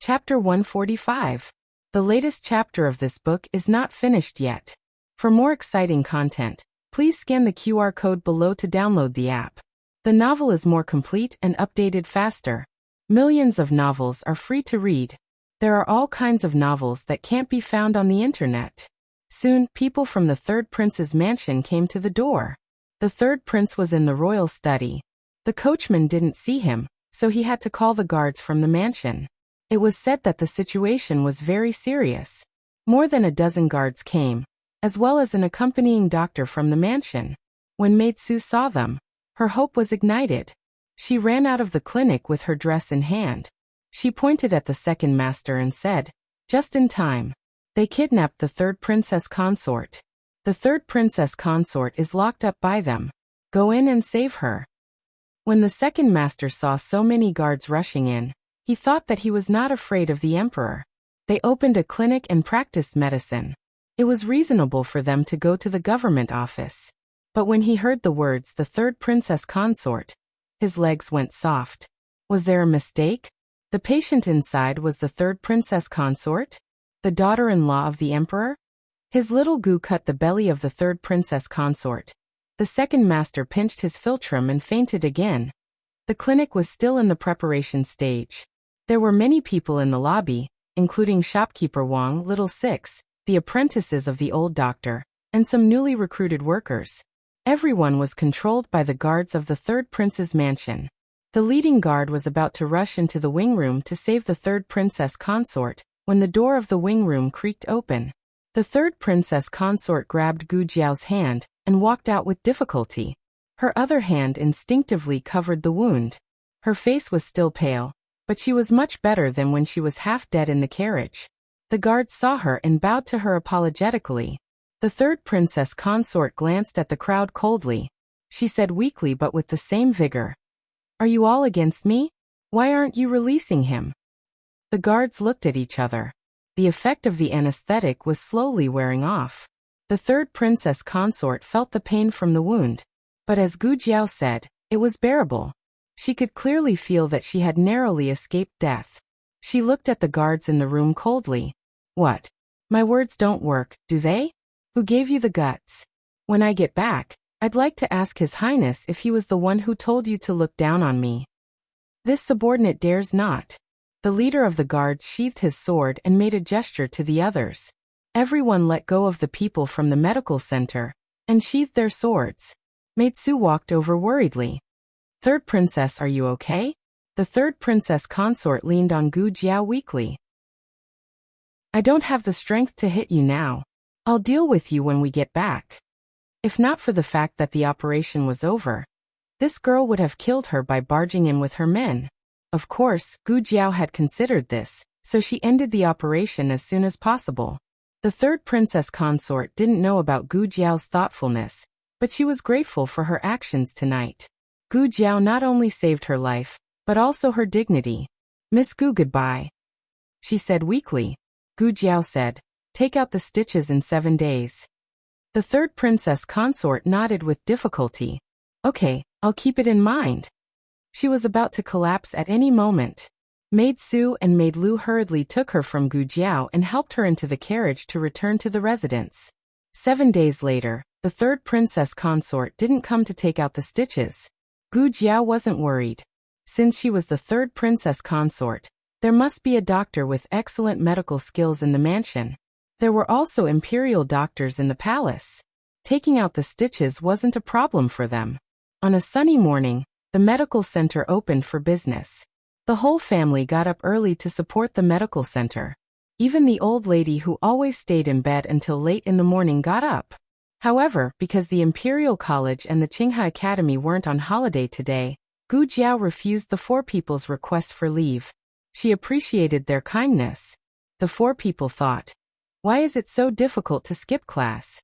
Chapter 145. The latest chapter of this book is not finished yet. For more exciting content, please scan the QR code below to download the app. The novel is more complete and updated faster. Millions of novels are free to read. There are all kinds of novels that can't be found on the internet. Soon, people from the third prince's mansion came to the door. The third prince was in the royal study. The coachman didn't see him, so he had to call the guards from the mansion. It was said that the situation was very serious. More than a dozen guards came, as well as an accompanying doctor from the mansion. When Maid Sue saw them, her hope was ignited. She ran out of the clinic with her dress in hand. She pointed at the second master and said, "Just in time. They kidnapped the third princess consort. The third princess consort is locked up by them. Go in and save her." When the second master saw so many guards rushing in, he thought that he was not afraid of the emperor. They opened a clinic and practiced medicine. It was reasonable for them to go to the government office. But when he heard the words "the third princess consort," his legs went soft. Was there a mistake? The patient inside was the third princess consort? The daughter-in-law of the emperor? His little goo cut the belly of the third princess consort. The second master pinched his philtrum and fainted again. The clinic was still in the preparation stage. There were many people in the lobby, including shopkeeper Wang, Little Six, the apprentices of the old doctor, and some newly recruited workers. Everyone was controlled by the guards of the third prince's mansion. The leading guard was about to rush into the wing room to save the third princess consort, when the door of the wing room creaked open. The third princess consort grabbed Gu Jiao's hand and walked out with difficulty. Her other hand instinctively covered the wound. Her face was still pale, but she was much better than when she was half dead in the carriage. The guard saw her and bowed to her apologetically. The third princess consort glanced at the crowd coldly. She said weakly but with the same vigor, "Are you all against me? Why aren't you releasing him?" The guards looked at each other. The effect of the anesthetic was slowly wearing off. The third princess consort felt the pain from the wound. But as Gu Jiao said, it was bearable. She could clearly feel that she had narrowly escaped death. She looked at the guards in the room coldly. "What? My words don't work, do they? Who gave you the guts? When I get back, I'd like to ask His Highness if he was the one who told you to look down on me." This subordinate dares not. The leader of the guards sheathed his sword and made a gesture to the others. Everyone let go of the people from the medical center and sheathed their swords. Maid Sue walked over worriedly. "Third princess, are you okay?" The third princess consort leaned on Gu Jiao weakly. "I don't have the strength to hit you now. I'll deal with you when we get back." If not for the fact that the operation was over, this girl would have killed her by barging in with her men. Of course, Gu Jiao had considered this, so she ended the operation as soon as possible. The third princess consort didn't know about Gu Jiao's thoughtfulness, but she was grateful for her actions tonight. Gu Jiao not only saved her life, but also her dignity. "Miss Gu, goodbye," she said weakly. Gu Jiao said, "Take out the stitches in 7 days." The third princess consort nodded with difficulty. "Okay, I'll keep it in mind." She was about to collapse at any moment. Maid Sue and Maid Lu hurriedly took her from Gu Jiao and helped her into the carriage to return to the residence. 7 days later, the third princess consort didn't come to take out the stitches. Gu Jiao wasn't worried. Since she was the third princess consort, there must be a doctor with excellent medical skills in the mansion. There were also imperial doctors in the palace. Taking out the stitches wasn't a problem for them. On a sunny morning, the medical center opened for business. The whole family got up early to support the medical center. Even the old lady who always stayed in bed until late in the morning got up. However, because the Imperial College and the Qinghe Academy weren't on holiday today, Gu Jiao refused the four people's request for leave. She appreciated their kindness. The four people thought, "Why is it so difficult to skip class?"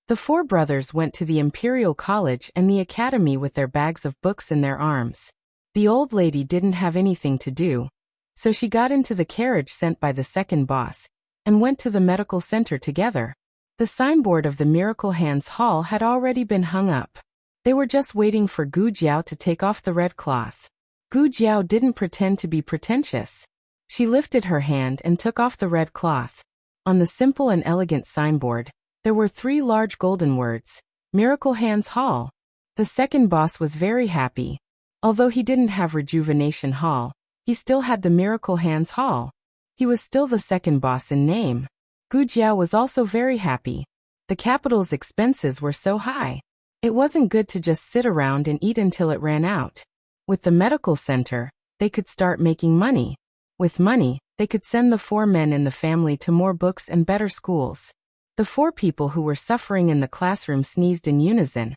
The four brothers went to the Imperial College and the Academy with their bags of books in their arms. The old lady didn't have anything to do, so she got into the carriage sent by the second boss and went to the medical center together. The signboard of the Miracle Hands Hall had already been hung up. They were just waiting for Gu Jiao to take off the red cloth. Gu Jiao didn't pretend to be pretentious. She lifted her hand and took off the red cloth. On the simple and elegant signboard, there were 3 large golden words, Miracle Hands Hall. The second boss was very happy. Although he didn't have Rejuvenation Hall, he still had the Miracle Hands Hall. He was still the second boss in name. Gu Jiao was also very happy. The capital's expenses were so high. It wasn't good to just sit around and eat until it ran out. With the medical center, they could start making money. With money, they could send the 4 men in the family to more books and better schools. The 4 people who were suffering in the classroom sneezed in unison.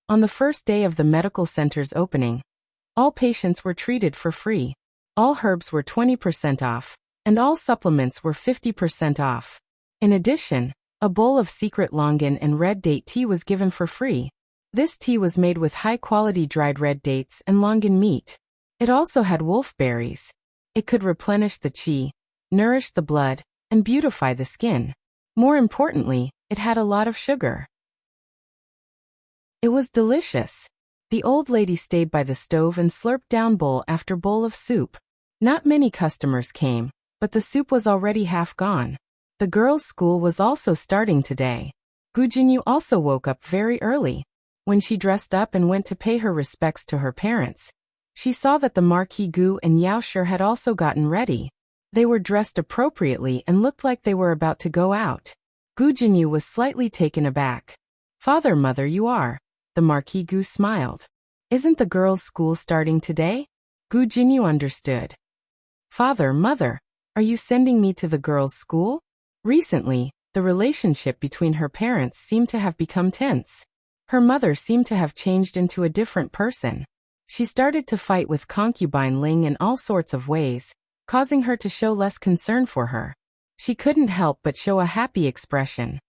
On the first day of the medical center's opening, all patients were treated for free. All herbs were 20% off, and all supplements were 50% off. In addition, a bowl of secret longan and red date tea was given for free. This tea was made with high-quality dried red dates and longan meat. It also had wolfberries. It could replenish the qi, nourish the blood, and beautify the skin. More importantly, it had a lot of sugar. It was delicious. The old lady stayed by the stove and slurped down bowl after bowl of soup. Not many customers came, but the soup was already half gone. The girls' school was also starting today. Gu Jinyu also woke up very early. When she dressed up and went to pay her respects to her parents, she saw that the Marquis Gu and Yao Shi had also gotten ready. They were dressed appropriately and looked like they were about to go out. Gu Jinyu was slightly taken aback. "Father, mother, you are." The Marquis Gu smiled. "Isn't the girls' school starting today?" Gu Jinyu understood. "Father, mother, are you sending me to the girls' school?" Recently, the relationship between her parents seemed to have become tense. Her mother seemed to have changed into a different person. She started to fight with concubine Ling in all sorts of ways, causing her to show less concern for her. She couldn't help but show a happy expression.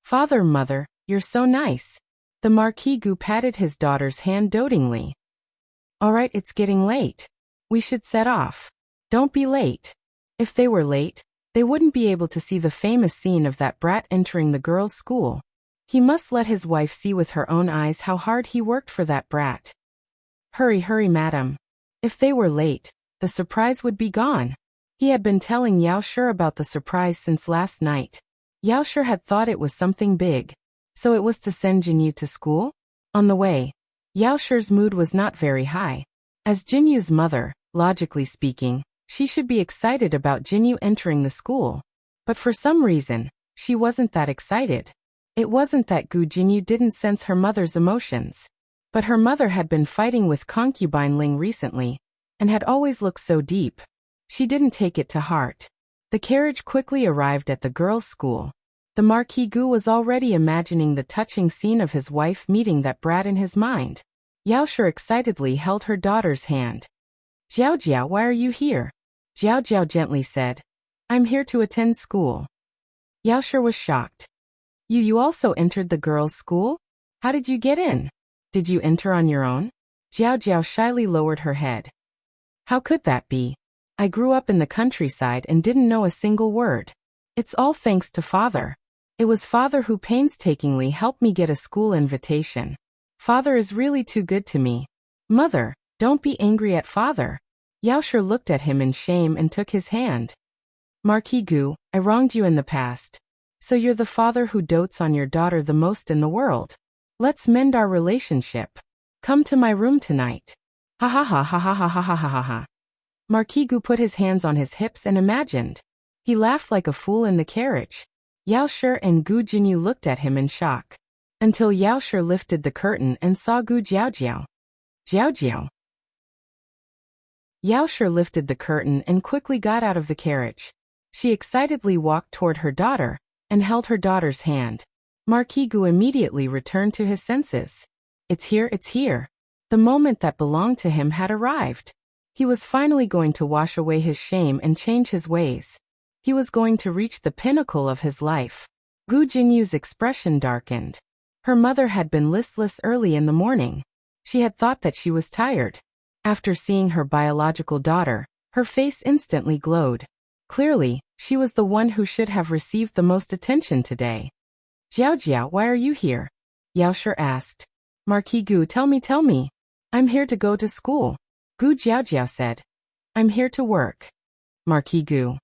"Father, mother, you're so nice." The Marquis Gu patted his daughter's hand dotingly. "All right, it's getting late. We should set off. Don't be late." If they were late, they wouldn't be able to see the famous scene of that brat entering the girls' school. He must let his wife see with her own eyes how hard he worked for that brat. "Hurry, hurry, madam." If they were late, the surprise would be gone. He had been telling Yao Shi about the surprise since last night. Yao Shi had thought it was something big. So it was to send Jinyu to school? On the way, Yao Shi's mood was not very high. As Jinyu's mother, logically speaking, she should be excited about Jinyu entering the school. But for some reason, she wasn't that excited. It wasn't that Gu Jinyu didn't sense her mother's emotions. But her mother had been fighting with concubine Ling recently, and had always looked so deep. She didn't take it to heart. The carriage quickly arrived at the girls' school. The Marquis Gu was already imagining the touching scene of his wife meeting that brat in his mind. Yao Shi excitedly held her daughter's hand. "Jiao Jiao, why are you here?" Jiao Jiao gently said, "I'm here to attend school." Yao Shi was shocked. You also entered the girls' school? How did you get in? Did you enter on your own?" Jiao Jiao shyly lowered her head. "How could that be? I grew up in the countryside and didn't know a single word. It's all thanks to father. It was father who painstakingly helped me get a school invitation. Father is really too good to me. Mother, don't be angry at father." Yao Shi looked at him in shame and took his hand. "Marquis Gu, I wronged you in the past. So you're the father who dotes on your daughter the most in the world. Let's mend our relationship. Come to my room tonight." Ha ha ha ha ha ha ha ha ha ha ha. Marquis Gu put his hands on his hips and imagined. He laughed like a fool in the carriage. Yao Shi and Gu Jinyu looked at him in shock. Until Yao Shi lifted the curtain and saw Gu Jiao Jiao. "Jiao Jiao." Yao Shi lifted the curtain and quickly got out of the carriage. She excitedly walked toward her daughter and held her daughter's hand. Marquis Gu immediately returned to his senses. It's here, it's here. The moment that belonged to him had arrived. He was finally going to wash away his shame and change his ways. He was going to reach the pinnacle of his life. Gu Jinyu's expression darkened. Her mother had been listless early in the morning. She had thought that she was tired. After seeing her biological daughter, her face instantly glowed. Clearly, she was the one who should have received the most attention today. "Jiao Jiao, why are you here?" Yao Shi asked. "Marquis Gu, tell me. I'm here to go to school." Gu Jiao Jiao said. "I'm here to work." Marquis Gu.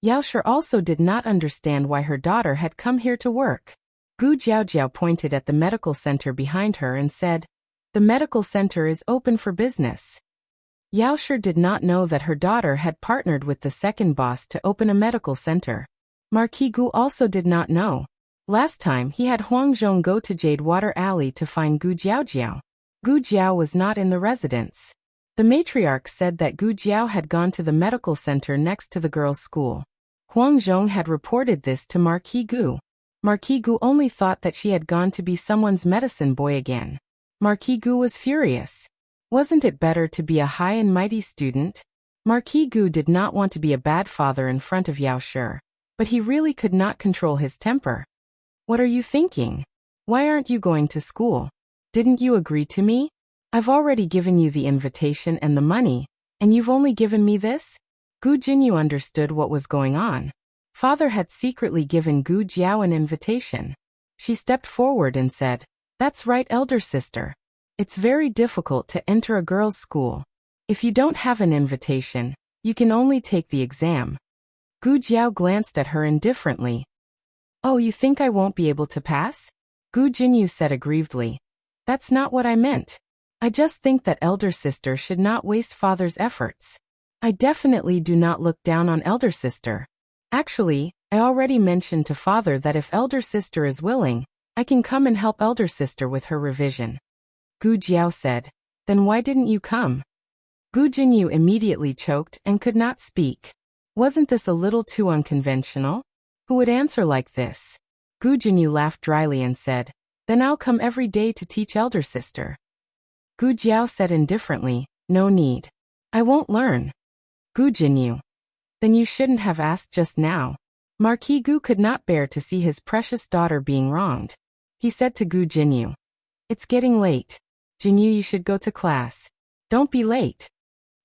Yao Shi also did not understand why her daughter had come here to work. Gu Jiaojiao pointed at the medical center behind her and said, "The medical center is open for business." Yao Shi did not know that her daughter had partnered with the second boss to open a medical center. Marquis Gu also did not know. Last time he had Huang Zhong go to Jade Water Alley to find Gu Jiaojiao. Gu Jiao was not in the residence. The matriarch said that Gu Jiao had gone to the medical center next to the girls' school. Huang Zhong had reported this to Marquis Gu. Marquis Gu only thought that she had gone to be someone's medicine boy again. Marquis Gu was furious. Wasn't it better to be a high and mighty student? Marquis Gu did not want to be a bad father in front of Yao Shi, but he really could not control his temper. "What are you thinking? Why aren't you going to school? Didn't you agree to me? I've already given you the invitation and the money, and you've only given me this?" Gu Jinyu understood what was going on. Father had secretly given Gu Jiao an invitation. She stepped forward and said, "That's right, elder sister. It's very difficult to enter a girls' school. If you don't have an invitation, you can only take the exam." Gu Jiao glanced at her indifferently. "Oh, you think I won't be able to pass?" Gu Jinyu said aggrievedly. "That's not what I meant. I just think that elder sister should not waste father's efforts. I definitely do not look down on elder sister. Actually, I already mentioned to father that if elder sister is willing, I can come and help elder sister with her revision." Gu Jiao said, "Then why didn't you come?" Gu Jinyu immediately choked and could not speak. Wasn't this a little too unconventional? Who would answer like this? Gu Jinyu laughed dryly and said, "Then I'll come every day to teach elder sister." Gu Jiao said indifferently, "No need. I won't learn." Gu Jinyu. "Then you shouldn't have asked just now." Marquis Gu could not bear to see his precious daughter being wronged. He said to Gu Jinyu, "It's getting late. Jinyu, you should go to class. Don't be late."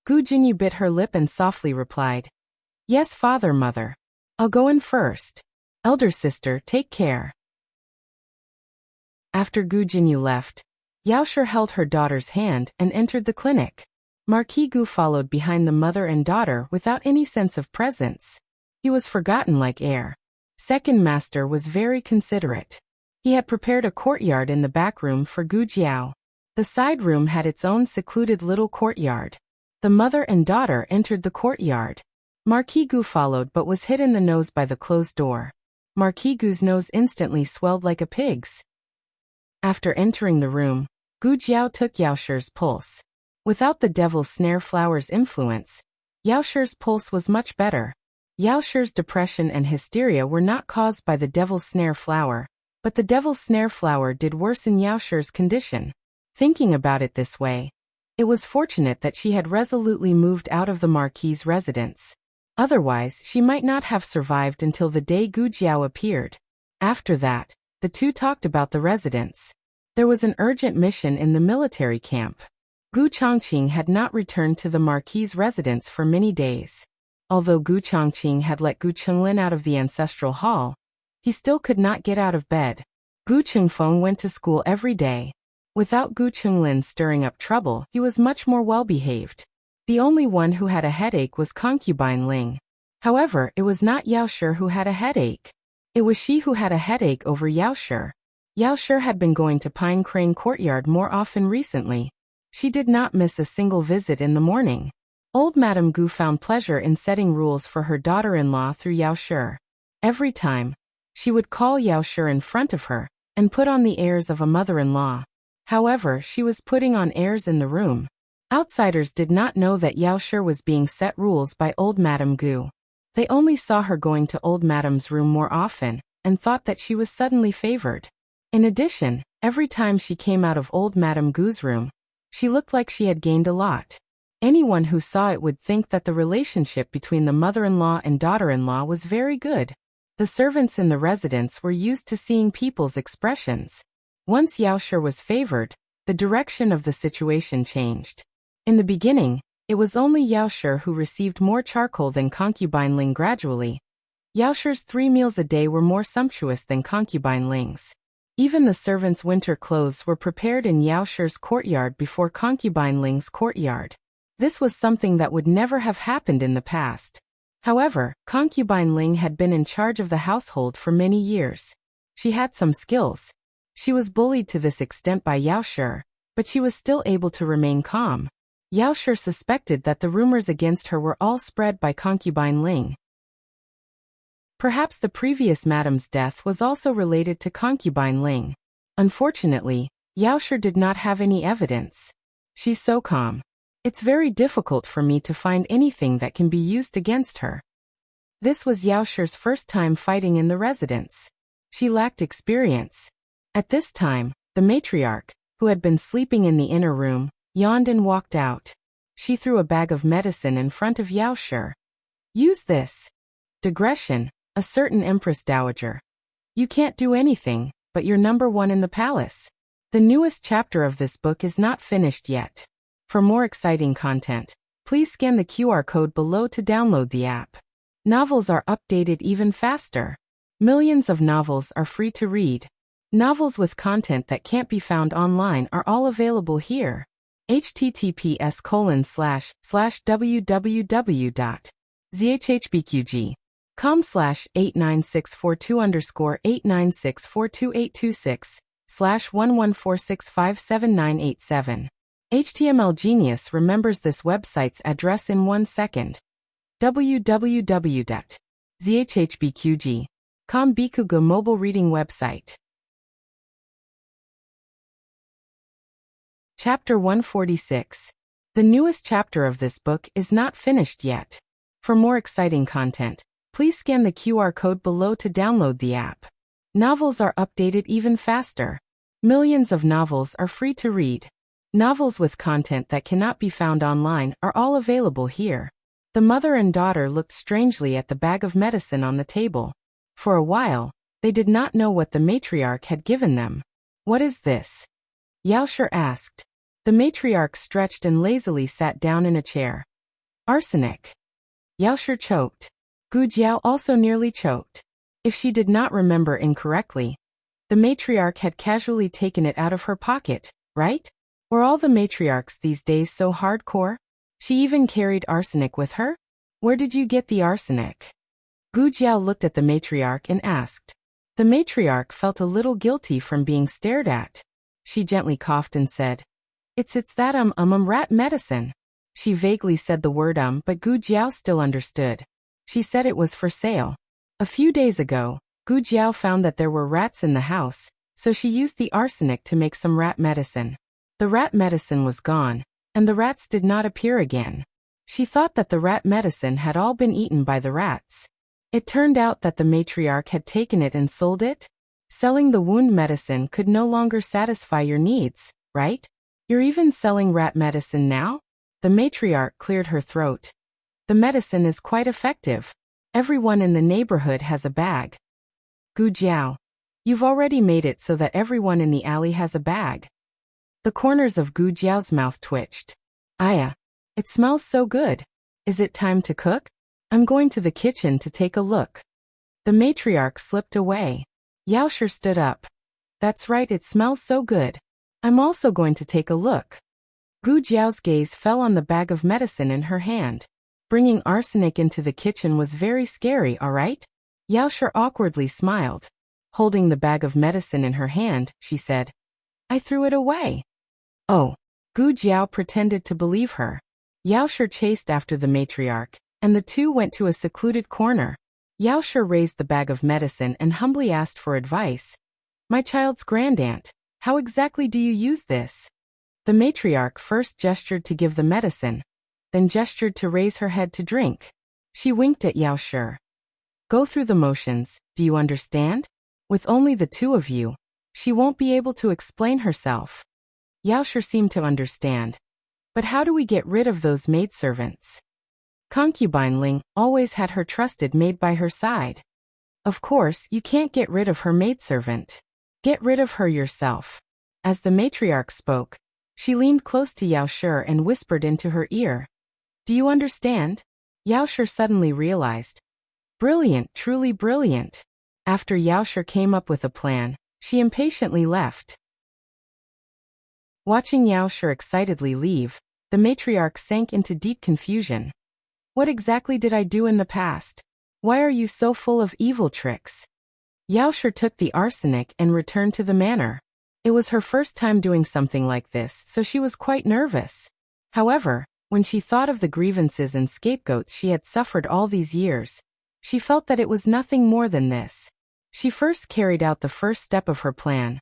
Gu Jinyu bit her lip and softly replied, "Yes, father, mother. I'll go in first. Elder sister, take care." After Gu Jinyu left, Yao Shi held her daughter's hand and entered the clinic. Marquis Gu followed behind the mother and daughter without any sense of presence. He was forgotten like air. Second master was very considerate. He had prepared a courtyard in the back room for Gu Jiao. The side room had its own secluded little courtyard. The mother and daughter entered the courtyard. Marquis Gu followed but was hit in the nose by the closed door. Marquis Gu's nose instantly swelled like a pig's. After entering the room, Gu Jiao took Yao Shi's pulse. Without the devil's snare flower's influence, Yao Shi's pulse was much better. Yao Shi's depression and hysteria were not caused by the devil's snare flower, but the devil's snare flower did worsen Yao Shi's condition. Thinking about it this way, it was fortunate that she had resolutely moved out of the Marquis's residence. Otherwise, she might not have survived until the day Gu Jiao appeared. After that, the two talked about the residence. There was an urgent mission in the military camp. Gu Chongqing had not returned to the Marquis's residence for many days. Although Gu Chongqing had let Gu Chenglin out of the ancestral hall, he still could not get out of bed. Gu Chengfeng went to school every day. Without Gu Chenglin stirring up trouble, he was much more well-behaved. The only one who had a headache was concubine Ling. However, it was not Yao Shi who had a headache. It was she who had a headache over Yao Shi. Yao Shi had been going to Pine Crane Courtyard more often recently. She did not miss a single visit in the morning. Old Madame Gu found pleasure in setting rules for her daughter-in-law through Yao Shi. Every time, she would call Yao Shi in front of her and put on the airs of a mother-in-law. However, she was putting on airs in the room. Outsiders did not know that Yao Shi was being set rules by old Madame Gu. They only saw her going to old Madame's room more often and thought that she was suddenly favored. In addition, every time she came out of old Madame Gu's room, she looked like she had gained a lot. Anyone who saw it would think that the relationship between the mother-in-law and daughter-in-law was very good. The servants in the residence were used to seeing people's expressions. Once Yao Shi was favored, the direction of the situation changed. In the beginning, it was only Yao Shi who received more charcoal than concubine Ling. Gradually, Yao Shi's 3 meals a day were more sumptuous than concubine Ling's. Even the servants' winter clothes were prepared in Yao Shi's courtyard before concubine Ling's courtyard. This was something that would never have happened in the past. However, concubine Ling had been in charge of the household for many years. She had some skills. She was bullied to this extent by Yao Shi, but she was still able to remain calm. Yao Shi suspected that the rumors against her were all spread by concubine Ling. Perhaps the previous madam's death was also related to concubine Ling. Unfortunately, Yao Shi did not have any evidence. She's so calm. It's very difficult for me to find anything that can be used against her. This was Yao Shi's first time fighting in the residence. She lacked experience. At this time, the matriarch, who had been sleeping in the inner room, yawned and walked out. She threw a bag of medicine in front of Yao Shi. Use this. Digression, a certain empress dowager. You can't do anything, but you're number one in the palace. The newest chapter of this book is not finished yet. For more exciting content, please scan the QR code below to download the app. Novels are updated even faster. Millions of novels are free to read. Novels with content that can't be found online are all available here. https://www.zhhbqg.com/89642_8964286/114657987. HTML Genius remembers this website's address in 1 second. www.zhhbqg.com Bikuga mobile reading website. Chapter 146. The newest chapter of this book is not finished yet. For more exciting content, please scan the QR code below to download the app. Novels are updated even faster. Millions of novels are free to read. Novels with content that cannot be found online are all available here. The mother and daughter looked strangely at the bag of medicine on the table. For a while, they did not know what the matriarch had given them. What is this? Yao Shi asked. The matriarch stretched and lazily sat down in a chair. Arsenic. Yao Shi choked. Gu Jiao also nearly choked. If she did not remember incorrectly, the matriarch had casually taken it out of her pocket, right? Were all the matriarchs these days so hardcore? She even carried arsenic with her? Where did you get the arsenic? Gu Jiao looked at the matriarch and asked. The matriarch felt a little guilty from being stared at. She gently coughed and said, It's that rat medicine. She vaguely said the word but Gu Jiao still understood. She said it was for sale. A few days ago, Gu Jiao found that there were rats in the house, so she used the arsenic to make some rat medicine. The rat medicine was gone, and the rats did not appear again. She thought that the rat medicine had all been eaten by the rats. It turned out that the matriarch had taken it and sold it. Selling the wound medicine could no longer satisfy your needs, right? You're even selling rat medicine now? The matriarch cleared her throat. The medicine is quite effective. Everyone in the neighborhood has a bag. Gu Jiao, you've already made it so that everyone in the alley has a bag. The corners of Gu Jiao's mouth twitched. Aya, it smells so good. Is it time to cook? I'm going to the kitchen to take a look. The matriarch slipped away. Yao Shi stood up. That's right, it smells so good. I'm also going to take a look. Gu Jiao's gaze fell on the bag of medicine in her hand. Bringing arsenic into the kitchen was very scary, all right? Yao Shi awkwardly smiled. Holding the bag of medicine in her hand, she said, I threw it away. Oh. Gu Jiao pretended to believe her. Yao Shi chased after the matriarch, and the two went to a secluded corner. Yao Shi raised the bag of medicine and humbly asked for advice. My child's grandaunt, how exactly do you use this? The matriarch first gestured to give the medicine, then gestured to raise her head to drink. She winked at Yao Shi. Go through the motions, do you understand? With only the two of you, she won't be able to explain herself. Yao Shi seemed to understand. But how do we get rid of those maidservants? Concubine Ling always had her trusted maid by her side. Of course, you can't get rid of her maidservant. Get rid of her yourself. As the matriarch spoke, she leaned close to Yao Shi and whispered into her ear. Do you understand? Yao Shi suddenly realized. Brilliant, truly brilliant. After Yao Shi came up with a plan, she impatiently left. Watching Yao Shi excitedly leave, The matriarch sank into deep confusion. What exactly did I do in the past? Why are you so full of evil tricks? Yaoshi took the arsenic and returned to the manor. It was her first time doing something like this, so she was quite nervous. However, when she thought of the grievances and scapegoats she had suffered all these years, she felt that it was nothing more than this. She first carried out the first step of her plan.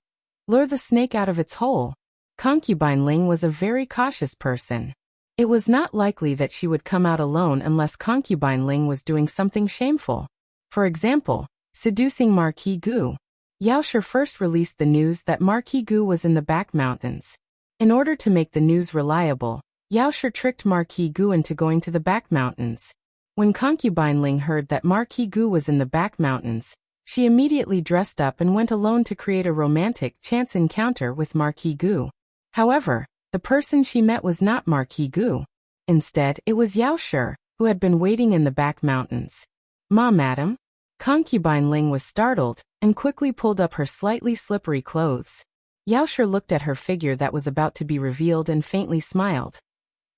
Lure the snake out of its hole. Concubine Ling was a very cautious person. It was not likely that she would come out alone unless Concubine Ling was doing something shameful. For example, seducing Marquis Gu. Yaoshi first released the news that Marquis Gu was in the back mountains. In order to make the news reliable, Yaoshi tricked Marquis Gu into going to the back mountains. When Concubine Ling heard that Marquis Gu was in the back mountains, she immediately dressed up and went alone to create a romantic chance encounter with Marquis Gu. However, the person she met was not Marquis Gu. Instead, it was Yaoshi, who had been waiting in the back mountains. "Ma, madam?" Concubine Ling was startled and quickly pulled up her slightly slippery clothes. Yaoshi looked at her figure that was about to be revealed and faintly smiled.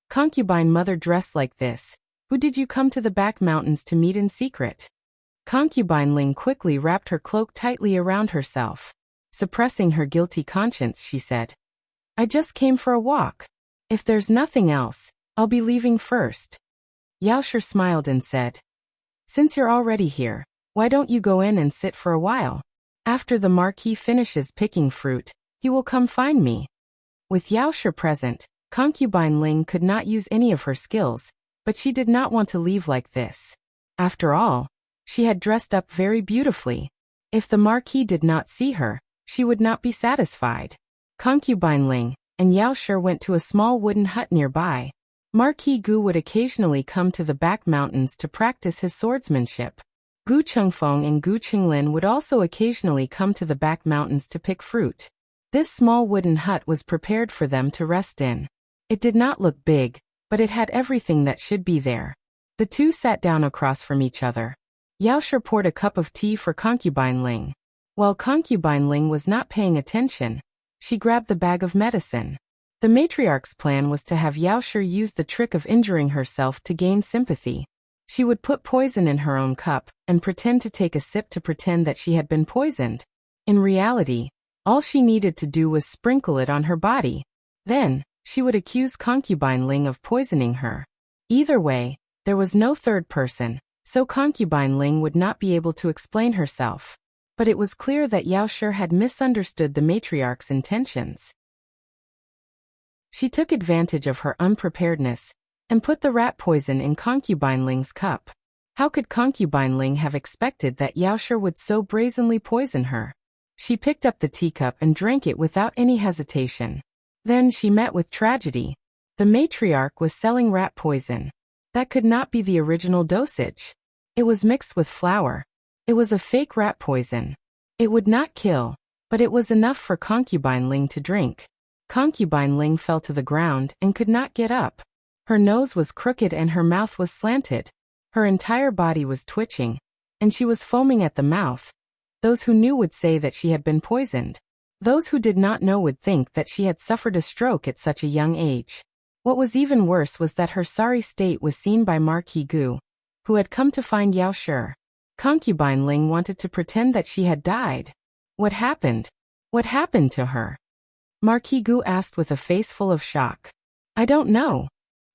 "Concubine mother dressed like this. Who did you come to the back mountains to meet in secret?" Concubine Ling quickly wrapped her cloak tightly around herself. Suppressing her guilty conscience, she said, "I just came for a walk. If there's nothing else, I'll be leaving first." Yaoshi smiled and said, "Since you're already here, why don't you go in and sit for a while? After the Marquis finishes picking fruit, he will come find me." With Yaoshi present, Concubine Ling could not use any of her skills, but she did not want to leave like this. After all, she had dressed up very beautifully. If the Marquis did not see her, she would not be satisfied. Concubine Ling and Yaoshi went to a small wooden hut nearby. Marquis Gu would occasionally come to the back mountains to practice his swordsmanship. Gu Chengfeng and Gu Qinglin would also occasionally come to the back mountains to pick fruit. This small wooden hut was prepared for them to rest in. It did not look big, but it had everything that should be there. The two sat down across from each other. Yaoshi poured a cup of tea for Concubine Ling. While Concubine Ling was not paying attention, she grabbed the bag of medicine. The matriarch's plan was to have Yaoshi use the trick of injuring herself to gain sympathy. She would put poison in her own cup and pretend to take a sip to pretend that she had been poisoned. In reality, all she needed to do was sprinkle it on her body. Then, she would accuse Concubine Ling of poisoning her. Either way, there was no third person, so Concubine Ling would not be able to explain herself. But it was clear that Yaoshi had misunderstood the matriarch's intentions. She took advantage of her unpreparedness and put the rat poison in Concubine Ling's cup. How could Concubine Ling have expected that Yaoshi would so brazenly poison her? She picked up the teacup and drank it without any hesitation. Then she met with tragedy. The matriarch was selling rat poison. That could not be the original dosage. It was mixed with flour. It was a fake rat poison. It would not kill, but it was enough for Concubine Ling to drink. Concubine Ling fell to the ground and could not get up. Her nose was crooked and her mouth was slanted. Her entire body was twitching, and she was foaming at the mouth. Those who knew would say that she had been poisoned. Those who did not know would think that she had suffered a stroke at such a young age. What was even worse was that her sorry state was seen by Marquis Gu, who had come to find Yaoshi. Concubine Ling wanted to pretend that she had died. What happened? What happened to her? Marquis Gu asked with a face full of shock. "I don't know."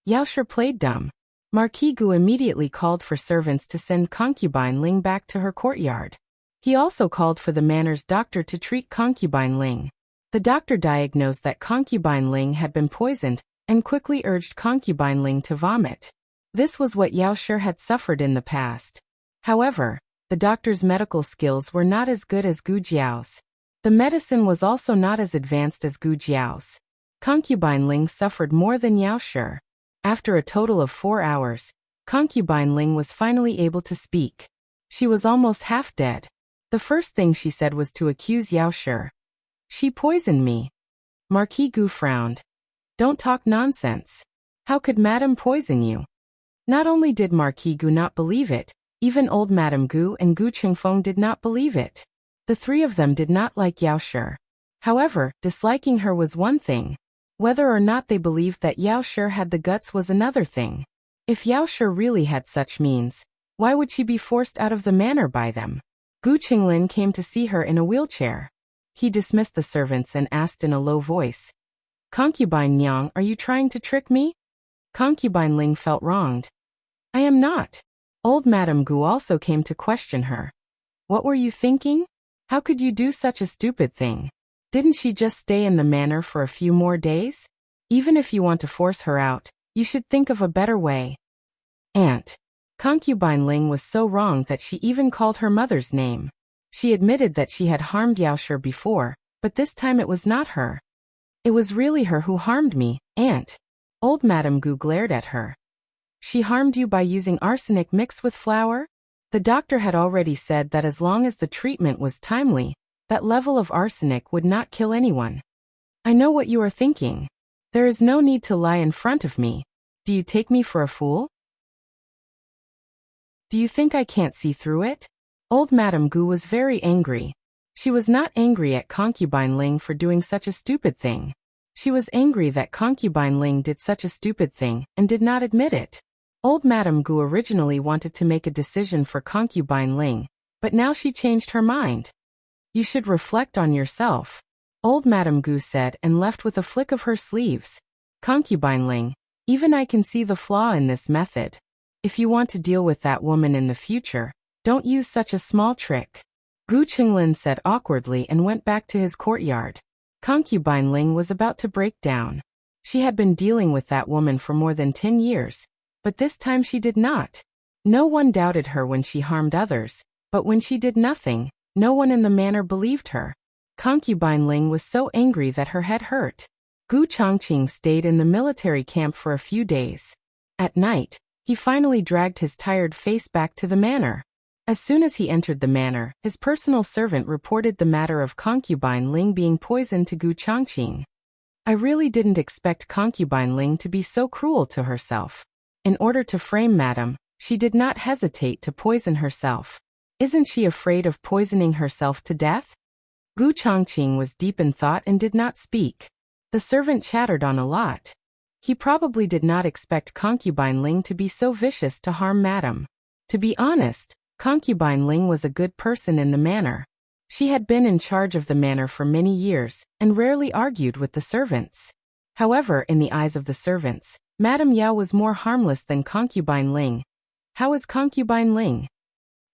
Yaoshi played dumb. Marquis Gu immediately called for servants to send Concubine Ling back to her courtyard. He also called for the manor's doctor to treat Concubine Ling. The doctor diagnosed that Concubine Ling had been poisoned and quickly urged Concubine Ling to vomit. This was what Yaoshi had suffered in the past. However, the doctor's medical skills were not as good as Gu Jiao's. The medicine was also not as advanced as Gu Jiao's. Concubine Ling suffered more than Yaoshi. After a total of 4 hours, Concubine Ling was finally able to speak. She was almost half dead. The first thing she said was to accuse Yaoshi. "She poisoned me." Marquis Gu frowned. "Don't talk nonsense. How could Madame poison you?" Not only did Marquis Gu not believe it, even old Madame Gu and Gu Qingfeng did not believe it. The three of them did not like Yaoshi. However, disliking her was one thing. Whether or not they believed that Yao Shi had the guts was another thing. If Yao Shi really had such means, why would she be forced out of the manor by them? Gu Qinglin came to see her in a wheelchair. He dismissed the servants and asked in a low voice, "Concubine Nyang, are you trying to trick me?" Concubine Ling felt wronged. "I am not." Old Madame Gu also came to question her. "What were you thinking? How could you do such a stupid thing? Didn't she just stay in the manor for a few more days? Even if you want to force her out, you should think of a better way." Aunt. Concubine Ling was so wrong that she even called her mother's name. She admitted that she had harmed Yao Shi before, but this time it was not her. "It was really her who harmed me, Aunt." Old Madame Gu glared at her. "She harmed you by using arsenic mixed with flour?" The doctor had already said that as long as the treatment was timely, that level of arsenic would not kill anyone. "I know what you are thinking. There is no need to lie in front of me. Do you take me for a fool? Do you think I can't see through it?" Old Madame Gu was very angry. She was not angry at Concubine Ling for doing such a stupid thing. She was angry that Concubine Ling did such a stupid thing and did not admit it. Old Madame Gu originally wanted to make a decision for Concubine Ling, but now she changed her mind. "You should reflect on yourself," Old Madame Gu said and left with a flick of her sleeves. "Concubine Ling, even I can see the flaw in this method. If you want to deal with that woman in the future, don't use such a small trick." Gu Qinglin said awkwardly and went back to his courtyard. Concubine Ling was about to break down. She had been dealing with that woman for more than 10 years, but this time she did not. No one doubted her when she harmed others, but when she did nothing, no one in the manor believed her. Concubine Ling was so angry that her head hurt. Gu Chongqing stayed in the military camp for a few days. At night, he finally dragged his tired face back to the manor. As soon as he entered the manor, his personal servant reported the matter of Concubine Ling being poisoned to Gu Chongqing. "I really didn't expect Concubine Ling to be so cruel to herself. In order to frame Madam, she did not hesitate to poison herself. Isn't she afraid of poisoning herself to death?" Gu Chongqing was deep in thought and did not speak. The servant chattered on a lot. He probably did not expect Concubine Ling to be so vicious to harm Madam. To be honest, Concubine Ling was a good person in the manor. She had been in charge of the manor for many years, and rarely argued with the servants. However, in the eyes of the servants, Madame Yao was more harmless than Concubine Ling. "How is Concubine Ling?"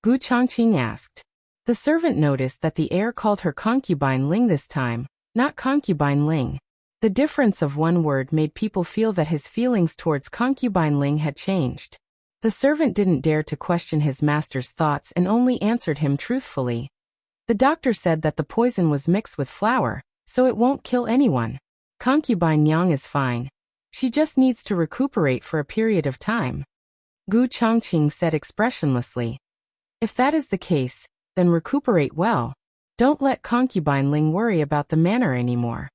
Gu Chongqing asked. The servant noticed that the heir called her Concubine Ling this time, not Concubine Ling. The difference of one word made people feel that his feelings towards Concubine Ling had changed. The servant didn't dare to question his master's thoughts and only answered him truthfully. "The doctor said that the poison was mixed with flour, so it won't kill anyone. Concubine Yang is fine. She just needs to recuperate for a period of time." Gu Chongqing said expressionlessly. "If that is the case, then recuperate well. Don't let Concubine Ling worry about the manor anymore."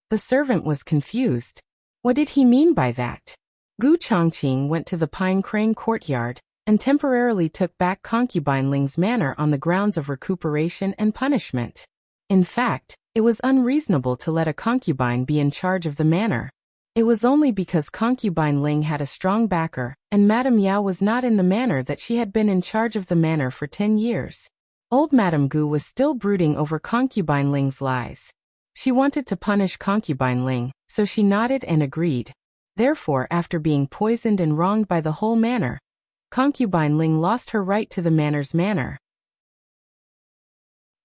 The servant was confused. What did he mean by that? Gu Chongqing went to the Pine Crane courtyard and temporarily took back Concubine Ling's manor on the grounds of recuperation and punishment. In fact, it was unreasonable to let a concubine be in charge of the manor. It was only because Concubine Ling had a strong backer and Madame Yao was not in the manor that she had been in charge of the manor for 10 years. Old Madame Gu was still brooding over Concubine Ling's lies. She wanted to punish Concubine Ling, so she nodded and agreed. Therefore, after being poisoned and wronged by the whole manor, Concubine Ling lost her right to the manor's manor.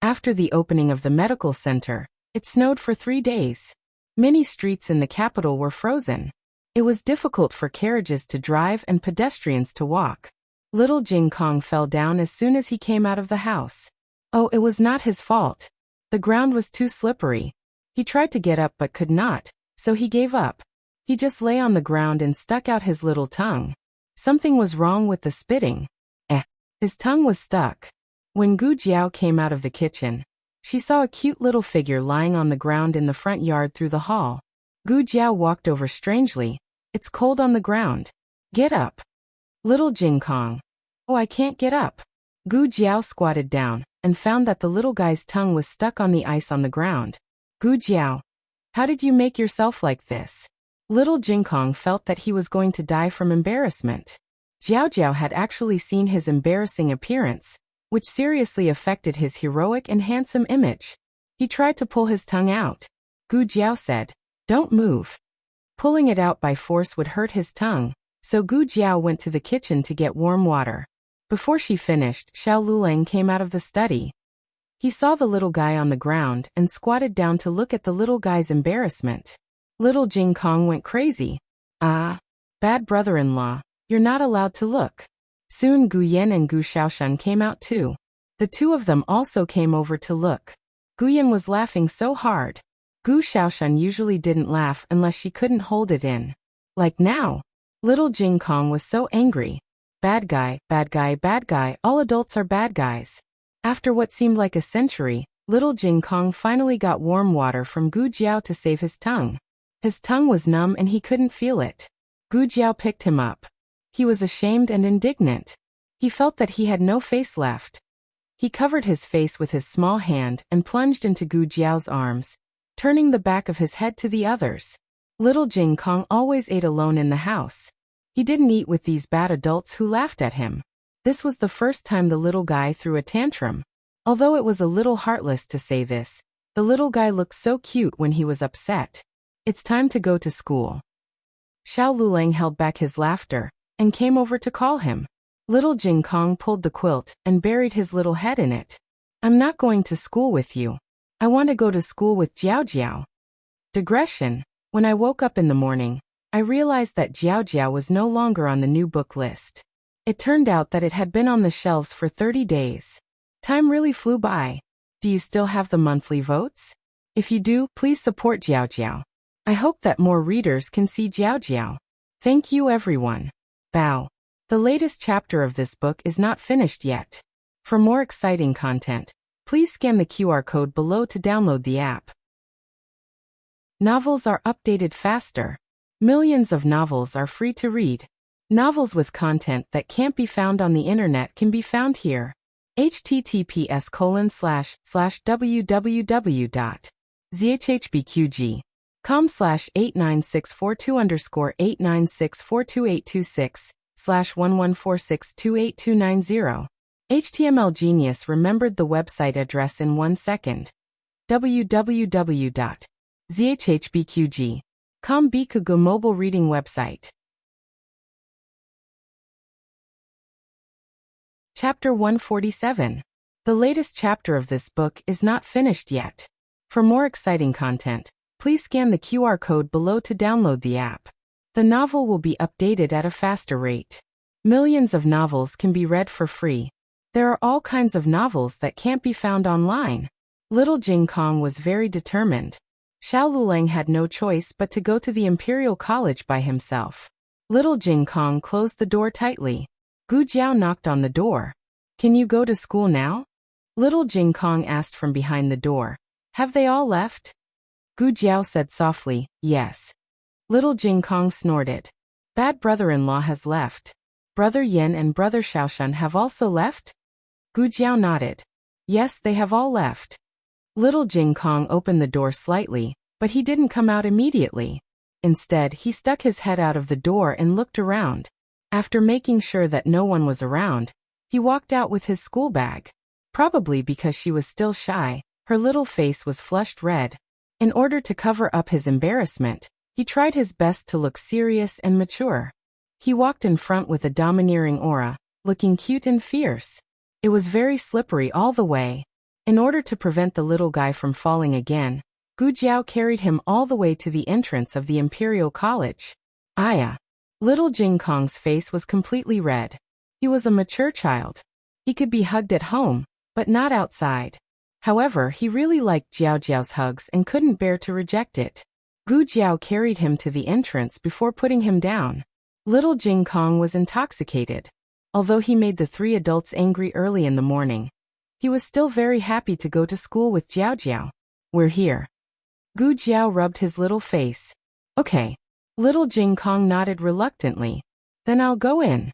After the opening of the medical center, it snowed for 3 days. Many streets in the capital were frozen. It was difficult for carriages to drive and pedestrians to walk. Little Jing Kong fell down as soon as he came out of the house. Oh, it was not his fault. The ground was too slippery. He tried to get up but could not, so he gave up. He just lay on the ground and stuck out his little tongue. Something was wrong with the spitting. His tongue was stuck. When Gu Jiao came out of the kitchen, she saw a cute little figure lying on the ground in the front yard through the hall. Gu Jiao walked over strangely. "It's cold on the ground. Get up." Little Jing Kong. "Oh, I can't get up." Gu Jiao squatted down and found that the little guy's tongue was stuck on the ice on the ground. Gu Jiao. How did you make yourself like this? Little Jingkong felt that he was going to die from embarrassment. Jiao Jiao had actually seen his embarrassing appearance, which seriously affected his heroic and handsome image. He tried to pull his tongue out. Gu Jiao said, "Don't move." Pulling it out by force would hurt his tongue, so Gu Jiao went to the kitchen to get warm water. Before she finished, Xiao Lulang came out of the study. He saw the little guy on the ground and squatted down to look at the little guy's embarrassment. Little Jingkong went crazy. "Ah, bad brother-in-law, you're not allowed to look." Soon Gu Yan and Gu Shaoshan came out too. The two of them also came over to look. Gu Yan was laughing so hard. Gu Shaoshan usually didn't laugh unless she couldn't hold it in. Like now. Little Jingkong was so angry. Bad guy, bad guy, bad guy, all adults are bad guys. After what seemed like a century, little Jingkong finally got warm water from Gu Jiao to save his tongue. His tongue was numb and he couldn't feel it. Gu Jiao picked him up. He was ashamed and indignant. He felt that he had no face left. He covered his face with his small hand and plunged into Gu Jiao's arms, turning the back of his head to the others. Little Jingkong always ate alone in the house. He didn't eat with these bad adults who laughed at him. This was the first time the little guy threw a tantrum. Although it was a little heartless to say this, the little guy looked so cute when he was upset. It's time to go to school. Xiao Lulang held back his laughter and came over to call him. Little Jingkong pulled the quilt and buried his little head in it. "I'm not going to school with you. I want to go to school with Jiao Jiao." Digression. When I woke up in the morning, I realized that Jiao Jiao was no longer on the new book list. It turned out that it had been on the shelves for 30 days. Time really flew by. Do you still have the monthly votes? If you do, please support Jiao Jiao. I hope that more readers can see Jiao Jiao. Thank you everyone. Bow. The latest chapter of this book is not finished yet. For more exciting content, please scan the QR code below to download the app. Novels are updated faster. Millions of novels are free to read. Novels with content that can't be found on the internet can be found here. https://www.zhbqg.com/89642_896428226/114628290. HTML Genius remembered the website address in 1 second. www.zhbqg.com Bikugo mobile reading website. Chapter 147. The latest chapter of this book is not finished yet. For more exciting content, please scan the QR code below to download the app. The novel will be updated at a faster rate. Millions of novels can be read for free. There are all kinds of novels that can't be found online. Little Jingkong was very determined. Xiao Lulang had no choice but to go to the Imperial College by himself. Little Jingkong closed the door tightly. Gu Jiao knocked on the door. "Can you go to school now?" Little Jingkong asked from behind the door. "Have they all left?" Gu Jiao said softly, "Yes." Little Jingkong snorted. "Bad brother-in-law has left. Brother Yen and Brother Shaoshan have also left?" Gu Jiao nodded. "Yes, they have all left." Little Jingkong opened the door slightly, but he didn't come out immediately. Instead, he stuck his head out of the door and looked around. After making sure that no one was around, he walked out with his school bag. Probably because she was still shy, her little face was flushed red. In order to cover up his embarrassment, he tried his best to look serious and mature. He walked in front with a domineering aura, looking cute and fierce. It was very slippery all the way. In order to prevent the little guy from falling again, Gu Jiao carried him all the way to the entrance of the Imperial College. Aya. Little Jingkong's face was completely red. He was a mature child. He could be hugged at home, but not outside. However, he really liked Jiao Jiao's hugs and couldn't bear to reject it. Gu Jiao carried him to the entrance before putting him down. Little Jingkong was intoxicated. Although he made the 3 adults angry early in the morning, he was still very happy to go to school with Jiao Jiao. "We're here." Gu Jiao rubbed his little face. "Okay." Little Jingkong nodded reluctantly. "Then I'll go in."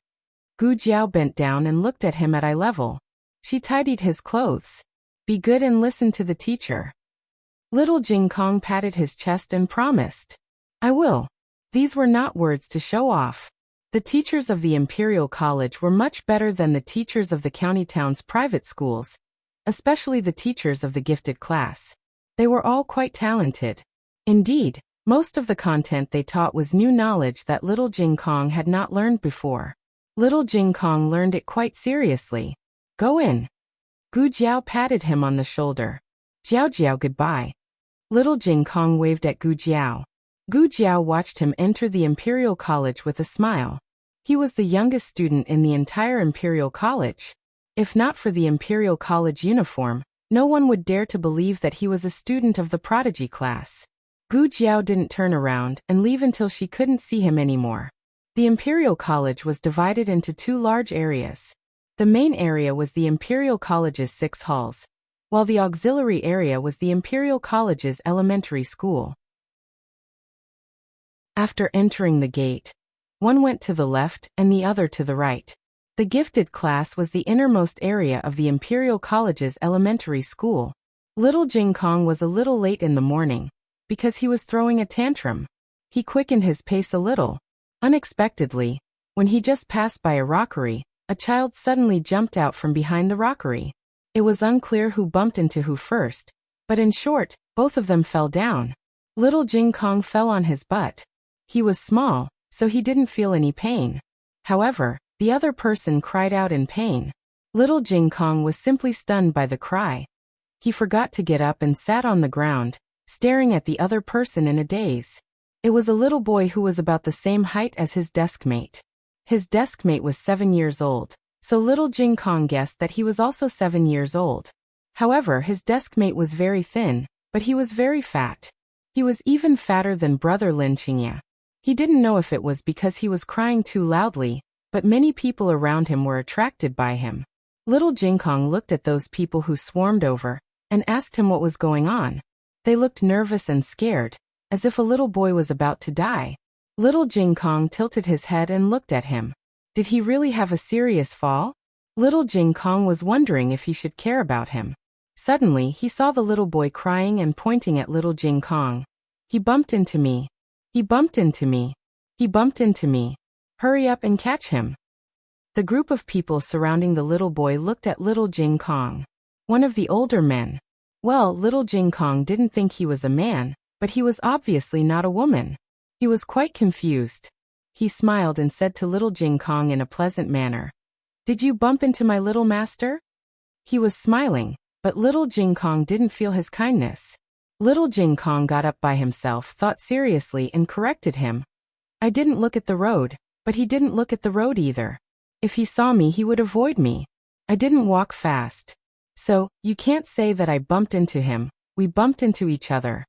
Gu Jiao bent down and looked at him at eye level. She tidied his clothes. "Be good and listen to the teacher." Little Jing Kong patted his chest and promised. I will. These were not words to show off. The teachers of the Imperial College were much better than the teachers of the county town's private schools, especially the teachers of the gifted class. They were all quite talented. Indeed, most of the content they taught was new knowledge that little Jing Kong had not learned before. Little Jing Kong learned it quite seriously. Go in. Gu Jiao patted him on the shoulder. Jiao Jiao, goodbye. Little Jing Kong waved at Gu Jiao. Gu Jiao watched him enter the Imperial College with a smile. He was the youngest student in the entire Imperial College. If not for the Imperial College uniform, no one would dare to believe that he was a student of the prodigy class. Gu Jiao didn't turn around and leave until she couldn't see him anymore. The Imperial College was divided into two large areas. The main area was the Imperial College's 6 halls, while the auxiliary area was the Imperial College's elementary school. After entering the gate, one went to the left and the other to the right. The gifted class was the innermost area of the Imperial College's elementary school. Little Jing Kong was a little late in the morning, because he was throwing a tantrum. He quickened his pace a little. Unexpectedly, when he just passed by a rockery, a child suddenly jumped out from behind the rockery. It was unclear who bumped into who first, but in short, both of them fell down. Little Jing Kong fell on his butt. He was small, so he didn't feel any pain. However, the other person cried out in pain. Little Jing Kong was simply stunned by the cry. He forgot to get up and sat on the ground, staring at the other person in a daze. It was a little boy who was about the same height as his deskmate. His deskmate was 7 years old, so little Jing Kong guessed that he was also 7 years old. However, his deskmate was very thin, but he was very fat. He was even fatter than brother Lin Qingya. He didn't know if it was because he was crying too loudly, but many people around him were attracted by him. Little Jing Kong looked at those people who swarmed over, and asked him what was going on. They looked nervous and scared, as if a little boy was about to die. Little Jing Kong tilted his head and looked at him. Did he really have a serious fall? Little Jing Kong was wondering if he should care about him. Suddenly, he saw the little boy crying and pointing at little Jing Kong. He bumped into me. He bumped into me. He bumped into me. Hurry up and catch him. The group of people surrounding the little boy looked at little Jing Kong. One of the older men. Well, little Jing Kong didn't think he was a man, but he was obviously not a woman. He was quite confused. He smiled and said to little Jing Kong in a pleasant manner, "Did you bump into my little master?" He was smiling, but little Jing Kong didn't feel his kindness. Little Jing Kong got up by himself, thought seriously, and corrected him. I didn't look at the road, but he didn't look at the road either. If he saw me, he would avoid me. I didn't walk fast. So, you can't say that I bumped into him, we bumped into each other.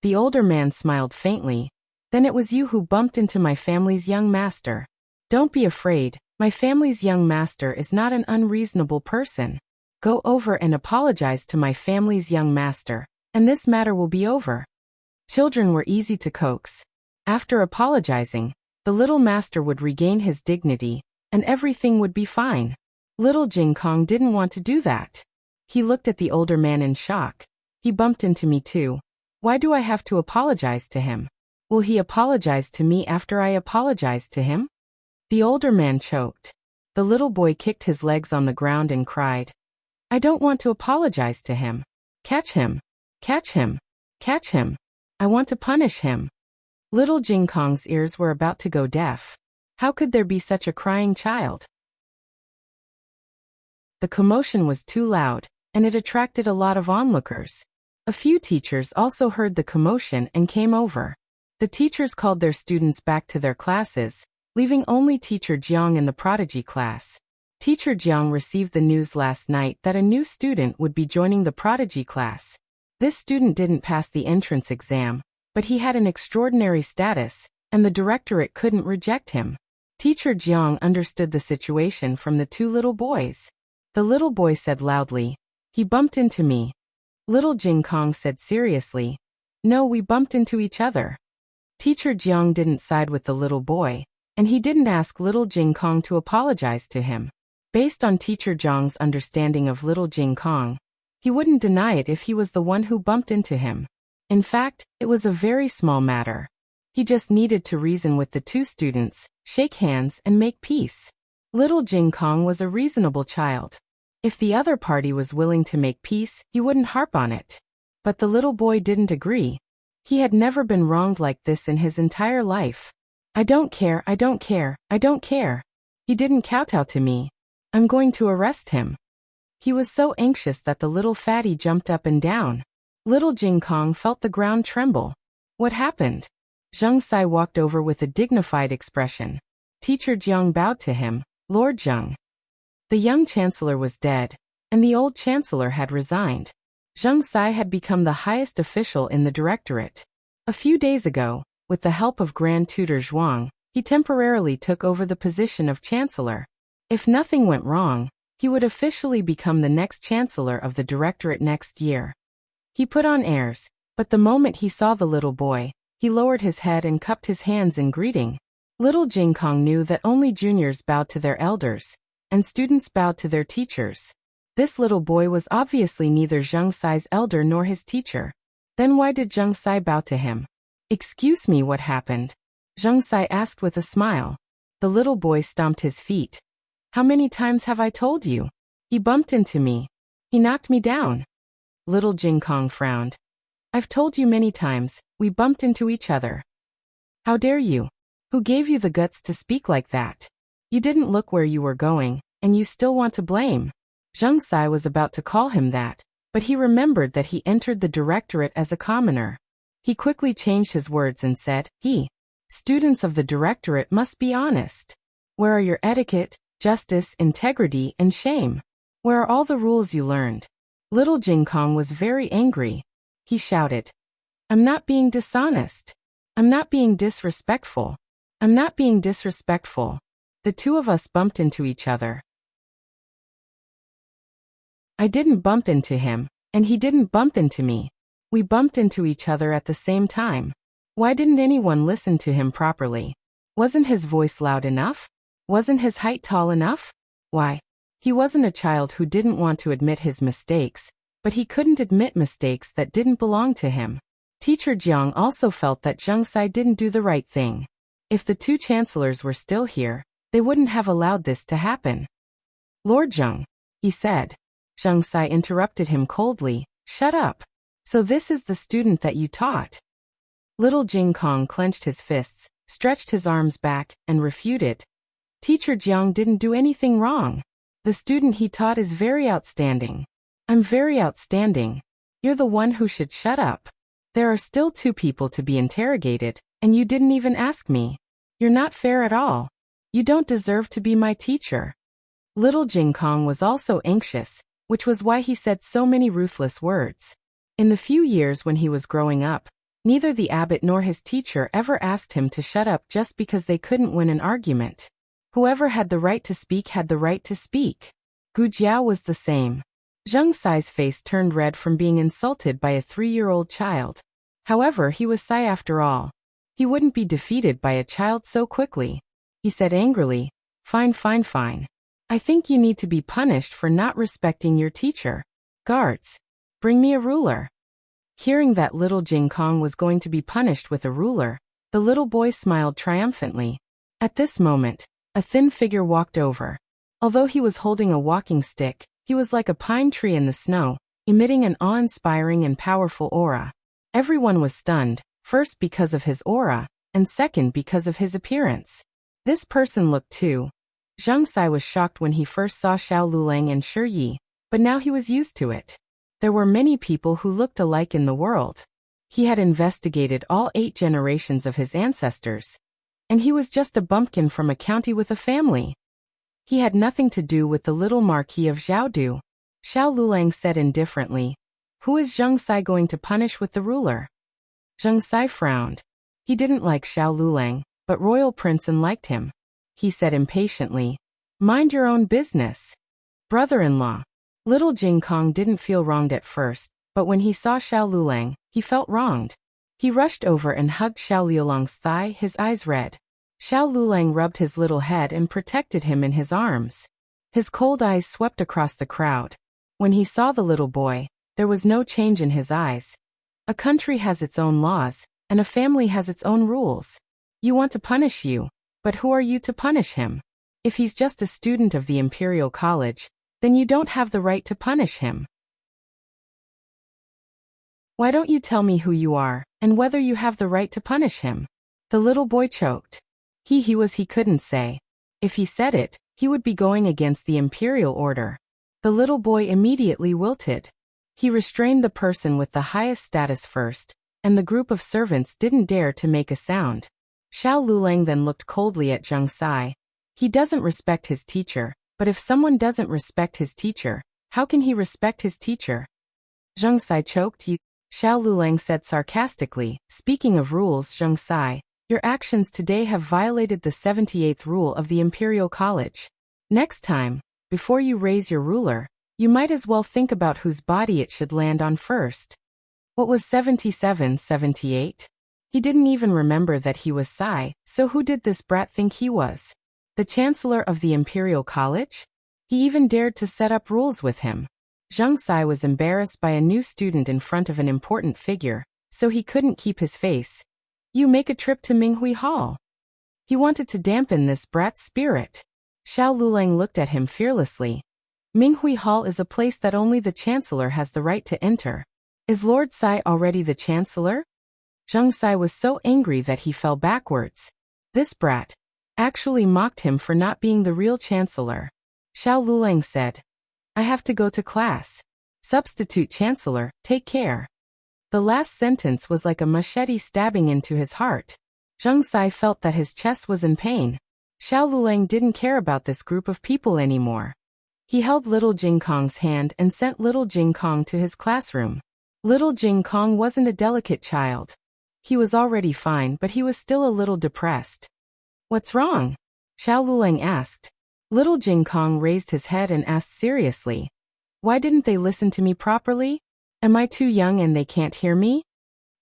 The older man smiled faintly. Then it was you who bumped into my family's young master. Don't be afraid, my family's young master is not an unreasonable person. Go over and apologize to my family's young master, and this matter will be over. Children were easy to coax. After apologizing, the little master would regain his dignity, and everything would be fine. Little Jing Kong didn't want to do that. He looked at the older man in shock. He bumped into me too. Why do I have to apologize to him? Will he apologize to me after I apologize to him? The older man choked. The little boy kicked his legs on the ground and cried, I don't want to apologize to him. Catch him. Catch him. Catch him. I want to punish him. Little Jing Kong's ears were about to go deaf. How could there be such a crying child? The commotion was too loud, and it attracted a lot of onlookers. A few teachers also heard the commotion and came over. The teachers called their students back to their classes, leaving only Teacher Jiang in the prodigy class. Teacher Jiang received the news last night that a new student would be joining the prodigy class. This student didn't pass the entrance exam, but he had an extraordinary status, and the directorate couldn't reject him. Teacher Jiang understood the situation from the two little boys. The little boy said loudly, he bumped into me. Little Jing Kong said seriously, no, we bumped into each other. Teacher Jiang didn't side with the little boy, and he didn't ask little Jing Kong to apologize to him. Based on Teacher Jiang's understanding of little Jing Kong, he wouldn't deny it if he was the one who bumped into him. In fact, it was a very small matter. He just needed to reason with the two students, shake hands, and make peace. Little Jing Kong was a reasonable child. If the other party was willing to make peace, he wouldn't harp on it. But the little boy didn't agree. He had never been wronged like this in his entire life. I don't care, I don't care, I don't care. He didn't kowtow to me. I'm going to arrest him. He was so anxious that the little fatty jumped up and down. Little Jing Kong felt the ground tremble. What happened? Zheng Sai walked over with a dignified expression. Teacher Jiang bowed to him. Lord Zheng. The young chancellor was dead, and the old chancellor had resigned. Zheng Sai had become the highest official in the directorate. A few days ago, with the help of Grand Tutor Zhuang, he temporarily took over the position of chancellor. If nothing went wrong, he would officially become the next chancellor of the directorate next year. He put on airs, but the moment he saw the little boy, he lowered his head and cupped his hands in greeting. Little Jing Kong knew that only juniors bowed to their elders, and students bowed to their teachers. This little boy was obviously neither Zheng Sai's elder nor his teacher. Then why did Zheng Sai bow to him? Excuse me, what happened? Zheng Sai asked with a smile. The little boy stomped his feet. How many times have I told you? He bumped into me. He knocked me down. Little Jing Kong frowned. I've told you many times, we bumped into each other. How dare you? Who gave you the guts to speak like that? You didn't look where you were going, and you still want to blame. Zheng Sai was about to call him that, but he remembered that he entered the directorate as a commoner. He quickly changed his words and said, Students of the directorate must be honest. Where are your etiquette, justice, integrity, and shame? Where are all the rules you learned? Little Jing Kong was very angry. He shouted, I'm not being dishonest. I'm not being disrespectful. I'm not being disrespectful. The two of us bumped into each other. I didn't bump into him, and he didn't bump into me. We bumped into each other at the same time. Why didn't anyone listen to him properly? Wasn't his voice loud enough? Wasn't his height tall enough? Why? He wasn't a child who didn't want to admit his mistakes, but he couldn't admit mistakes that didn't belong to him. Teacher Jiang also felt that Zheng Sai didn't do the right thing. If the two chancellors were still here, they wouldn't have allowed this to happen. Lord Zheng, he said. Zheng Sai interrupted him coldly, shut up. So this is the student that you taught. Little Jing Kong clenched his fists, stretched his arms back, and refuted. Teacher Jiang didn't do anything wrong. The student he taught is very outstanding. I'm very outstanding. You're the one who should shut up. There are still two people to be interrogated, and you didn't even ask me. You're not fair at all. You don't deserve to be my teacher. Little Jing Kong was also anxious, which was why he said so many ruthless words. In the few years when he was growing up, neither the abbot nor his teacher ever asked him to shut up just because they couldn't win an argument. Whoever had the right to speak had the right to speak. Gu Jiao was the same. Zheng Sai's face turned red from being insulted by a 3-year-old child. However, he was Sai after all. He wouldn't be defeated by a child so quickly. He said angrily, Fine, fine, fine. I think you need to be punished for not respecting your teacher. Guards, bring me a ruler. Hearing that little Jing Kong was going to be punished with a ruler, the little boy smiled triumphantly. At this moment, a thin figure walked over. Although he was holding a walking stick, he was like a pine tree in the snow, emitting an awe-inspiring and powerful aura. Everyone was stunned, first because of his aura, and second because of his appearance. This person looked too. Zheng Sai was shocked when he first saw Xiao Lulang and Shi Yi, but now he was used to it. There were many people who looked alike in the world. He had investigated all 8 generations of his ancestors, and he was just a bumpkin from a county with a family. He had nothing to do with the little Marquis of Zhaodu. Xiao Lulang said indifferently, Who is Zheng Sai going to punish with the ruler? Zheng Sai frowned. He didn't like Xiao Lulang, but Royal Princeton liked him. He said impatiently, Mind your own business. Brother-in-law. Little Jing Kong didn't feel wronged at first, but when he saw Xiao Lulang, he felt wronged. He rushed over and hugged Xiao Liulang's thigh, his eyes red. Xiao Lulang rubbed his little head and protected him in his arms. His cold eyes swept across the crowd. When he saw the little boy, there was no change in his eyes. A country has its own laws, and a family has its own rules. You want to punish you, but who are you to punish him? If he's just a student of the Imperial College, then you don't have the right to punish him. Why don't you tell me who you are, and whether you have the right to punish him? The little boy choked. He couldn't say. If he said it, he would be going against the imperial order. The little boy immediately wilted. He restrained the person with the highest status first, and the group of servants didn't dare to make a sound. Xiao Lulang then looked coldly at Zheng Sai. He doesn't respect his teacher, but if someone doesn't respect his teacher, how can he respect his teacher? Zheng Sai choked. Xiao Lulang said sarcastically, speaking of rules, Zheng Sai, your actions today have violated the 78th rule of the Imperial College. Next time, before you raise your ruler, you might as well think about whose body it should land on first. What was 77, 78? He didn't even remember that he was Sai, so who did this brat think he was? The Chancellor of the Imperial College? He even dared to set up rules with him. Zheng Sai was embarrassed by a new student in front of an important figure, so he couldn't keep his face. You make a trip to Minghui Hall. He wanted to dampen this brat's spirit. Xiao Lulang looked at him fearlessly. Minghui Hall is a place that only the Chancellor has the right to enter. Is Lord Sai already the Chancellor? Zheng Sai was so angry that he fell backwards. This brat actually mocked him for not being the real Chancellor. Xiao Lulang said, I have to go to class. Substitute Chancellor, take care. The last sentence was like a machete stabbing into his heart. Zheng Sai felt that his chest was in pain. Xiao Lulang didn't care about this group of people anymore. He held little Jing Kong's hand and sent little Jing Kong to his classroom. Little Jing Kong wasn't a delicate child. He was already fine, but he was still a little depressed. What's wrong? Xiao Lulang asked. Little Jing Kong raised his head and asked seriously, why didn't they listen to me properly? Am I too young and they can't hear me?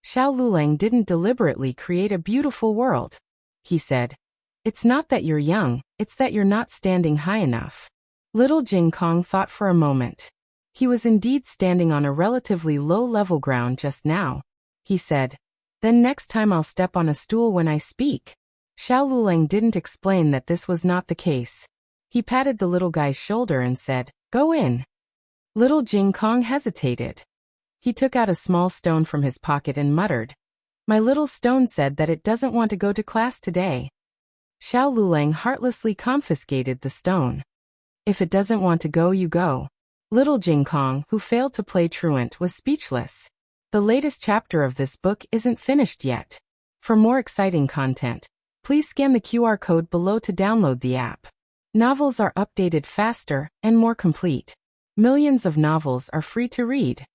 Xiao Lulang didn't deliberately create a beautiful world. He said, it's not that you're young, it's that you're not standing high enough. Little Jing Kong thought for a moment. He was indeed standing on a relatively low-level ground just now. He said, then next time I'll step on a stool when I speak. Xiao Lulang didn't explain that this was not the case. He patted the little guy's shoulder and said, go in. Little Jing Kong hesitated. He took out a small stone from his pocket and muttered, my little stone said that it doesn't want to go to class today. Xiao Lulang heartlessly confiscated the stone. If it doesn't want to go, you go. Little Jing Kong, who failed to play truant, was speechless. The latest chapter of this book isn't finished yet. For more exciting content, please scan the QR code below to download the app. Novels are updated faster and more complete. Millions of novels are free to read.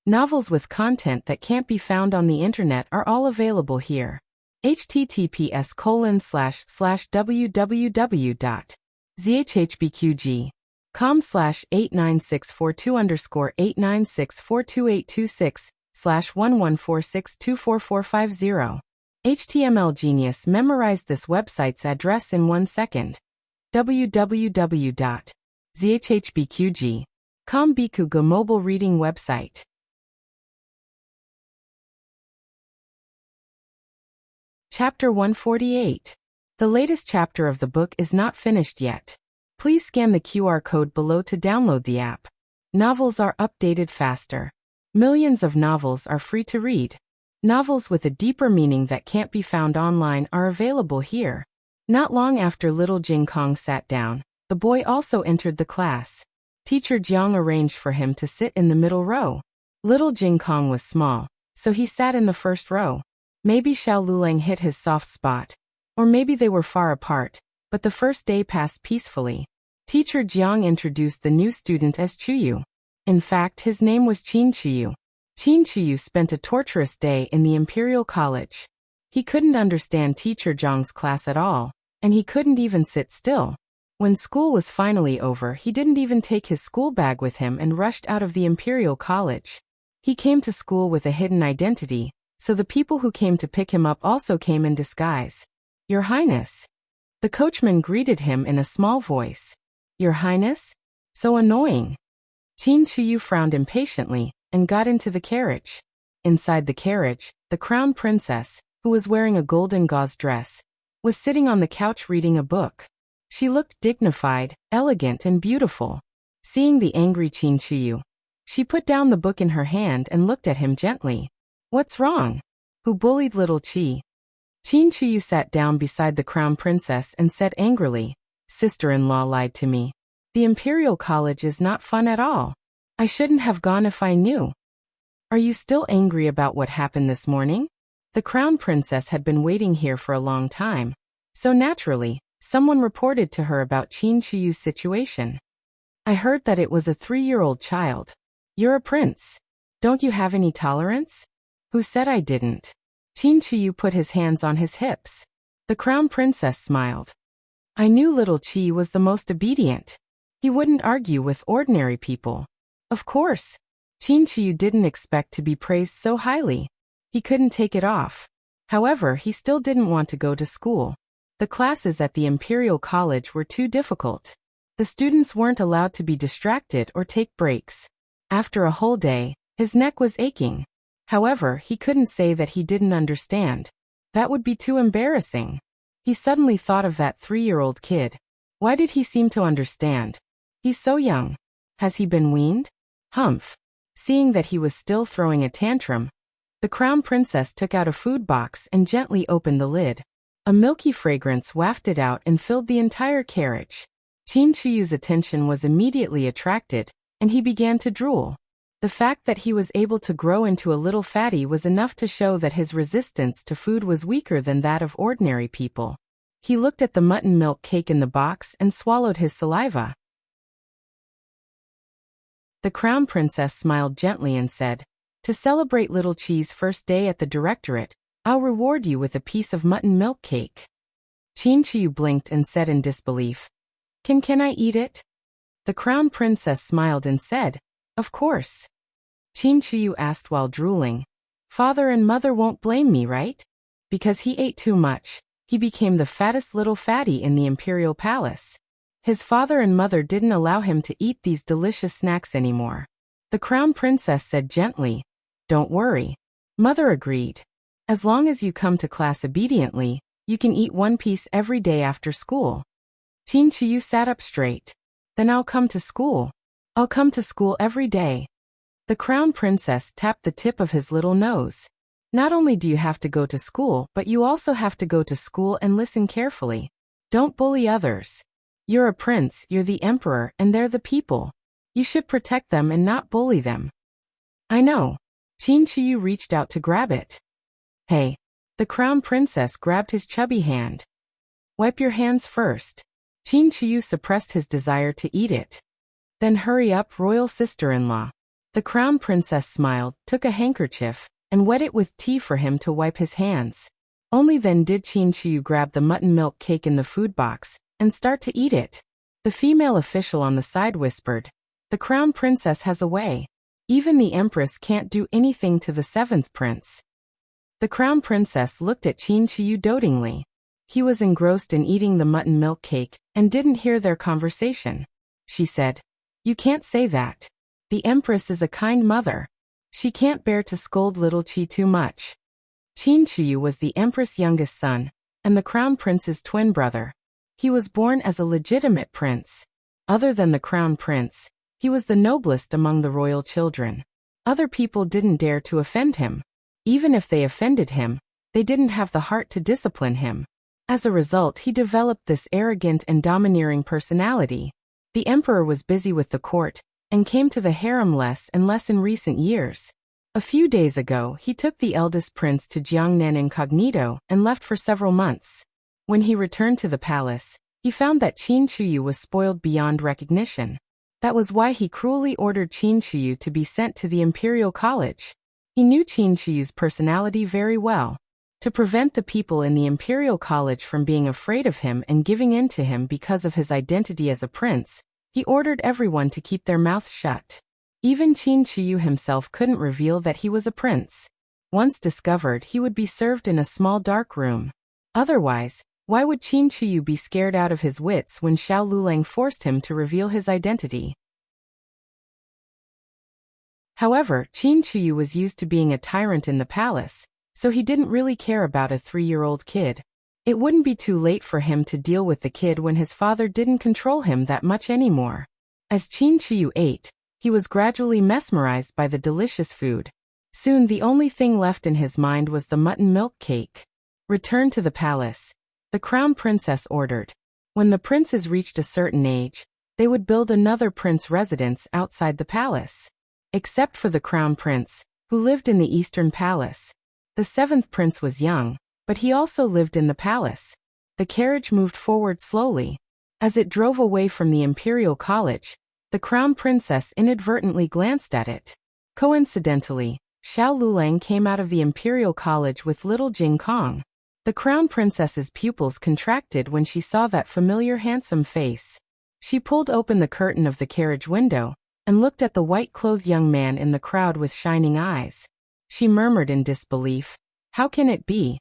Novels with content that can't be found on the internet are all available here. https://www.zhhbqg.com/89642_8964226/114624450. HTML Genius memorized this website's address in 1 second. www.zhhbqg.com Bikugo mobile reading website. Chapter 148. The latest chapter of the book is not finished yet. Please scan the QR code below to download the app. Novels are updated faster. Millions of novels are free to read. Novels with a deeper meaning that can't be found online are available here. Not long after little Jing Kong sat down, the boy also entered the class. Teacher Jiang arranged for him to sit in the middle row. Little Jing Kong was small, so he sat in the first row. Maybe Xiao Lulang hit his soft spot, or maybe they were far apart, but the first day passed peacefully. Teacher Jiang introduced the new student as Chuyu. In fact, his name was Qin Chuyu. Qin Chuyu spent a torturous day in the Imperial College. He couldn't understand Teacher Jiang's class at all, and he couldn't even sit still. When school was finally over, he didn't even take his school bag with him and rushed out of the Imperial College. He came to school with a hidden identity, so the people who came to pick him up also came in disguise. Your Highness. The coachman greeted him in a small voice. Your Highness? So annoying. Qin Chuyu frowned impatiently, and got into the carriage. Inside the carriage, the crown princess, who was wearing a golden gauze dress, was sitting on the couch reading a book. She looked dignified, elegant, and beautiful. Seeing the angry Qin Shiyu, she put down the book in her hand and looked at him gently. "What's wrong? Who bullied little Qi?" Qin Shiyu sat down beside the crown princess and said angrily, "Sister-in-law lied to me. The Imperial College is not fun at all. I shouldn't have gone if I knew." "Are you still angry about what happened this morning?" The crown princess had been waiting here for a long time, so naturally, someone reported to her about Qin Shiyu's situation. "I heard that it was a 3-year-old child. You're a prince. Don't you have any tolerance?" "Who said I didn't?" Qin Shiyu put his hands on his hips. The crown princess smiled. "I knew little Qi was the most obedient. He wouldn't argue with ordinary people." Of course. Qin Shiyu didn't expect to be praised so highly. He couldn't take it off. However, he still didn't want to go to school. The classes at the Imperial College were too difficult. The students weren't allowed to be distracted or take breaks. After a whole day, his neck was aching. However, he couldn't say that he didn't understand. That would be too embarrassing. He suddenly thought of that 3-year-old kid. Why did he seem to understand? He's so young. Has he been weaned? Humph. Seeing that he was still throwing a tantrum, the crown princess took out a food box and gently opened the lid. A milky fragrance wafted out and filled the entire carriage. Qin Shiyu's attention was immediately attracted, and he began to drool. The fact that he was able to grow into a little fatty was enough to show that his resistance to food was weaker than that of ordinary people. He looked at the mutton milk cake in the box and swallowed his saliva. The crown princess smiled gently and said, "To celebrate little Qi's first day at the directorate, I'll reward you with a piece of mutton milk cake." Qin Shiyu blinked and said in disbelief, Can I eat it?" The crown princess smiled and said, "Of course." Qin Shiyu asked while drooling, "Father and mother won't blame me, right?" Because he ate too much, he became the fattest little fatty in the imperial palace. His father and mother didn't allow him to eat these delicious snacks anymore. The crown princess said gently, "Don't worry." Mother agreed. "As long as you come to class obediently, you can eat one piece every day after school." Qin Shiyu sat up straight. "Then I'll come to school. I'll come to school every day." The crown princess tapped the tip of his little nose. "Not only do you have to go to school, but you also have to go to school and listen carefully. Don't bully others. You're a prince, you're the emperor, and they're the people. You should protect them and not bully them." "I know." Qin Shiyu reached out to grab it. "Hey." The crown princess grabbed his chubby hand. "Wipe your hands first." Qin Shiyu suppressed his desire to eat it. "Then hurry up, royal sister-in-law." The crown princess smiled, took a handkerchief, and wet it with tea for him to wipe his hands. Only then did Qin Shiyu grab the mutton milk cake in the food box and start to eat it. The female official on the side whispered, "The crown princess has a way. Even the empress can't do anything to the 7th prince." The crown princess looked at Qin Shiyu dotingly. He was engrossed in eating the mutton milk cake and didn't hear their conversation. She said, "You can't say that. The empress is a kind mother. She can't bear to scold little Qi too much." Qin Shiyu was the empress' youngest son, and the crown prince's twin brother. He was born as a legitimate prince. Other than the crown prince, he was the noblest among the royal children. Other people didn't dare to offend him. Even if they offended him, they didn't have the heart to discipline him. As a result, he developed this arrogant and domineering personality. The emperor was busy with the court, and came to the harem less and less in recent years. A few days ago, he took the eldest prince to Jiangnan incognito and left for several months. When he returned to the palace, he found that Qin Shiyu was spoiled beyond recognition. That was why he cruelly ordered Qin Shiyu to be sent to the Imperial College. He knew Qin Shiyu's personality very well. To prevent the people in the Imperial College from being afraid of him and giving in to him because of his identity as a prince, he ordered everyone to keep their mouths shut. Even Qin Shiyu himself couldn't reveal that he was a prince. Once discovered, he would be served in a small dark room. Otherwise, why would Qin Shiyu be scared out of his wits when Xiao Lulang forced him to reveal his identity? However, Qin Chuyu was used to being a tyrant in the palace, so he didn't really care about a 3-year-old kid. It wouldn't be too late for him to deal with the kid when his father didn't control him that much anymore. As Qin Chuyu ate, he was gradually mesmerized by the delicious food. Soon the only thing left in his mind was the mutton milk cake. Return to the palace, the crown princess ordered. When the princes reached a certain age, they would build another prince residence outside the palace. Except for the crown prince, who lived in the eastern palace. The 7th prince was young, but he also lived in the palace. The carriage moved forward slowly. As it drove away from the imperial college, the crown princess inadvertently glanced at it. Coincidentally, Xiao Lulang came out of the imperial college with little Jing Kong. The crown princess's pupils contracted when she saw that familiar handsome face. She pulled open the curtain of the carriage window and looked at the white-clothed young man in the crowd with shining eyes. She murmured in disbelief, "How can it be?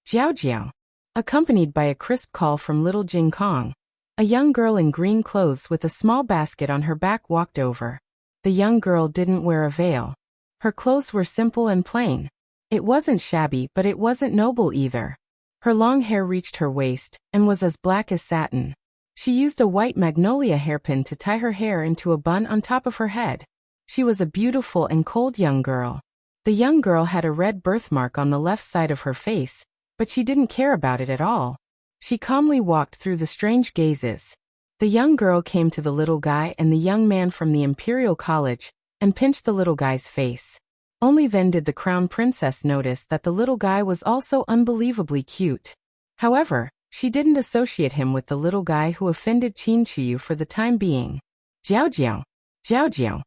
Jiao Jiao." Accompanied by a crisp call from little Jing Kong, a young girl in green clothes with a small basket on her back walked over. The young girl didn't wear a veil. Her clothes were simple and plain. It wasn't shabby, but it wasn't noble either. Her long hair reached her waist and was as black as satin. She used a white magnolia hairpin to tie her hair into a bun on top of her head. She was a beautiful and cold young girl. The young girl had a red birthmark on the left side of her face, but she didn't care about it at all. She calmly walked through the strange gazes. The young girl came to the little guy and the young man from the imperial college and pinched the little guy's face. Only then did the crown princess notice that the little guy was also unbelievably cute. However, she didn't associate him with the little guy who offended Qin Chuyu for the time being. Jiao Jiao, Jiao Jiao.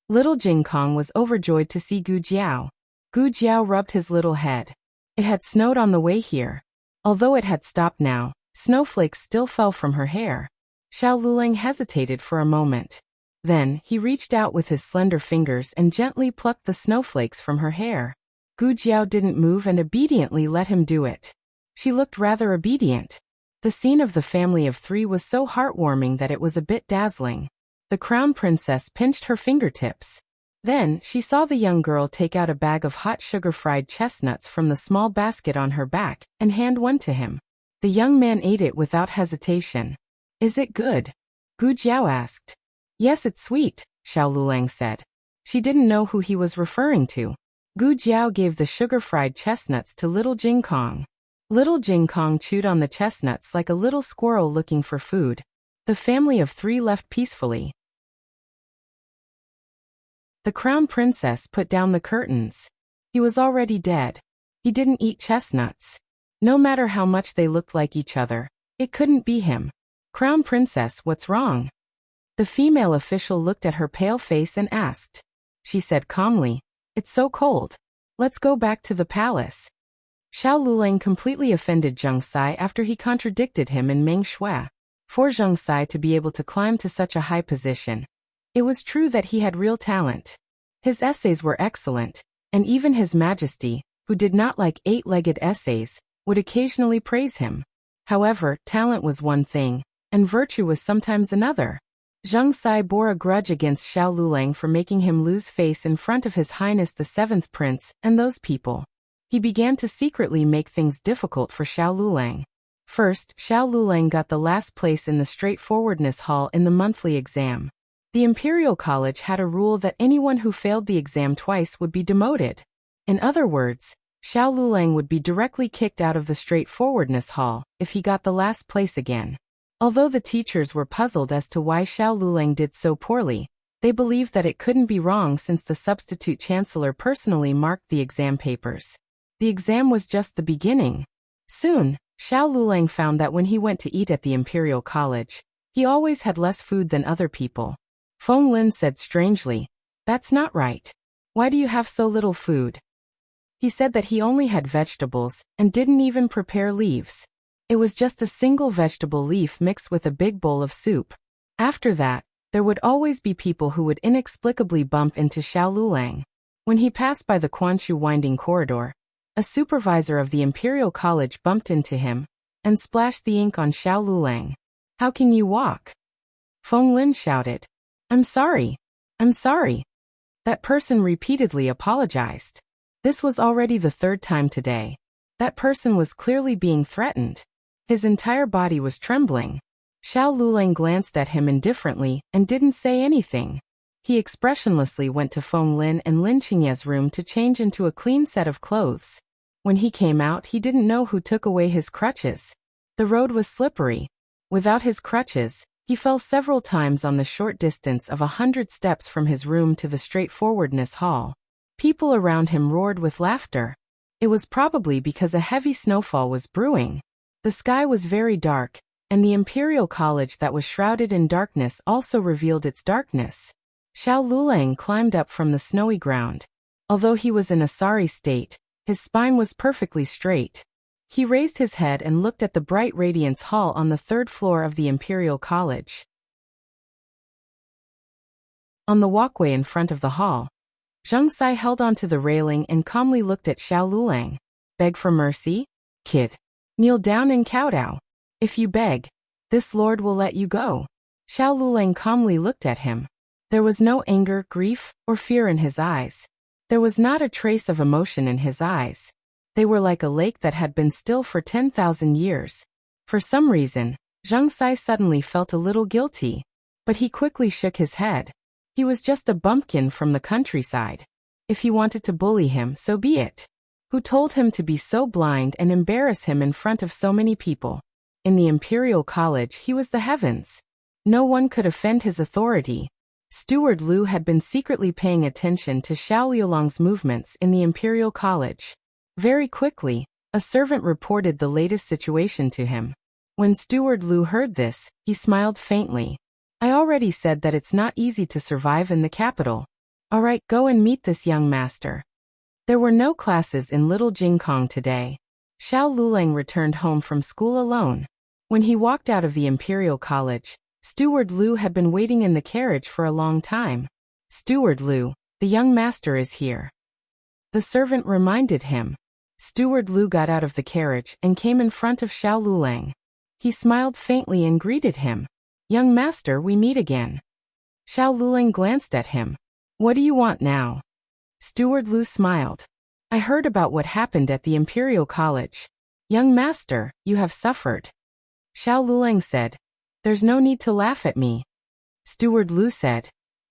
Little Jing Kong was overjoyed to see Gu Jiao. Gu Jiao rubbed his little head. It had snowed on the way here. Although it had stopped now, snowflakes still fell from her hair. Xiao Lulang hesitated for a moment. Then, he reached out with his slender fingers and gently plucked the snowflakes from her hair. Gu Jiao didn't move and obediently let him do it. She looked rather obedient. The scene of the family of 3 was so heartwarming that it was a bit dazzling. The crown princess pinched her fingertips. Then, she saw the young girl take out a bag of hot sugar-fried chestnuts from the small basket on her back and hand one to him. The young man ate it without hesitation. "Is it good?" Gu Jiao asked. "Yes, it's sweet," Xiao Lulang said. She didn't know who he was referring to. Gu Jiao gave the sugar-fried chestnuts to little Jing Kong. Little Jing Kong chewed on the chestnuts like a little squirrel looking for food. The family of 3 left peacefully. The crown princess put down the curtains. He was already dead. He didn't eat chestnuts. No matter how much they looked like each other, it couldn't be him. "Crown princess, what's wrong?" The female official looked at her pale face and asked. She said calmly, "It's so cold. Let's go back to the palace." Xiao Lulang completely offended Zheng Sai after he contradicted him in Meng Shui. For Zheng Sai to be able to climb to such a high position, it was true that he had real talent. His essays were excellent, and even His Majesty, who did not like 8-legged essays, would occasionally praise him. However, talent was one thing, and virtue was sometimes another. Zheng Sai bore a grudge against Xiao Lulang for making him lose face in front of His Highness the 7th Prince and those people. He began to secretly make things difficult for Xiao Lulang. First, Xiao Lulang got the last place in the straightforwardness hall in the monthly exam. The Imperial College had a rule that anyone who failed the exam twice would be demoted. In other words, Xiao Lulang would be directly kicked out of the straightforwardness hall if he got the last place again. Although the teachers were puzzled as to why Xiao Lulang did so poorly, they believed that it couldn't be wrong since the substitute chancellor personally marked the exam papers. The exam was just the beginning. Soon, Xiao Lulang found that when he went to eat at the Imperial College, he always had less food than other people. Feng Lin said strangely, "That's not right. Why do you have so little food?" He said that he only had vegetables and didn't even prepare leaves. It was just a single vegetable leaf mixed with a big bowl of soup. After that, there would always be people who would inexplicably bump into Xiao Lulang. When he passed by the Quanshu winding corridor, a supervisor of the Imperial College bumped into him and splashed the ink on Xiao Lulang. "How can you walk?" Feng Lin shouted. I'm sorry. That person repeatedly apologized. This was already the third time today. That person was clearly being threatened. His entire body was trembling. Xiao Lulang glanced at him indifferently and didn't say anything. He expressionlessly went to Feng Lin and Lin Qingye's room to change into a clean set of clothes. When he came out, he didn't know who took away his crutches. The road was slippery. Without his crutches, he fell several times on the short distance of 100 steps from his room to the straightforwardness hall. People around him roared with laughter. It was probably because a heavy snowfall was brewing. The sky was very dark, and the Imperial College that was shrouded in darkness also revealed its darkness. Xiao Lulang climbed up from the snowy ground. Although he was in a sorry state, his spine was perfectly straight. He raised his head and looked at the bright radiance hall on the third floor of the Imperial College. On the walkway in front of the hall, Zheng Sai held onto the railing and calmly looked at Xiao Lulang. Beg for mercy? Kid. Kneel down and kowtow. If you beg, this lord will let you go. Xiao Lulang calmly looked at him. There was no anger, grief, or fear in his eyes. There was not a trace of emotion in his eyes. They were like a lake that had been still for 10,000 years. For some reason, Zheng Sai suddenly felt a little guilty. But he quickly shook his head. He was just a bumpkin from the countryside. If he wanted to bully him, so be it. Who told him to be so blind and embarrass him in front of so many people? In the Imperial College, he was the heavens. No one could offend his authority. Steward Lu had been secretly paying attention to Xiao Liulang's movements in the Imperial College. Very quickly, a servant reported the latest situation to him. When Steward Lu heard this, he smiled faintly. I already said that it's not easy to survive in the capital. All right, go and meet this young master. There were no classes in Little Jingkong today. Xiao Lulang returned home from school alone. When he walked out of the Imperial College, Steward Lu had been waiting in the carriage for a long time. Steward Lu, the young master is here. The servant reminded him. Steward Lu got out of the carriage and came in front of Xiao Lulang. He smiled faintly and greeted him. Young master, we meet again. Xiao Lulang glanced at him. What do you want now? Steward Lu smiled. I heard about what happened at the Imperial College. Young master, you have suffered. Xiao Lulang said. There's no need to laugh at me. Steward Lu said.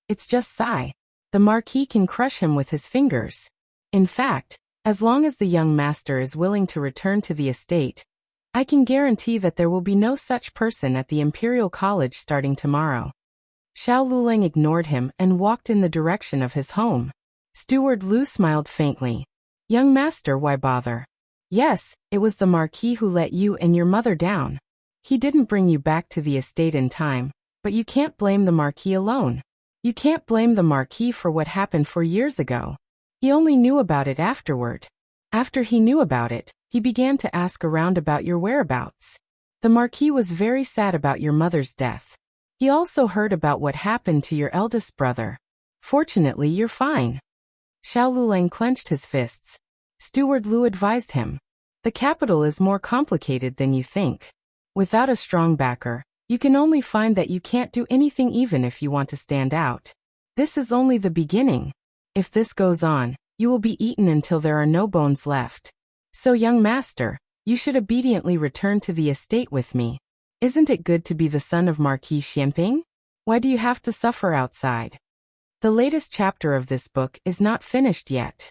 It's just Sai. The Marquis can crush him with his fingers. In fact, as long as the young master is willing to return to the estate, I can guarantee that there will be no such person at the Imperial College starting tomorrow. Xiao Lulang ignored him and walked in the direction of his home. Steward Lu smiled faintly. Young master, why bother? Yes, it was the Marquis who let you and your mother down. He didn't bring you back to the estate in time, but you can't blame the Marquis alone. You can't blame the Marquis for what happened 4 years ago. He only knew about it afterward. After he knew about it, he began to ask around about your whereabouts. The Marquis was very sad about your mother's death. He also heard about what happened to your eldest brother. Fortunately, you're fine. Xiao Lulang clenched his fists. Steward Lu advised him. The capital is more complicated than you think. Without a strong backer, you can only find that you can't do anything even if you want to stand out. This is only the beginning. If this goes on, you will be eaten until there are no bones left. So young master, you should obediently return to the estate with me. Isn't it good to be the son of Marquis Xianping? Why do you have to suffer outside? The latest chapter of this book is not finished yet.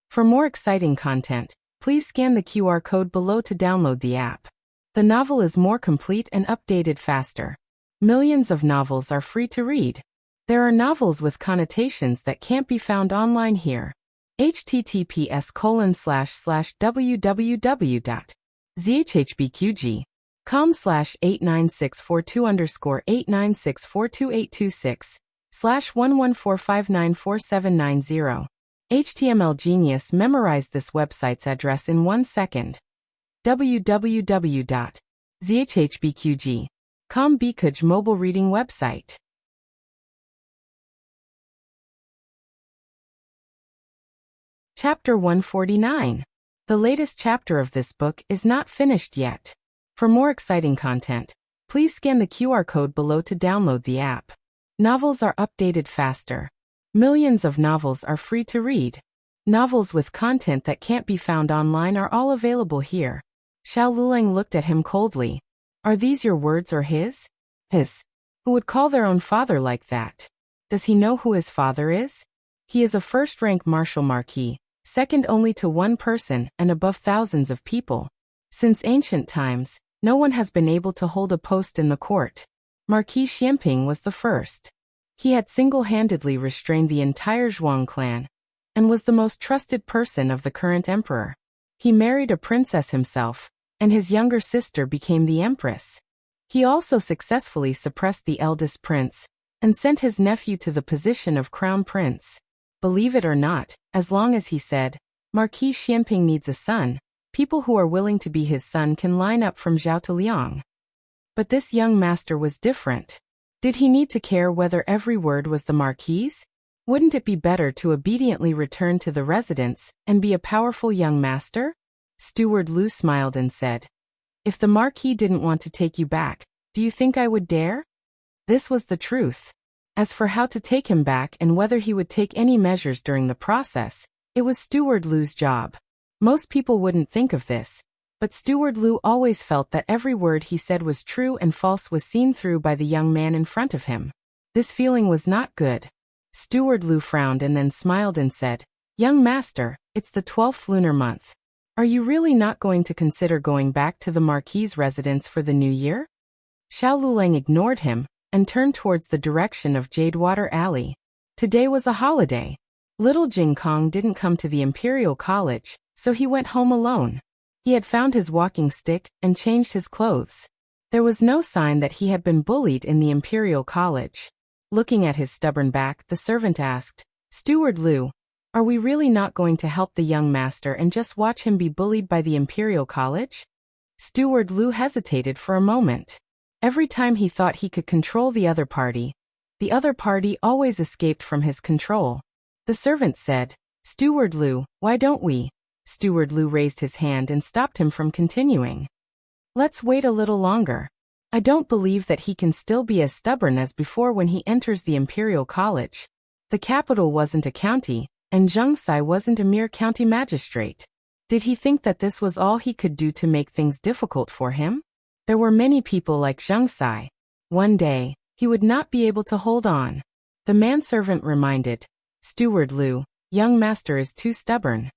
For more exciting content, please scan the QR code below to download the app. The novel is more complete and updated faster. Millions of novels are free to read. There are novels with connotations that can't be found online here. https://www.zhhbqg.com/89642_8964286/114594790. HTML Genius memorized this website's address in 1 second. www.zhhbqg.com Bikuj mobile reading website. Chapter 149. The latest chapter of this book is not finished yet. For more exciting content, please scan the QR code below to download the app. Novels are updated faster. Millions of novels are free to read. Novels with content that can't be found online are all available here. Xiao Lulang looked at him coldly. Are these your words or his? His. Who would call their own father like that? Does he know who his father is? He is a first-rank martial marquis, second only to one person and above thousands of people. Since ancient times, no one has been able to hold a post in the court. Marquis Xianping was the first. He had single-handedly restrained the entire Zhuang clan, and was the most trusted person of the current emperor. He married a princess himself, and his younger sister became the empress. He also successfully suppressed the eldest prince, and sent his nephew to the position of crown prince. Believe it or not, as long as he said, Marquis Xianping needs a son, people who are willing to be his son can line up from Zhao to Liang. But this young master was different. Did he need to care whether every word was the Marquis's? Wouldn't it be better to obediently return to the residence and be a powerful young master? Steward Lu smiled and said, If the Marquis didn't want to take you back, do you think I would dare? This was the truth. As for how to take him back and whether he would take any measures during the process, it was Steward Lu's job. Most people wouldn't think of this, but Steward Lu always felt that every word he said was true and false was seen through by the young man in front of him. This feeling was not good. Steward Lu frowned and then smiled and said, Young master, it's the 12th lunar month. Are you really not going to consider going back to the Marquis's residence for the new year? Xiao Lulang ignored him and turned towards the direction of Jadewater Alley. Today was a holiday. Little Jing Kong didn't come to the Imperial College, so he went home alone. He had found his walking stick and changed his clothes. There was no sign that he had been bullied in the Imperial College. Looking at his stubborn back, the servant asked, Steward Lu, are we really not going to help the young master and just watch him be bullied by the Imperial College? Steward Lu hesitated for a moment. Every time he thought he could control the other party always escaped from his control. The servant said, Steward Lu, why don't we? Steward Lu raised his hand and stopped him from continuing. Let's wait a little longer. I don't believe that he can still be as stubborn as before when he enters the Imperial College. The capital wasn't a county, and Zheng Sai wasn't a mere county magistrate. Did he think that this was all he could do to make things difficult for him? There were many people like Zheng Sai. One day, he would not be able to hold on. The manservant reminded, Steward Lu, young master is too stubborn.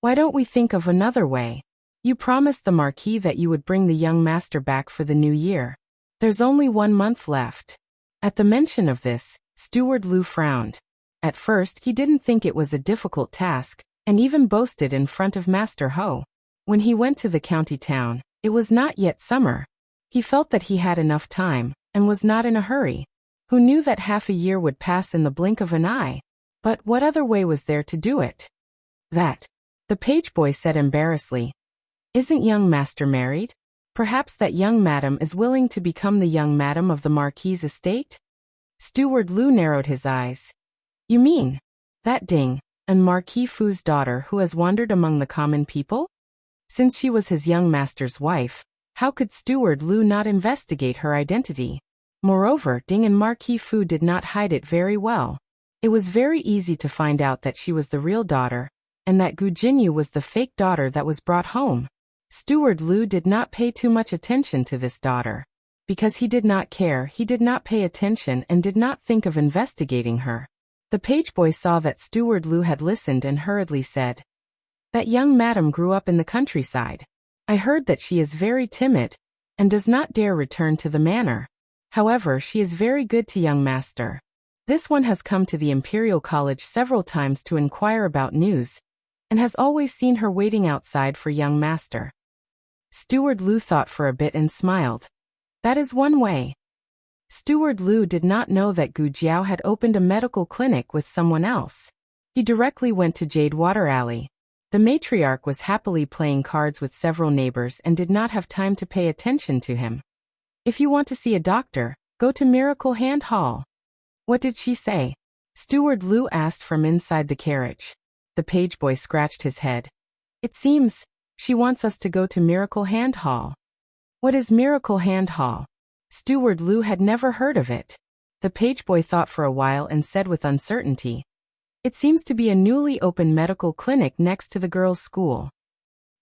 Why don't we think of another way? You promised the Marquis that you would bring the young master back for the new year. There's only 1 month left. At the mention of this, Steward Lu frowned. At first he didn't think it was a difficult task, and even boasted in front of Master Ho. When he went to the county town, it was not yet summer. He felt that he had enough time, and was not in a hurry. Who knew that half a year would pass in the blink of an eye? But what other way was there to do it? That. The page boy said embarrassedly. Isn't young master married? Perhaps that young madam is willing to become the young madam of the Marquis's estate? Steward Lu narrowed his eyes. You mean, that Ding, and Marquis Fu's daughter who has wandered among the common people? Since she was his young master's wife, how could Steward Lu not investigate her identity? Moreover, Ding and Marquis Fu did not hide it very well. It was very easy to find out that she was the real daughter, and that Gu Jinyu was the fake daughter that was brought home. Steward Lu did not pay too much attention to this daughter. Because he did not care, he did not pay attention and did not think of investigating her. The page boy saw that Steward Lu had listened and hurriedly said, That young madam grew up in the countryside. I heard that she is very timid, and does not dare return to the manor. However, she is very good to young master. This one has come to the Imperial College several times to inquire about news, and has always seen her waiting outside for young master. Steward Lu thought for a bit and smiled. That is one way. Steward Lu did not know that Gu Jiao had opened a medical clinic with someone else. He directly went to Jadewater Alley. The matriarch was happily playing cards with several neighbors and did not have time to pay attention to him. If you want to see a doctor, go to Miracle Hand Hall. What did she say? Steward Lu asked from inside the carriage. The page boy scratched his head. It seems, she wants us to go to Miracle Hand Hall. What is Miracle Hand Hall? Steward Lu had never heard of it. The pageboy thought for a while and said with uncertainty, "It seems to be a newly opened medical clinic next to the girls' school."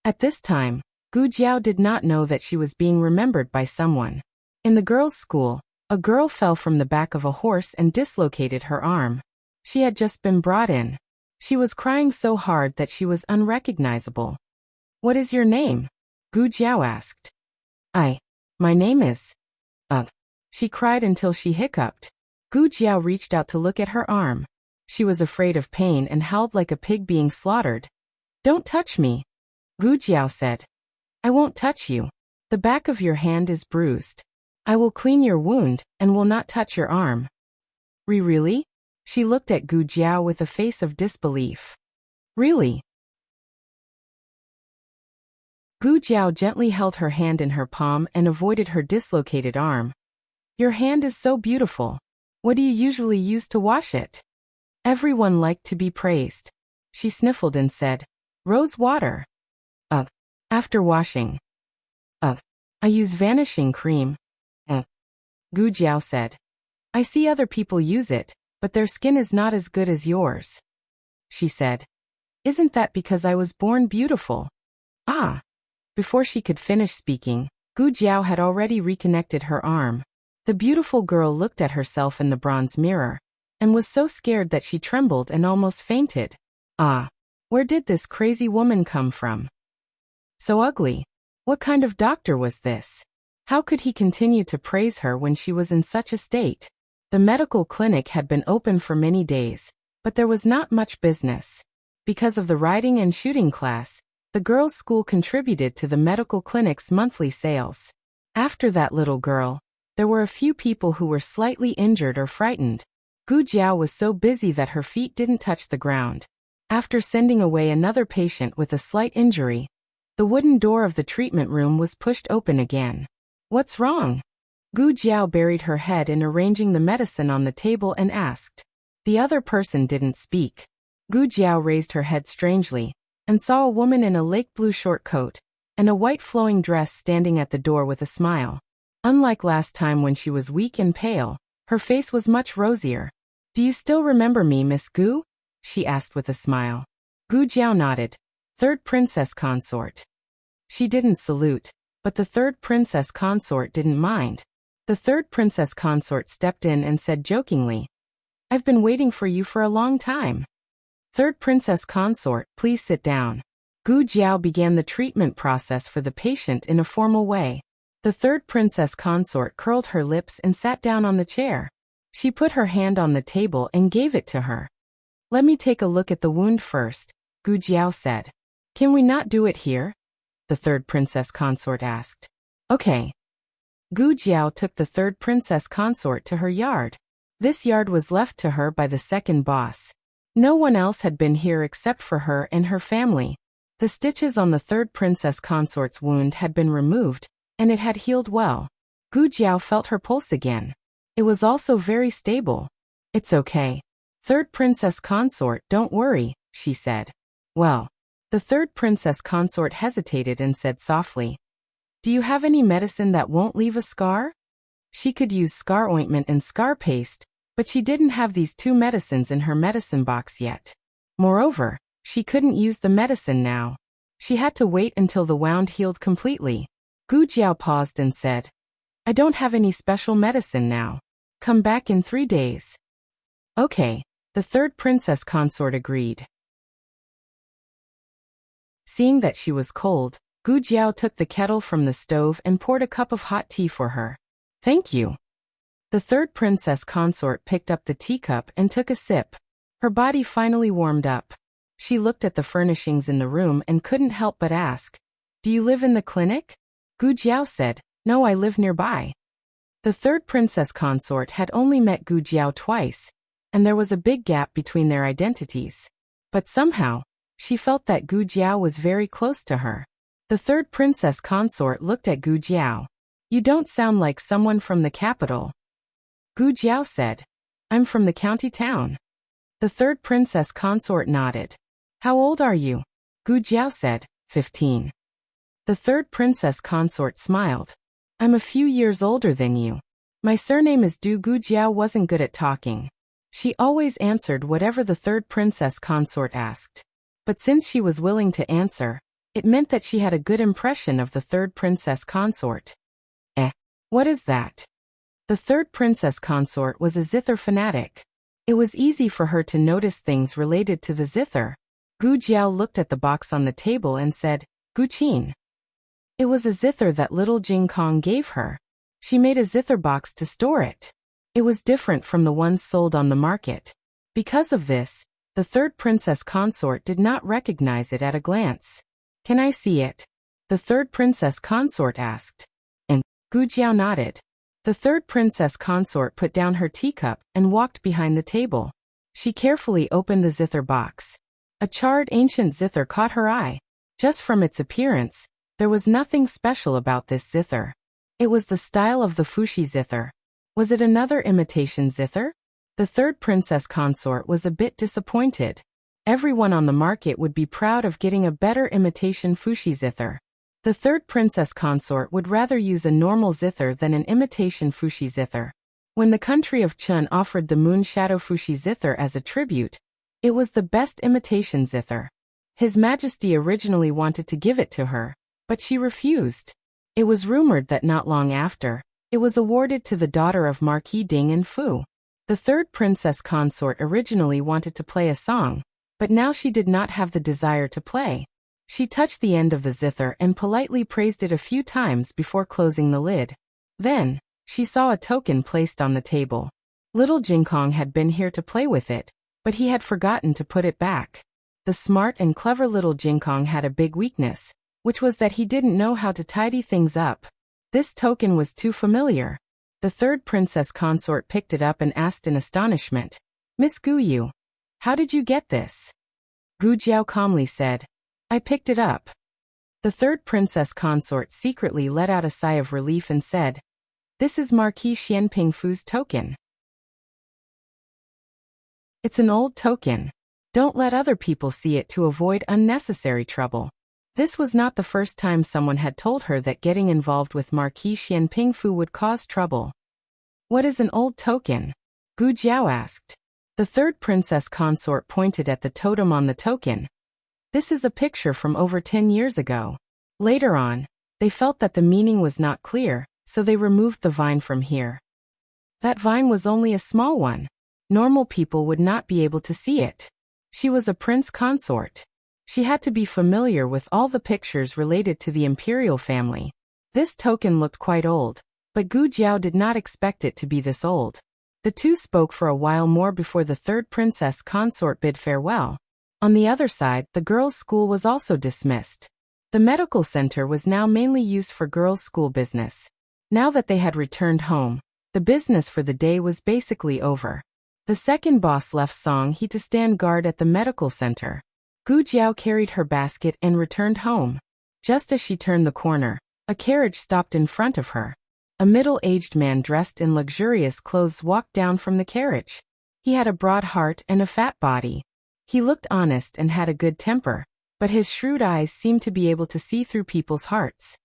At this time, Gu Jiao did not know that she was being remembered by someone. In the girls' school, a girl fell from the back of a horse and dislocated her arm. She had just been brought in. She was crying so hard that she was unrecognizable. "What is your name?" Gu Jiao asked. My name is... She cried until she hiccuped. Gu Jiao reached out to look at her arm. She was afraid of pain and howled like a pig being slaughtered. "Don't touch me," Gu Jiao said. "I won't touch you. The back of your hand is bruised. I will clean your wound and will not touch your arm." Really? She looked at Gu Jiao with a face of disbelief. "Really?" Gu Jiao gently held her hand in her palm and avoided her dislocated arm. "Your hand is so beautiful. What do you usually use to wash it?" Everyone liked to be praised. She sniffled and said, "Rose water." After washing." "I use vanishing cream." Gu Jiao said. "I see other people use it, but their skin is not as good as yours." She said. "Isn't that because I was born beautiful?" Before she could finish speaking, Gu Jiao had already reconnected her arm. The beautiful girl looked at herself in the bronze mirror, and was so scared that she trembled and almost fainted. Where did this crazy woman come from? So ugly. What kind of doctor was this? How could he continue to praise her when she was in such a state? The medical clinic had been open for many days, but there was not much business. Because of the riding and shooting class, the girls' school contributed to the medical clinic's monthly sales. After that little girl, there were a few people who were slightly injured or frightened. Gu Jiao was so busy that her feet didn't touch the ground. After sending away another patient with a slight injury, the wooden door of the treatment room was pushed open again. "What's wrong?" Gu Jiao buried her head in arranging the medicine on the table and asked. The other person didn't speak. Gu Jiao raised her head strangely, and saw a woman in a lake blue short coat and a white flowing dress standing at the door with a smile. Unlike last time when she was weak and pale, her face was much rosier. "Do you still remember me, Miss Gu?" she asked with a smile. Gu Jiao nodded. "Third princess consort." She didn't salute, but the third princess consort didn't mind. The third princess consort stepped in and said jokingly, "I've been waiting for you for a long time." "Third princess consort, please sit down." Gu Jiao began the treatment process for the patient in a formal way. The third princess consort curled her lips and sat down on the chair. She put her hand on the table and gave it to her. "Let me take a look at the wound first," Gu Jiao said. "Can we not do it here?" the third princess consort asked. "Okay." Gu Jiao took the third princess consort to her yard. This yard was left to her by the second boss. No one else had been here except for her and her family. The stitches on the third princess consort's wound had been removed, and it had healed well. Gu Jiao felt her pulse again. It was also very stable. "It's okay. Third princess consort, don't worry," she said. "Well." The third princess consort hesitated and said softly, "Do you have any medicine that won't leave a scar?" She could use scar ointment and scar paste, but she didn't have these two medicines in her medicine box yet. Moreover, she couldn't use the medicine now. She had to wait until the wound healed completely. Gu Jiao paused and said, "I don't have any special medicine now. Come back in 3 days." "Okay," the third princess consort agreed. Seeing that she was cold, Gu Jiao took the kettle from the stove and poured a cup of hot tea for her. "Thank you." The third princess consort picked up the teacup and took a sip. Her body finally warmed up. She looked at the furnishings in the room and couldn't help but ask, "Do you live in the clinic?" Gu Jiao said, "No, I live nearby." The third princess consort had only met Gu Jiao twice, and there was a big gap between their identities. But somehow, she felt that Gu Jiao was very close to her. The third princess consort looked at Gu Jiao. "You don't sound like someone from the capital." Gu Jiao said, "I'm from the county town." The third princess consort nodded. "How old are you?" Gu Jiao said, 15. The third princess consort smiled. I'm a few years older than you. My surname is Du. Gu Jiao wasn't good at talking. She always answered whatever the third princess consort asked. But since she was willing to answer, it meant that she had a good impression of the third princess consort. What is that? The third princess consort was a zither fanatic. It was easy for her to notice things related to the zither. Gu Jiao looked at the box on the table and said, Gu Qin. It was a zither that little Jing Kong gave her. She made a zither box to store it. It was different from the ones sold on the market. Because of this, the third princess consort did not recognize it at a glance. Can I see it? The third princess consort asked. And Gu Jiao nodded. The third princess consort put down her teacup and walked behind the table. She carefully opened the zither box. A charred ancient zither caught her eye. Just from its appearance, there was nothing special about this zither. It was the style of the Fuxi zither. Was it another imitation zither? The third princess consort was a bit disappointed. Everyone on the market would be proud of getting a better imitation Fuxi zither. The third princess consort would rather use a normal zither than an imitation Fuxi zither. When the country of Chun offered the moon shadow Fuxi zither as a tribute, it was the best imitation zither. His Majesty originally wanted to give it to her, but she refused. It was rumored that not long after, it was awarded to the daughter of Marquis Ding and Fu. The third princess consort originally wanted to play a song, but now she did not have the desire to play. She touched the end of the zither and politely praised it a few times before closing the lid. Then, she saw a token placed on the table. Little Jingkong had been here to play with it, but he had forgotten to put it back. The smart and clever little Jingkong had a big weakness, which was that he didn't know how to tidy things up. This token was too familiar. The third princess consort picked it up and asked in astonishment, Miss Gu Yu, how did you get this? Gu Jiao calmly said, I picked it up. The third princess consort secretly let out a sigh of relief and said, This is Marquis Xianping Fu's token. It's an old token. Don't let other people see it to avoid unnecessary trouble. This was not the first time someone had told her that getting involved with Marquis Xianping Fu would cause trouble. What is an old token? Gu Jiao asked. The third princess consort pointed at the totem on the token. This is a picture from over 10 years ago. Later on, they felt that the meaning was not clear, so they removed the vine from here. That vine was only a small one. Normal people would not be able to see it. She was a prince consort. She had to be familiar with all the pictures related to the imperial family. This token looked quite old, but Gu Jiao did not expect it to be this old. The two spoke for a while more before the third princess consort bid farewell. On the other side, the girls' school was also dismissed. The medical center was now mainly used for girls' school business. Now that they had returned home, the business for the day was basically over. The second boss left Song He to stand guard at the medical center. Gu Jiao carried her basket and returned home. Just as she turned the corner, a carriage stopped in front of her. A middle-aged man dressed in luxurious clothes walked down from the carriage. He had a broad heart and a fat body. He looked honest and had a good temper, but his shrewd eyes seemed to be able to see through people's hearts.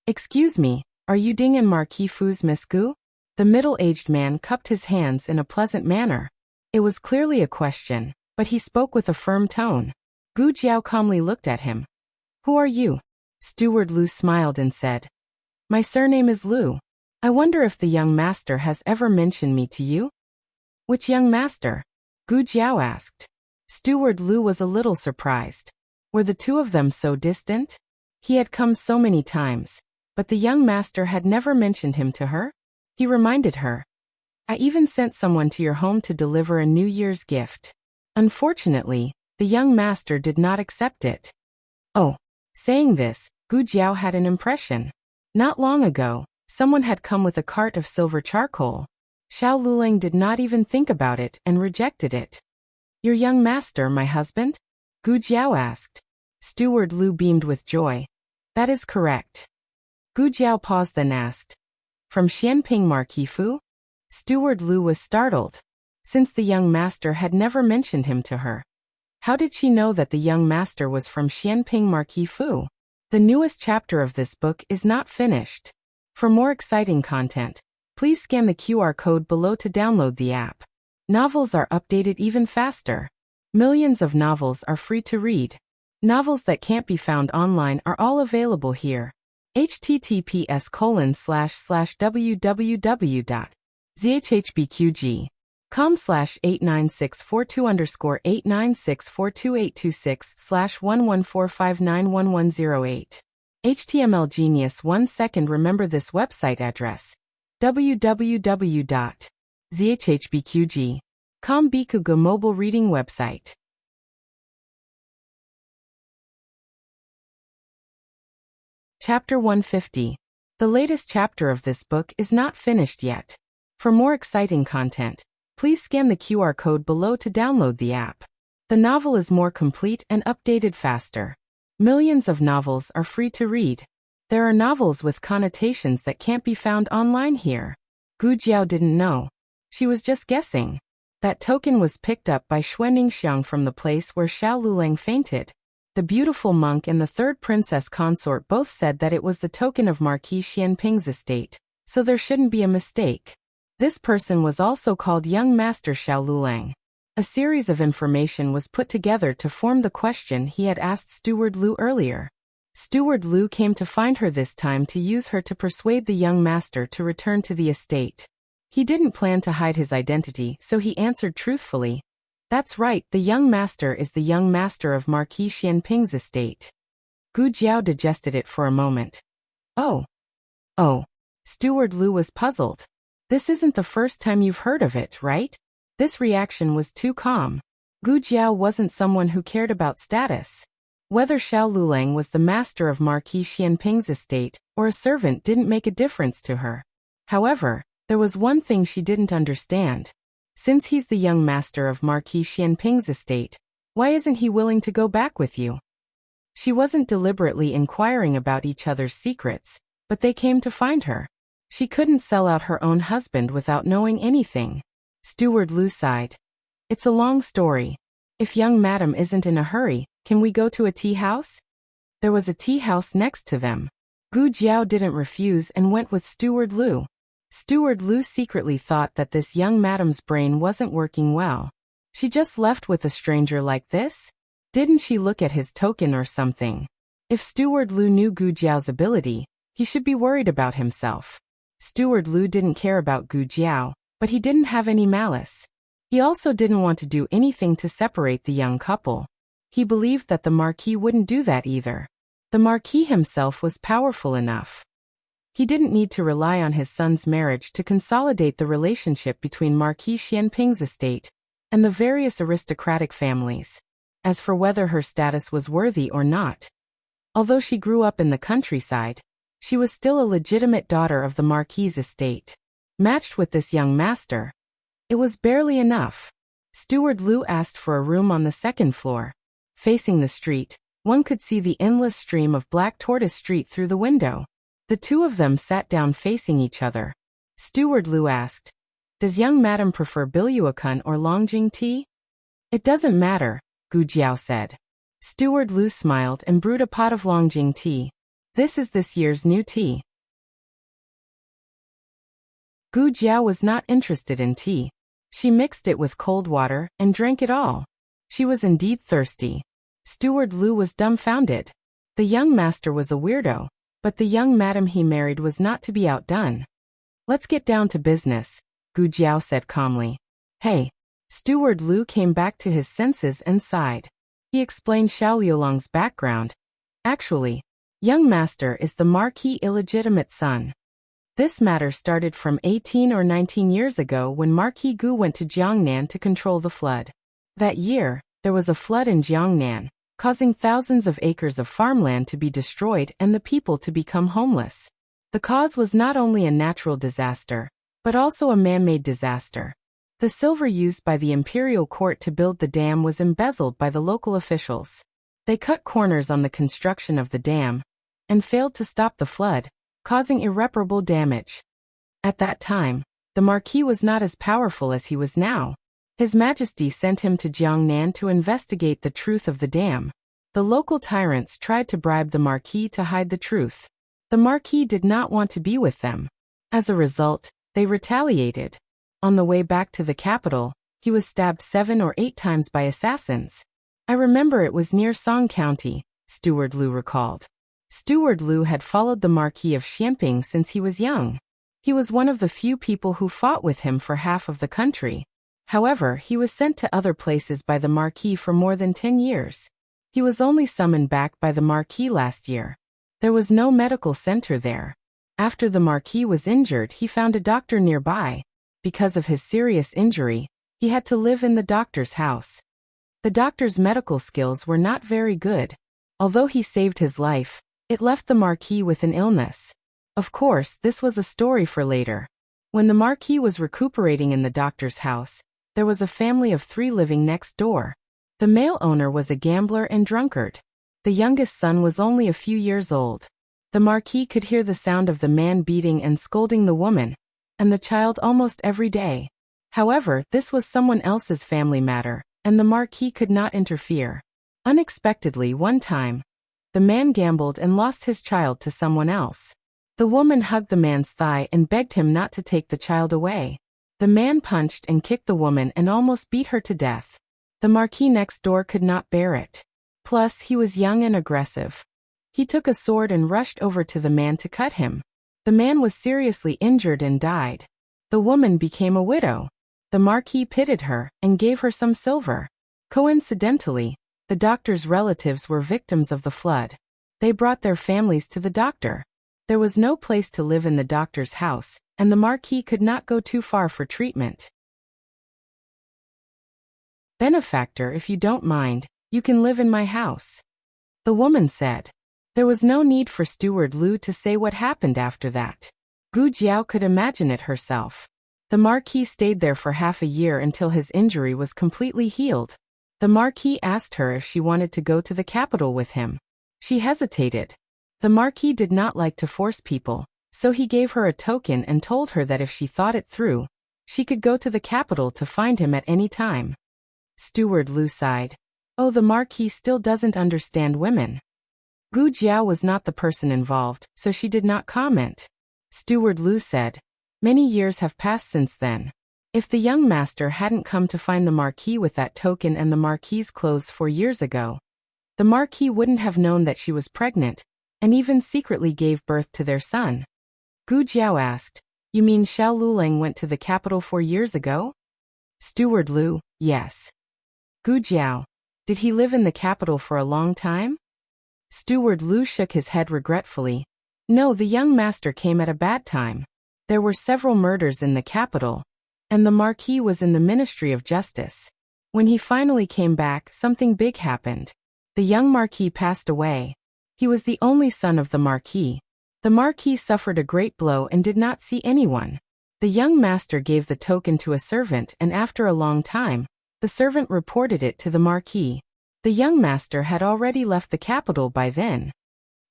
Excuse me, are you Ding and Marquis Fu's Miss Gu? The middle-aged man cupped his hands in a pleasant manner. It was clearly a question, but he spoke with a firm tone. Gu Jiao calmly looked at him. Who are you? Steward Lu smiled and said, My surname is Lu. I wonder if the young master has ever mentioned me to you? Which young master? Gu Jiao asked. Steward Lu was a little surprised. Were the two of them so distant? He had come so many times, but the young master had never mentioned him to her. He reminded her. I even sent someone to your home to deliver a New Year's gift. Unfortunately, the young master did not accept it. Oh, saying this, Gu Jiao had an impression. Not long ago, someone had come with a cart of silver charcoal. Xiao Luling did not even think about it and rejected it. Your young master, my husband? Gu Jiao asked. Steward Lu beamed with joy. That is correct. Gu Jiao paused then asked. From Xianping Marquis Fu? Steward Lu was startled, since the young master had never mentioned him to her. How did she know that the young master was from Xianping Marquis Fu? The newest chapter of this book is not finished. For more exciting content, please scan the QR code below to download the app. Novels are updated even faster. Millions of novels are free to read. Novels that can't be found online are all available here. https://www.zhhbqg.com/89642_8964286/114591108. HTML Genius 1 second. Remember this website address: www.zhhbqg.com. Bikuga mobile reading website. Chapter 150. The latest chapter of this book is not finished yet. For more exciting content, please scan the QR code below to download the app. The novel is more complete and updated faster. Millions of novels are free to read. There are novels with connotations that can't be found online here. Gu Jiao didn't know. She was just guessing. That token was picked up by Xuaningxiang from the place where Xiao Lulang fainted. The beautiful monk and the third princess consort both said that it was the token of Marquis Xianping's estate, so there shouldn't be a mistake. This person was also called Young Master Xiao Lulang. A series of information was put together to form the question he had asked Steward Lu earlier. Steward Lu came to find her this time to use her to persuade the young master to return to the estate. He didn't plan to hide his identity, so he answered truthfully. That's right, the young master is the young master of Marquis Xianping's estate. Gu Jiao digested it for a moment. Oh. Steward Lu was puzzled. This isn't the first time you've heard of it, right? This reaction was too calm. Gu Jiao wasn't someone who cared about status. Whether Xiao Lulang was the master of Marquis Xianping's estate or a servant didn't make a difference to her. However, there was one thing she didn't understand. Since he's the young master of Marquis Xianping's estate, why isn't he willing to go back with you? She wasn't deliberately inquiring about each other's secrets, but they came to find her. She couldn't sell out her own husband without knowing anything. Steward Lu sighed. It's a long story. If young madam isn't in a hurry, can we go to a tea house? There was a tea house next to them. Gu Jiao didn't refuse and went with Steward Lu. Steward Lu secretly thought that this young madam's brain wasn't working well. She just left with a stranger like this? Didn't she look at his token or something? If Steward Lu knew Gu Jiao's ability, he should be worried about himself. Steward Lu didn't care about Gu Jiao, but he didn't have any malice. He also didn't want to do anything to separate the young couple. He believed that the Marquis wouldn't do that either. The Marquis himself was powerful enough. He didn't need to rely on his son's marriage to consolidate the relationship between Marquis Xianping's estate and the various aristocratic families. As for whether her status was worthy or not, although she grew up in the countryside, she was still a legitimate daughter of the Marquis's estate. Matched with this young master, it was barely enough. Steward Lu asked for a room on the second floor. Facing the street, one could see the endless stream of Black Tortoise Street through the window. The two of them sat down facing each other. Steward Lu asked, "Does young madam prefer Biluakun or Longjing tea?" "It doesn't matter," Gu Jiao said. Steward Lu smiled and brewed a pot of Longjing tea. "This is this year's new tea." Gu Jiao was not interested in tea. She mixed it with cold water and drank it all. She was indeed thirsty. Steward Lu was dumbfounded. The young master was a weirdo, but the young madam he married was not to be outdone. "Let's get down to business," Gu Jiao said calmly. "Hey." Steward Lu came back to his senses and sighed. He explained Xiao Liulang's background. Actually, young master is the Marquis' illegitimate son. This matter started from 18 or 19 years ago when Marquis Gu went to Jiangnan to control the flood. That year, there was a flood in Jiangnan, causing thousands of acres of farmland to be destroyed and the people to become homeless. The cause was not only a natural disaster, but also a man-made disaster. The silver used by the imperial court to build the dam was embezzled by the local officials. They cut corners on the construction of the dam and failed to stop the flood, causing irreparable damage. At that time, the Marquis was not as powerful as he was now. His Majesty sent him to Jiangnan to investigate the truth of the dam. The local tyrants tried to bribe the Marquis to hide the truth. The Marquis did not want to be with them. As a result, they retaliated. On the way back to the capital, he was stabbed 7 or 8 times by assassins. I remember it was near Song County, Steward Liu recalled. Steward Liu had followed the Marquis of Xianping since he was young. He was one of the few people who fought with him for half of the country. However, he was sent to other places by the Marquis for more than 10 years. He was only summoned back by the Marquis last year. There was no medical center there. After the Marquis was injured, he found a doctor nearby. Because of his serious injury, he had to live in the doctor's house. The doctor's medical skills were not very good. Although he saved his life, it left the Marquis with an illness. Of course, this was a story for later. When the Marquis was recuperating in the doctor's house, there was a family of 3 living next door. The male owner was a gambler and drunkard. The youngest son was only a few years old. The Marquis could hear the sound of the man beating and scolding the woman, and the child almost every day. However, this was someone else's family matter, and the Marquis could not interfere. Unexpectedly one time, the man gambled and lost his child to someone else. The woman hugged the man's thigh and begged him not to take the child away. The man punched and kicked the woman and almost beat her to death. The Marquis next door could not bear it. Plus, he was young and aggressive. He took a sword and rushed over to the man to cut him. The man was seriously injured and died. The woman became a widow. The Marquis pitied her and gave her some silver. Coincidentally, the doctor's relatives were victims of the flood. They brought their families to the doctor. There was no place to live in the doctor's house, and the Marquis could not go too far for treatment. "Benefactor, if you don't mind, you can live in my house," the woman said. There was no need for Steward Liu to say what happened after that. Gu Jiao could imagine it herself. The Marquis stayed there for half a year until his injury was completely healed. The Marquis asked her if she wanted to go to the capital with him. She hesitated. The Marquis did not like to force people, so he gave her a token and told her that if she thought it through, she could go to the capital to find him at any time. Steward Liu sighed. Oh, the Marquis still doesn't understand women. Gu Jiao was not the person involved, so she did not comment. Steward Liu said, "Many years have passed since then. If the young master hadn't come to find the Marquis with that token and the Marquis's clothes 4 years ago, the Marquis wouldn't have known that she was pregnant, and even secretly gave birth to their son." Gu Jiao asked, "You mean Xiao Lulang went to the capital 4 years ago?" Steward Liu, "Yes." Gu Jiao, "Did he live in the capital for a long time?" Steward Liu shook his head regretfully. "No, the young master came at a bad time. There were several murders in the capital, and the Marquis was in the Ministry of Justice. When he finally came back, something big happened. The young Marquis passed away. He was the only son of the Marquis. The Marquis suffered a great blow and did not see anyone. The young master gave the token to a servant, and after a long time, the servant reported it to the Marquis. The young master had already left the capital by then."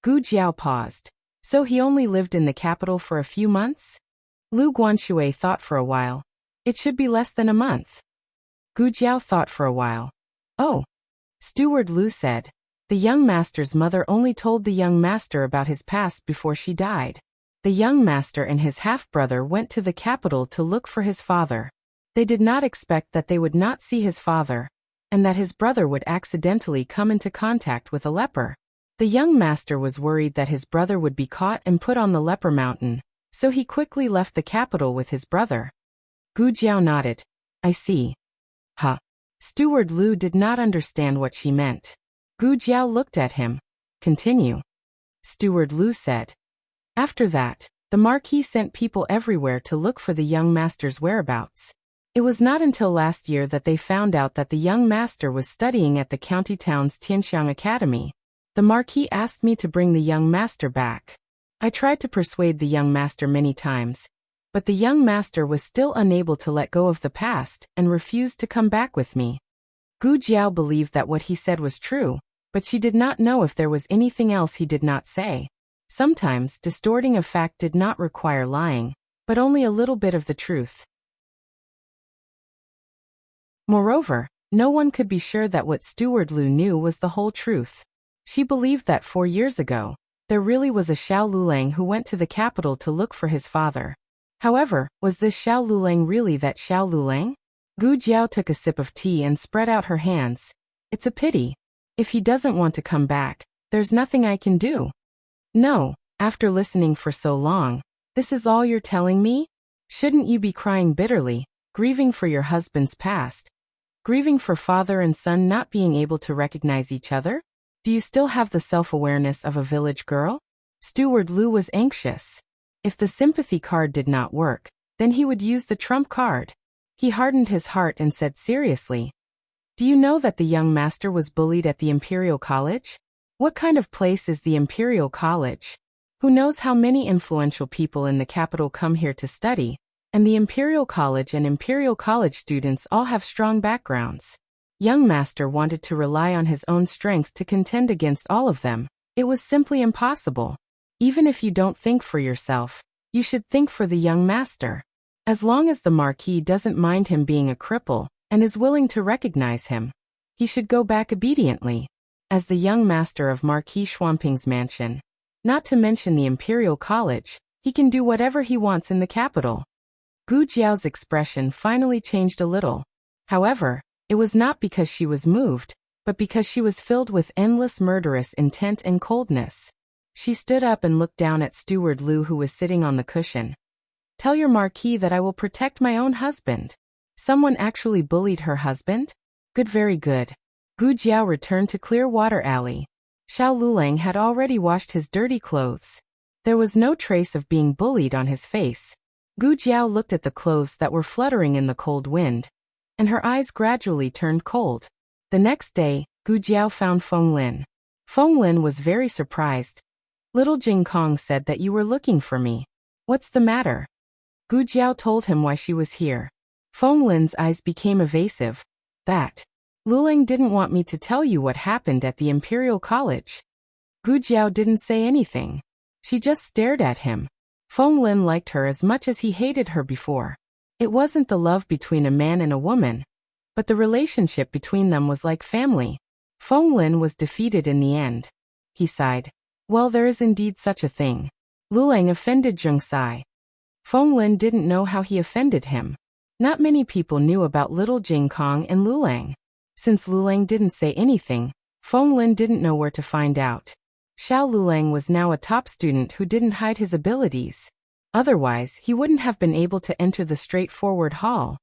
Gu Jiao paused. "So he only lived in the capital for a few months?" Lu Guanshui thought for a while. "It should be less than a month." Gu Jiao thought for a while. "Oh." Steward Liu said, "The young master's mother only told the young master about his past before she died. The young master and his half-brother went to the capital to look for his father. They did not expect that they would not see his father, and that his brother would accidentally come into contact with a leper. The young master was worried that his brother would be caught and put on the leper mountain, so he quickly left the capital with his brother." Gu Jiao nodded. "I see." Huh. Steward Liu did not understand what she meant. Gu Jiao looked at him. "Continue." Steward Liu said. "After that, the Marquis sent people everywhere to look for the young master's whereabouts. It was not until last year that they found out that the young master was studying at the county town's Tianxiang Academy. The Marquis asked me to bring the young master back. I tried to persuade the young master many times, but the young master was still unable to let go of the past and refused to come back with me." Gu Jiao believed that what he said was true, but she did not know if there was anything else he did not say. Sometimes, distorting a fact did not require lying, but only a little bit of the truth. Moreover, no one could be sure that what Steward Liu knew was the whole truth. She believed that 4 years ago, There really was a Xiao Lulang who went to the capital to look for his father. However, was this Xiao Lulang really that Xiao Lulang? Gu Jiao took a sip of tea and spread out her hands. It's a pity. If he doesn't want to come back, there's nothing I can do. No, after listening for so long, this is all you're telling me? Shouldn't you be crying bitterly, grieving for your husband's past? Grieving for father and son not being able to recognize each other? Do you still have the self-awareness of a village girl? Steward Lu was anxious. If the sympathy card did not work, then he would use the trump card. He hardened his heart and said seriously, "Do you know that the young master was bullied at the Imperial College? What kind of place is the Imperial College? Who knows how many influential people in the capital come here to study, and the Imperial College and Imperial College students all have strong backgrounds. Young master wanted to rely on his own strength to contend against all of them. It was simply impossible. Even if you don't think for yourself, you should think for the young master. As long as the Marquis doesn't mind him being a cripple, and is willing to recognize him, he should go back obediently. As the young master of Marquis Shuangping's mansion, not to mention the Imperial College, he can do whatever he wants in the capital." Gu Jiao's expression finally changed a little. However, it was not because she was moved, but because she was filled with endless murderous intent and coldness. She stood up and looked down at Steward Lu, who was sitting on the cushion. "Tell your Marquis that I will protect my own husband." Someone actually bullied her husband? Good, very good. Gu Jiao returned to Clearwater Alley. Xiao Lulang had already washed his dirty clothes. There was no trace of being bullied on his face. Gu Jiao looked at the clothes that were fluttering in the cold wind, and her eyes gradually turned cold. The next day, Gu Jiao found Feng Lin. Feng Lin was very surprised. "Little Jing Kong said that you were looking for me. What's the matter?" Gu Jiao told him why she was here. Feng Lin's eyes became evasive. "That Lulang didn't want me to tell you what happened at the Imperial College." Gu Jiao didn't say anything. She just stared at him. Feng Lin liked her as much as he hated her before. It wasn't the love between a man and a woman, but the relationship between them was like family. Feng Lin was defeated in the end. He sighed. "Well, there is indeed such a thing. Lulang offended Zheng Sai." Feng Lin didn't know how he offended him. Not many people knew about little Jing Kong and Lulang. Since Lulang didn't say anything, Feng Lin didn't know where to find out. Xiao Lulang was now a top student who didn't hide his abilities. Otherwise, he wouldn't have been able to enter the straightforward hall.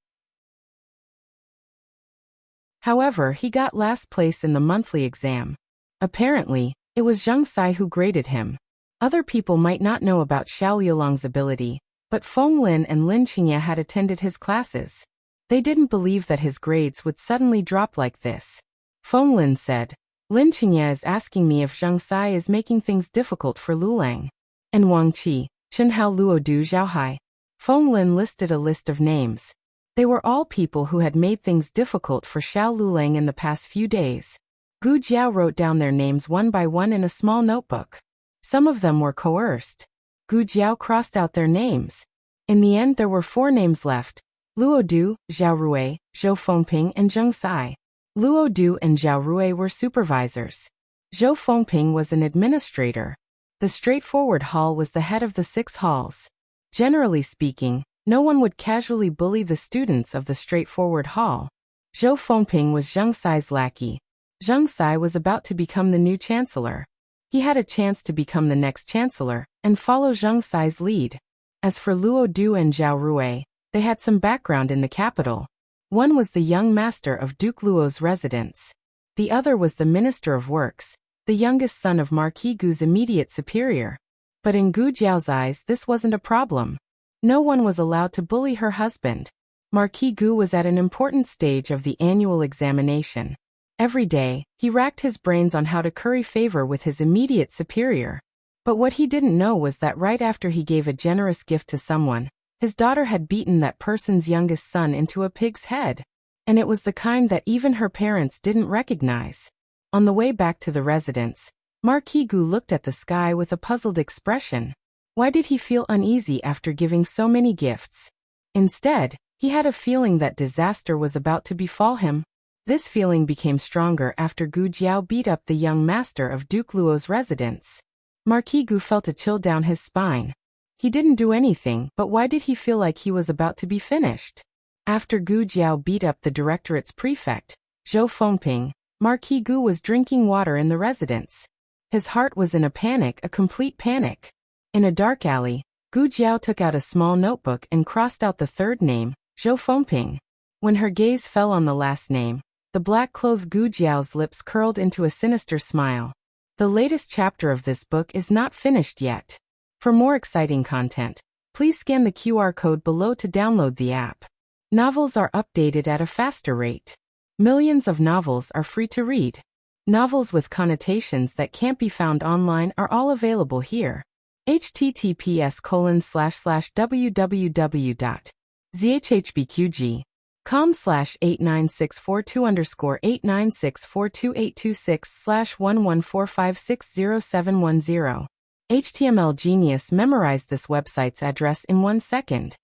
However, he got last place in the monthly exam. Apparently, it was Zheng Sai who graded him. Other people might not know about Xiao Yulang's ability, but Feng Lin and Lin Qingye had attended his classes. They didn't believe that his grades would suddenly drop like this. Feng Lin said, "Lin Qingye is asking me if Zheng Sai is making things difficult for Lulang. And Wang Qi, Chen Hao Luo Du Zhao Hai." Feng Lin listed a list of names. They were all people who had made things difficult for Xiao Lulang in the past few days. Gu Jiao wrote down their names one by one in a small notebook. Some of them were coerced. Gu Jiao crossed out their names. In the end, there were 4 names left: Luo Du, Zhao Rui, Zhou Fengping, and Zheng Sai. Luo Du and Zhao Rui were supervisors. Zhou Fengping was an administrator. The straightforward hall was the head of the 6 halls. Generally speaking, no one would casually bully the students of the straightforward hall. Zhou Fengping was Zheng Sai's lackey. Zheng Sai was about to become the new chancellor. He had a chance to become the next chancellor and follow Zheng Sai's lead. As for Luo Du and Zhao Rui, they had some background in the capital. One was the young master of Duke Luo's residence. The other was the Minister of Works, the youngest son of Marquis Gu's immediate superior. But in Gu Jiao's eyes, this wasn't a problem. No one was allowed to bully her husband. Marquis Gu was at an important stage of the annual examination. Every day, he racked his brains on how to curry favor with his immediate superior. But what he didn't know was that right after he gave a generous gift to someone, his daughter had beaten that person's youngest son into a pig's head. And it was the kind that even her parents didn't recognize. On the way back to the residence, Marquis Gu looked at the sky with a puzzled expression. Why did he feel uneasy after giving so many gifts? Instead, he had a feeling that disaster was about to befall him. This feeling became stronger after Gu Jiao beat up the young master of Duke Luo's residence. Marquis Gu felt a chill down his spine. He didn't do anything, but why did he feel like he was about to be finished? After Gu Jiao beat up the directorate's prefect, Zhou Fengping, Marquis Gu was drinking water in the residence. His heart was in a panic, a complete panic. In a dark alley, Gu Jiao took out a small notebook and crossed out the third name, Zhou Fengping. When her gaze fell on the last name, the black-clothed Gu Jiao's lips curled into a sinister smile. The latest chapter of this book is not finished yet. For more exciting content, please scan the QR code below to download the app. Novels are updated at a faster rate. Millions of novels are free to read. Novels with connotations that can't be found online are all available here. https://www.zhbqg.com/8964-2_89642_826/114560710. HTML Genius memorized this website's address in 1 second.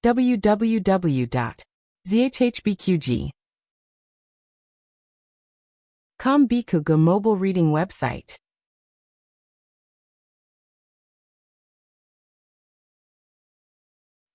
www.zhbqg.com Bikuga mobile reading website.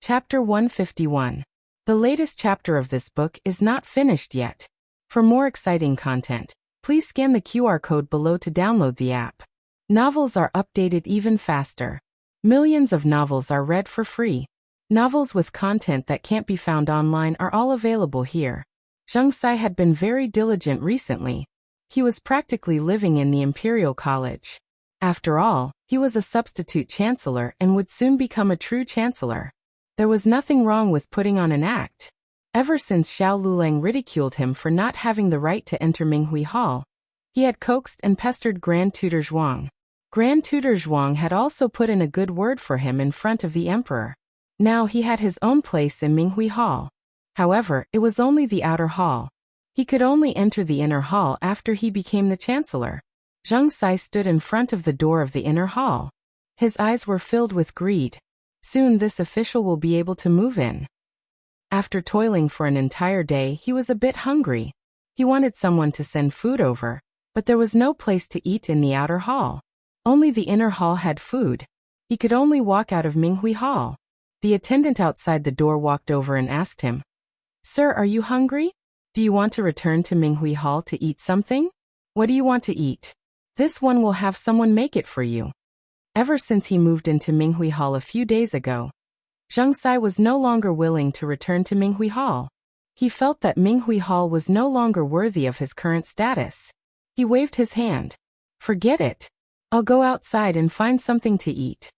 Chapter 151. The latest chapter of this book is not finished yet. For more exciting content, please scan the QR code below to download the app. Novels are updated even faster. Millions of novels are read for free. Novels with content that can't be found online are all available here. Zheng Sai had been very diligent recently. He was practically living in the Imperial College. After all, he was a substitute chancellor and would soon become a true chancellor. There was nothing wrong with putting on an act. Ever since Xiao Lulang ridiculed him for not having the right to enter Minghui Hall, he had coaxed and pestered Grand Tutor Zhuang. Grand Tutor Zhuang had also put in a good word for him in front of the emperor. Now he had his own place in Minghui Hall. However, it was only the outer hall. He could only enter the inner hall after he became the chancellor. Zheng Sai stood in front of the door of the inner hall. His eyes were filled with greed. Soon this official will be able to move in. After toiling for an entire day, he was a bit hungry. He wanted someone to send food over, but there was no place to eat in the outer hall. Only the inner hall had food. He could only walk out of Minghui Hall. The attendant outside the door walked over and asked him, "Sir, are you hungry? Do you want to return to Minghui Hall to eat something? What do you want to eat? This one will have someone make it for you." Ever since he moved into Minghui Hall a few days ago, Zheng Sai was no longer willing to return to Minghui Hall. He felt that Minghui Hall was no longer worthy of his current status. He waved his hand. "Forget it. I'll go outside and find something to eat."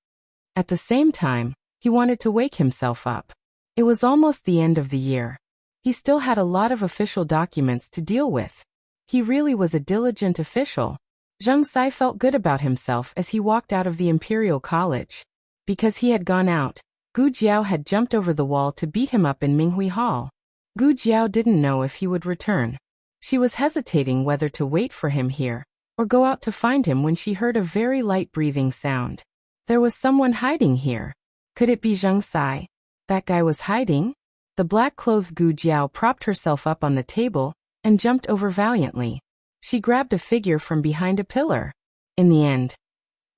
At the same time, he wanted to wake himself up. It was almost the end of the year. He still had a lot of official documents to deal with. He really was a diligent official. Zheng Sai felt good about himself as he walked out of the Imperial College. Because he had gone out, Gu Jiao had jumped over the wall to beat him up in Minghui Hall. Gu Jiao didn't know if he would return. She was hesitating whether to wait for him here or go out to find him when she heard a very light breathing sound. There was someone hiding here. Could it be Zheng Sai? That guy was hiding? The black-clothed Gu Jiao propped herself up on the table and jumped over valiantly. She grabbed a figure from behind a pillar. In the end,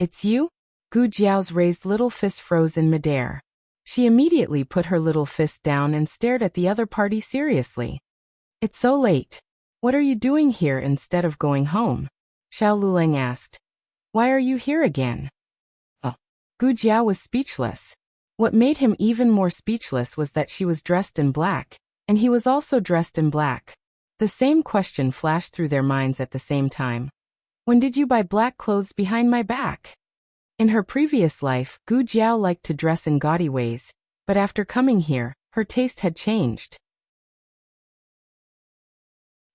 "It's you?" Gu Jiao's raised little fist froze in midair. She immediately put her little fist down and stared at the other party seriously. "It's so late. What are you doing here instead of going home?" Xiao Lulang asked. "Why are you here again?" Gu Jiao was speechless. What made him even more speechless was that she was dressed in black, and he was also dressed in black. The same question flashed through their minds at the same time. "When did you buy black clothes behind my back?" In her previous life, Gu Jiao liked to dress in gaudy ways, but after coming here, her taste had changed.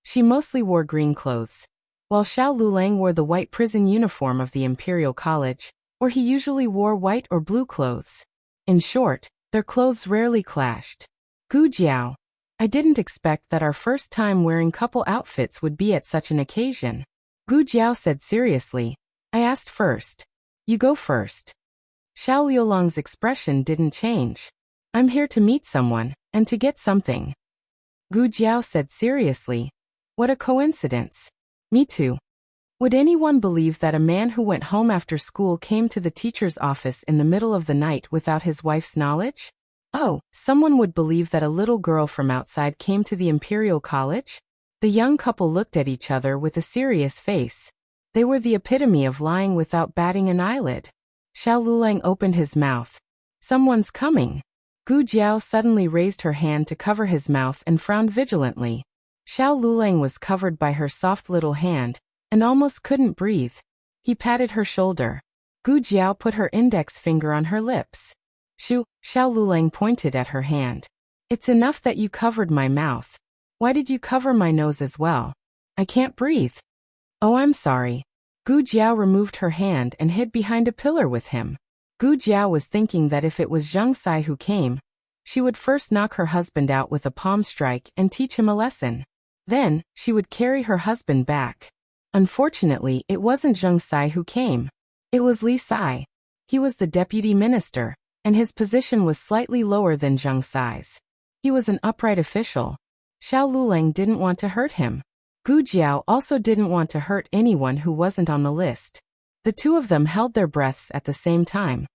She mostly wore green clothes, while Xiao Lulang wore the white prison uniform of the Imperial College, or he usually wore white or blue clothes. In short, their clothes rarely clashed. "Gu Jiao, I didn't expect that our first time wearing couple outfits would be at such an occasion." Gu Jiao said seriously. "I asked first. You go first." Xiao Liulang's expression didn't change. "I'm here to meet someone, and to get something." Gu Jiao said seriously. "What a coincidence." "Me too." Would anyone believe that a man who went home after school came to the teacher's office in the middle of the night without his wife's knowledge? Oh, someone would believe that a little girl from outside came to the Imperial College? The young couple looked at each other with a serious face. They were the epitome of lying without batting an eyelid. Xiao Lulang opened his mouth. Someone's coming. Gu Jiao suddenly raised her hand to cover his mouth and frowned vigilantly. Xiao Lulang was covered by her soft little hand, and almost couldn't breathe. He patted her shoulder. Gu Jiao put her index finger on her lips. Xiao Lulang pointed at her hand. It's enough that you covered my mouth. Why did you cover my nose as well? I can't breathe. Oh, I'm sorry. Gu Jiao removed her hand and hid behind a pillar with him. Gu Jiao was thinking that if it was Zheng Sai who came, she would first knock her husband out with a palm strike and teach him a lesson. Then, she would carry her husband back. Unfortunately, it wasn't Zheng Sai who came. It was Li Sai. He was the deputy minister, and his position was slightly lower than Zheng Sai's. He was an upright official. Xiao Lulang didn't want to hurt him. Gu Jiao also didn't want to hurt anyone who wasn't on the list. The two of them held their breaths at the same time.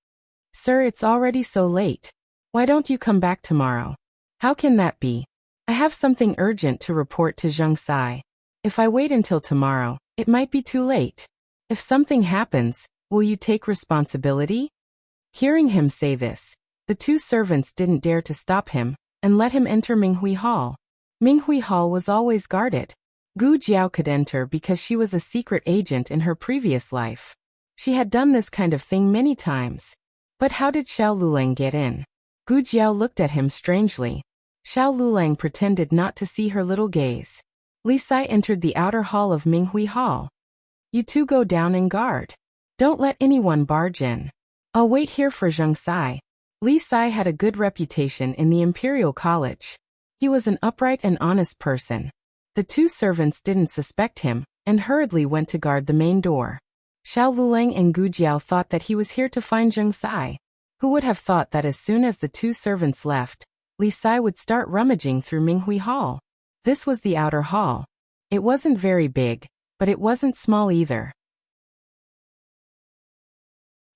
Sir, it's already so late. Why don't you come back tomorrow? How can that be? I have something urgent to report to Zheng Sai. If I wait until tomorrow, it might be too late. If something happens, will you take responsibility? Hearing him say this, the two servants didn't dare to stop him and let him enter Minghui Hall. Minghui Hall was always guarded. Gu Jiao could enter because she was a secret agent in her previous life. She had done this kind of thing many times. But how did Xiao Lulang get in? Gu Jiao looked at him strangely. Xiao Lulang pretended not to see her little gaze. Li Sai entered the outer hall of Minghui Hall. You two go down and guard. Don't let anyone barge in. I'll wait here for Zheng Sai. Li Sai had a good reputation in the Imperial College. He was an upright and honest person. The two servants didn't suspect him, and hurriedly went to guard the main door. Xiao Lulang and Gu Jiao thought that he was here to find Zheng Sai. Who would have thought that as soon as the two servants left, Li Sai would start rummaging through Minghui Hall. This was the outer hall. It wasn't very big, but it wasn't small either.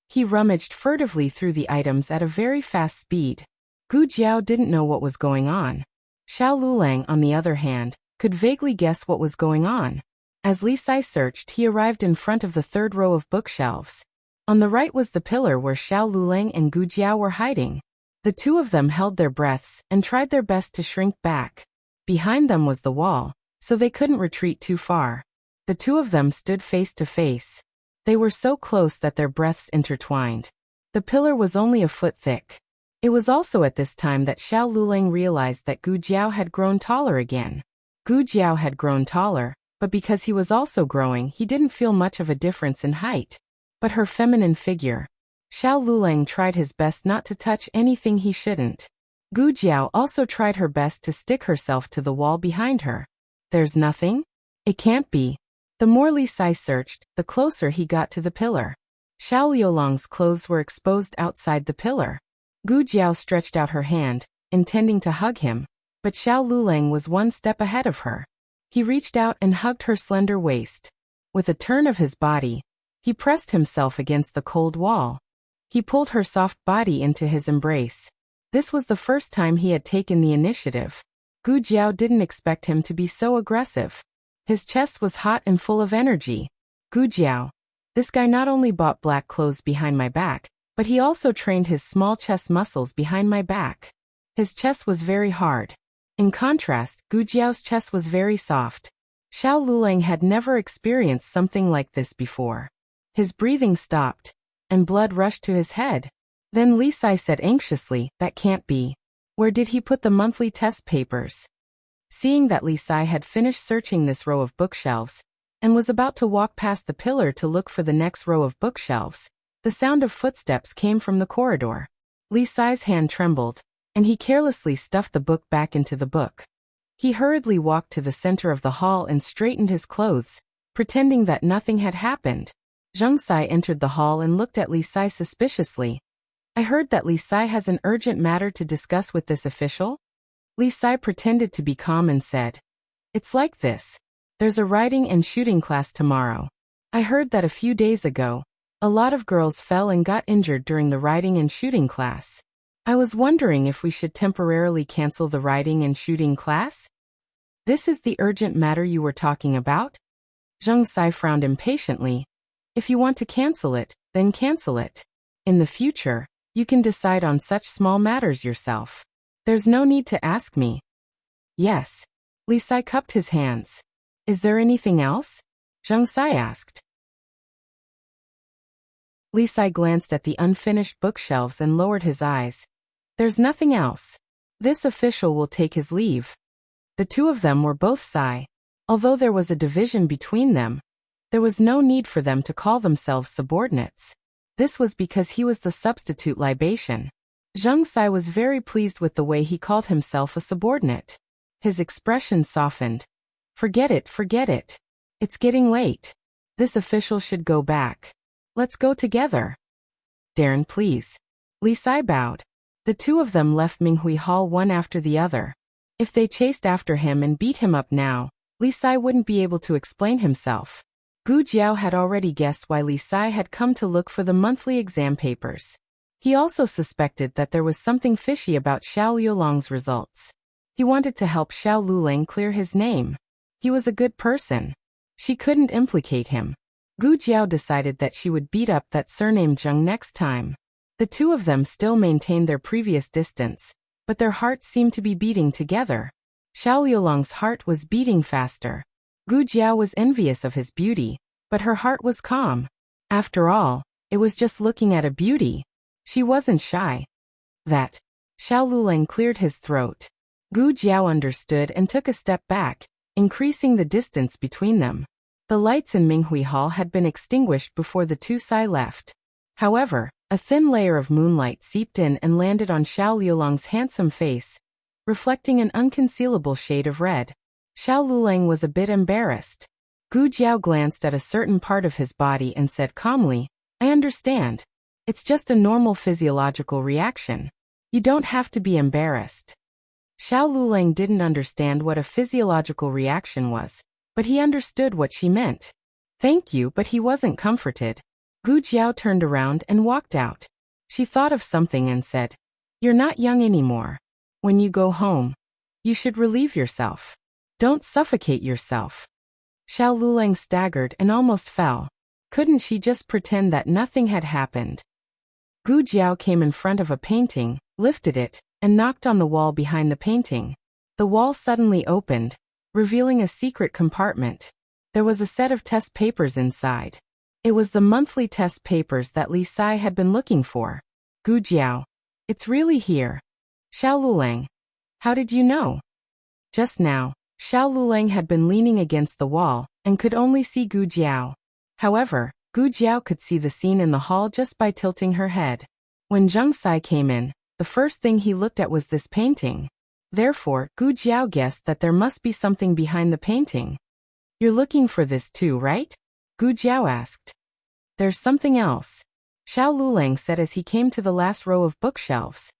He rummaged furtively through the items at a very fast speed. Gu Jiao didn't know what was going on. Xiao Lulang, on the other hand, could vaguely guess what was going on. As Li Sai searched, he arrived in front of the third row of bookshelves. On the right was the pillar where Xiao Lulang and Gu Jiao were hiding. The two of them held their breaths and tried their best to shrink back. Behind them was the wall, so they couldn't retreat too far. The two of them stood face to face. They were so close that their breaths intertwined. The pillar was only a foot thick. It was also at this time that Xiao Lulang realized that Gu Jiao had grown taller again. Gu Jiao had grown taller, but because he was also growing, he didn't feel much of a difference in height. But her feminine figure. Xiao Lulang tried his best not to touch anything he shouldn't. Gu Jiao also tried her best to stick herself to the wall behind her. There's nothing? It can't be. The more Li Sai searched, the closer he got to the pillar. Xiao Liulang's clothes were exposed outside the pillar. Gu Jiao stretched out her hand, intending to hug him, but Xiao Lulang was one step ahead of her. He reached out and hugged her slender waist. With a turn of his body, he pressed himself against the cold wall. He pulled her soft body into his embrace. This was the first time he had taken the initiative. Gu Jiao didn't expect him to be so aggressive. His chest was hot and full of energy. Gu Jiao. This guy not only bought black clothes behind my back, but he also trained his small chest muscles behind my back. His chest was very hard. In contrast, Gu Jiao's chest was very soft. Xiao Lulang had never experienced something like this before. His breathing stopped, and blood rushed to his head. Then Li Sai said anxiously, that can't be. Where did he put the monthly test papers? Seeing that Li Sai had finished searching this row of bookshelves, and was about to walk past the pillar to look for the next row of bookshelves, the sound of footsteps came from the corridor. Li Sai's hand trembled, and he carelessly stuffed the book back into the book. He hurriedly walked to the center of the hall and straightened his clothes, pretending that nothing had happened. Zheng Sai entered the hall and looked at Li Sai suspiciously. I heard that Li Sai has an urgent matter to discuss with this official? Li Sai pretended to be calm and said, it's like this. There's a riding and shooting class tomorrow. I heard that a few days ago, a lot of girls fell and got injured during the riding and shooting class. I was wondering if we should temporarily cancel the riding and shooting class? This is the urgent matter you were talking about? Zheng Sai frowned impatiently. If you want to cancel it, then cancel it. In the future, you can decide on such small matters yourself. There's no need to ask me. Yes. Li Sai cupped his hands. Is there anything else? Zheng Sai asked. Li Sai glanced at the unfinished bookshelves and lowered his eyes. There's nothing else. This official will take his leave. The two of them were both Sai. Although there was a division between them, there was no need for them to call themselves subordinates. This was because he was the substitute libation. Zheng Sai was very pleased with the way he called himself a subordinate. His expression softened. Forget it, forget it. It's getting late. This official should go back. Let's go together. Darren, please. Li Sai bowed. The two of them left Minghui Hall one after the other. If they chased after him and beat him up now, Li Sai wouldn't be able to explain himself. Gu Jiao had already guessed why Li Sai had come to look for the monthly exam papers. He also suspected that there was something fishy about Xiao Liulong's results. He wanted to help Xiao Lulang clear his name. He was a good person. She couldn't implicate him. Gu Jiao decided that she would beat up that surname Zheng next time. The two of them still maintained their previous distance, but their hearts seemed to be beating together. Xiao Liulong's heart was beating faster. Gu Jiao was envious of his beauty, but her heart was calm. After all, it was just looking at a beauty. She wasn't shy. That. Xiao Lulang cleared his throat. Gu Jiao understood and took a step back, increasing the distance between them. The lights in Minghui Hall had been extinguished before the two Sai left. However, a thin layer of moonlight seeped in and landed on Xiao Liulong's handsome face, reflecting an unconcealable shade of red. Xiao Lulang was a bit embarrassed. Gu Jiao glanced at a certain part of his body and said calmly, I understand. It's just a normal physiological reaction. You don't have to be embarrassed. Xiao Lulang didn't understand what a physiological reaction was, but he understood what she meant. Thank you, but he wasn't comforted. Gu Jiao turned around and walked out. She thought of something and said, You're not young anymore. When you go home, you should relieve yourself. Don't suffocate yourself. Xiao Lulang staggered and almost fell. Couldn't she just pretend that nothing had happened? Gu Jiao came in front of a painting, lifted it, and knocked on the wall behind the painting. The wall suddenly opened, revealing a secret compartment. There was a set of test papers inside. It was the monthly test papers that Li Sai had been looking for. Gu Jiao. It's really here. Xiao Lulang. How did you know? Just now, Xiao Lulang had been leaning against the wall, and could only see Gu Jiao. However, Gu Jiao could see the scene in the hall just by tilting her head. When Zheng Sai came in, the first thing he looked at was this painting. Therefore, Gu Jiao guessed that there must be something behind the painting. You're looking for this too, right? Gu Jiao asked. There's something else. Xiao Lulang said as he came to the last row of bookshelves.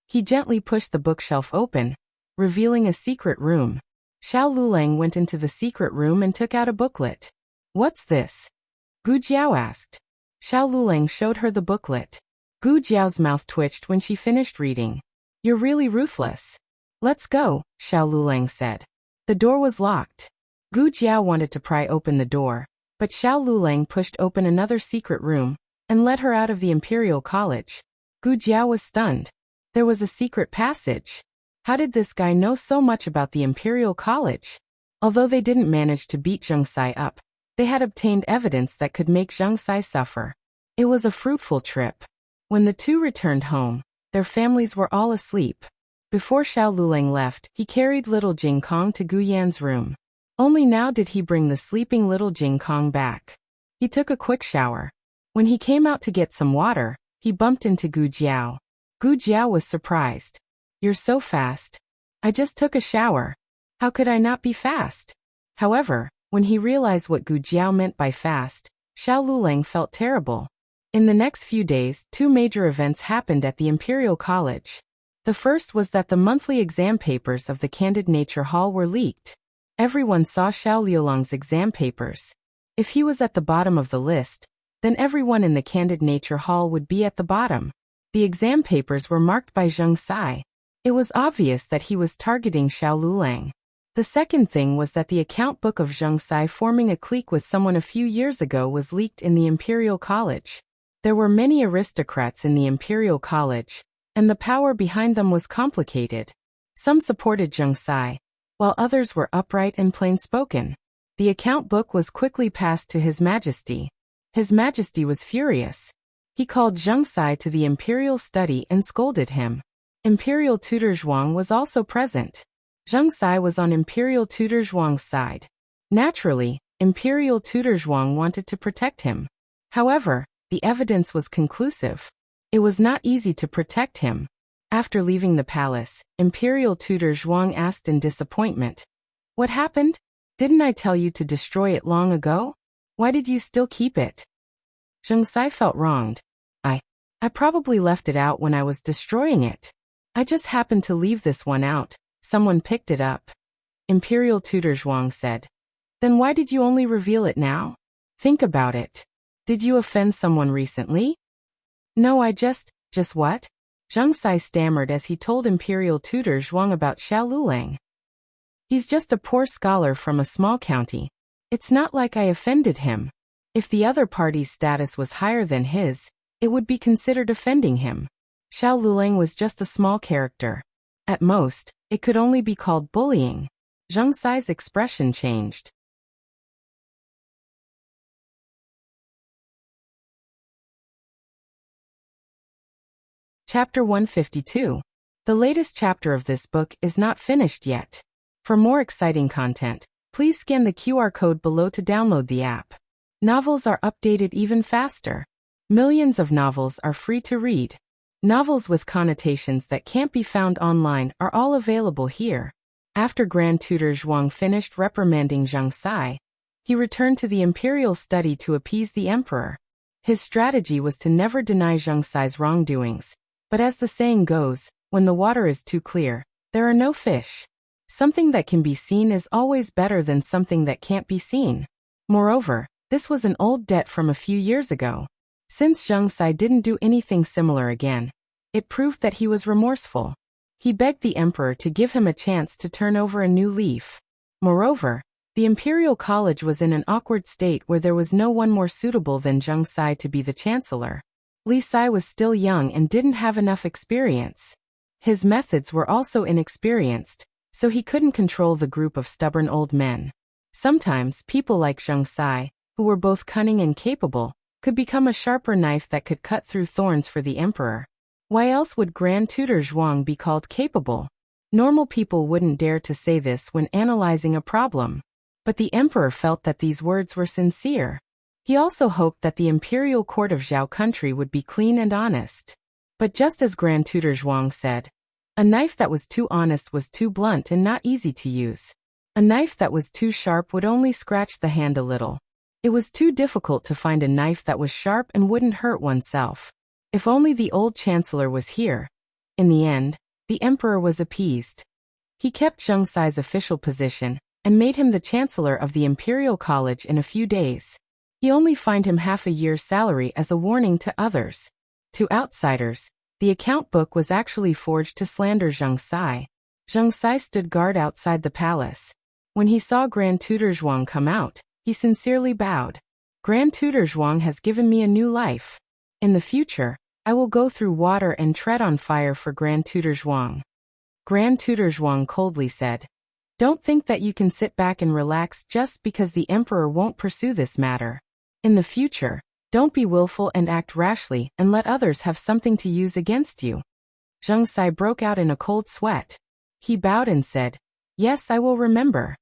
He gently pushed the bookshelf open, revealing a secret room. Xiao Lulang went into the secret room and took out a booklet. What's this? Gu Jiao asked. Xiao Lulang showed her the booklet. Gu Jiao's mouth twitched when she finished reading. You're really ruthless. Let's go, Xiao Lulang said. The door was locked. Gu Jiao wanted to pry open the door, but Xiao Lulang pushed open another secret room and led her out of the Imperial College. Gu Jiao was stunned. There was a secret passage. How did this guy know so much about the Imperial College? Although they didn't manage to beat Zheng Sai up, they had obtained evidence that could make Zheng Sai suffer. It was a fruitful trip. When the two returned home, their families were all asleep. Before Xiao Lulang left, he carried little Jing Kong to Gu Yan's room. Only now did he bring the sleeping little Jing Kong back. He took a quick shower. When he came out to get some water, he bumped into Gu Jiao. Gu Jiao was surprised. You're so fast. I just took a shower. How could I not be fast? However, when he realized what Gu Jiao meant by fast, Xiao Lulang felt terrible. In the next few days, two major events happened at the Imperial College. The first was that the monthly exam papers of the Candid Nature Hall were leaked. Everyone saw Xiao Liulong's exam papers. If he was at the bottom of the list, then everyone in the Candid Nature Hall would be at the bottom. The exam papers were marked by Zheng Sai. It was obvious that he was targeting Xiao Lulang. The second thing was that the account book of Zheng Sai forming a clique with someone a few years ago was leaked in the Imperial College. There were many aristocrats in the Imperial College, and the power behind them was complicated. Some supported Zheng Sai, while others were upright and plain-spoken. The account book was quickly passed to His Majesty. His Majesty was furious. He called Zheng Sai to the Imperial study and scolded him. Imperial tutor Zhuang was also present. Zheng Sai was on Imperial tutor Zhuang's side. Naturally, Imperial tutor Zhuang wanted to protect him. However, the evidence was conclusive. It was not easy to protect him. After leaving the palace, Imperial tutor Zhuang asked in disappointment, "What happened? Didn't I tell you to destroy it long ago? Why did you still keep it?" Zheng Sai felt wronged. I probably left it out when I was destroying it. I just happened to leave this one out. Someone picked it up. Imperial tutor Zhuang said. Then why did you only reveal it now? Think about it. Did you offend someone recently? No, I just what? Zheng Sai stammered as he told Imperial tutor Zhuang about Xiao Lulang. He's just a poor scholar from a small county. It's not like I offended him. If the other party's status was higher than his, it would be considered offending him. Xiao Lulang was just a small character. At most, it could only be called bullying. Zheng Sai's expression changed. Chapter 152. The latest chapter of this book is not finished yet. For more exciting content, please scan the QR code below to download the app. Novels are updated even faster. Millions of novels are free to read. Novels with connotations that can't be found online are all available here. After Grand Tutor Zhuang finished reprimanding Zheng Sai, he returned to the imperial study to appease the emperor. His strategy was to never deny Zheng Sai's wrongdoings. But as the saying goes, when the water is too clear, there are no fish. Something that can be seen is always better than something that can't be seen. Moreover, this was an old debt from a few years ago. Since Zheng Sai didn't do anything similar again, it proved that he was remorseful. He begged the emperor to give him a chance to turn over a new leaf. Moreover, the Imperial College was in an awkward state where there was no one more suitable than Zheng Sai to be the chancellor. Li Sai was still young and didn't have enough experience. His methods were also inexperienced, so he couldn't control the group of stubborn old men. Sometimes people like Zheng Sai, who were both cunning and capable, could become a sharper knife that could cut through thorns for the emperor. Why else would Grand Tutor Zhuang be called capable? Normal people wouldn't dare to say this when analyzing a problem. But the emperor felt that these words were sincere. He also hoped that the imperial court of Zhao country would be clean and honest. But just as Grand Tutor Zhuang said, a knife that was too honest was too blunt and not easy to use. A knife that was too sharp would only scratch the hand a little. It was too difficult to find a knife that was sharp and wouldn't hurt oneself. If only the old chancellor was here. In the end, the emperor was appeased. He kept Zheng Sai's official position and made him the chancellor of the Imperial College in a few days. He only fined him half a year's salary as a warning to others. To outsiders, the account book was actually forged to slander Zheng Sai. Zheng Sai stood guard outside the palace. When he saw Grand Tutor Zhuang come out, he sincerely bowed. Grand Tutor Zhuang has given me a new life. In the future, I will go through water and tread on fire for Grand Tutor Zhuang. Grand Tutor Zhuang coldly said, Don't think that you can sit back and relax just because the emperor won't pursue this matter. In the future, don't be willful and act rashly and let others have something to use against you. Zheng Sai broke out in a cold sweat. He bowed and said, Yes, I will remember.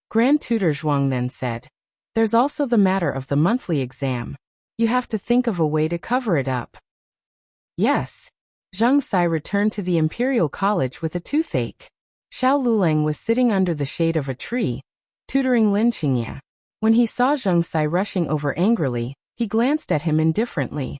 Grand Tutor Zhuang then said, There's also the matter of the monthly exam. You have to think of a way to cover it up. Yes. Zheng Sai returned to the Imperial College with a toothache. Xiao Lulang was sitting under the shade of a tree, tutoring Lin Qingye. When he saw Zheng Sai rushing over angrily, he glanced at him indifferently.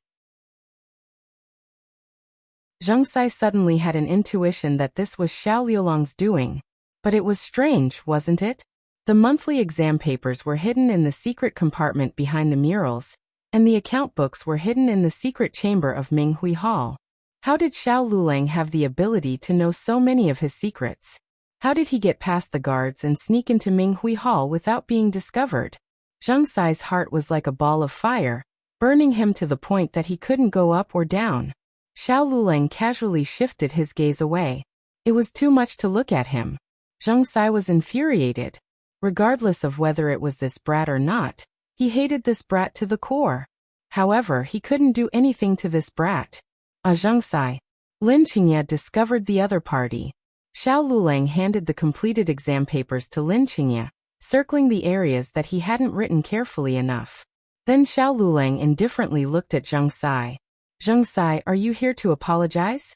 Zheng Sai suddenly had an intuition that this was Xiao Liulong's doing. But it was strange, wasn't it? The monthly exam papers were hidden in the secret compartment behind the murals, and the account books were hidden in the secret chamber of Minghui Hall. How did Xiao Lulang have the ability to know so many of his secrets? How did he get past the guards and sneak into Minghui Hall without being discovered? Zheng Sai's heart was like a ball of fire, burning him to the point that he couldn't go up or down. Xiao Lulang casually shifted his gaze away. It was too much to look at him. Zheng Sai was infuriated. Regardless of whether it was this brat or not, he hated this brat to the core. However, he couldn't do anything to this brat. Zheng Sai. Lin Qingye discovered the other party. Xiao Lulang handed the completed exam papers to Lin Qingye, circling the areas that he hadn't written carefully enough. Then Xiao Lulang indifferently looked at Zheng Sai. Zheng Sai, are you here to apologize?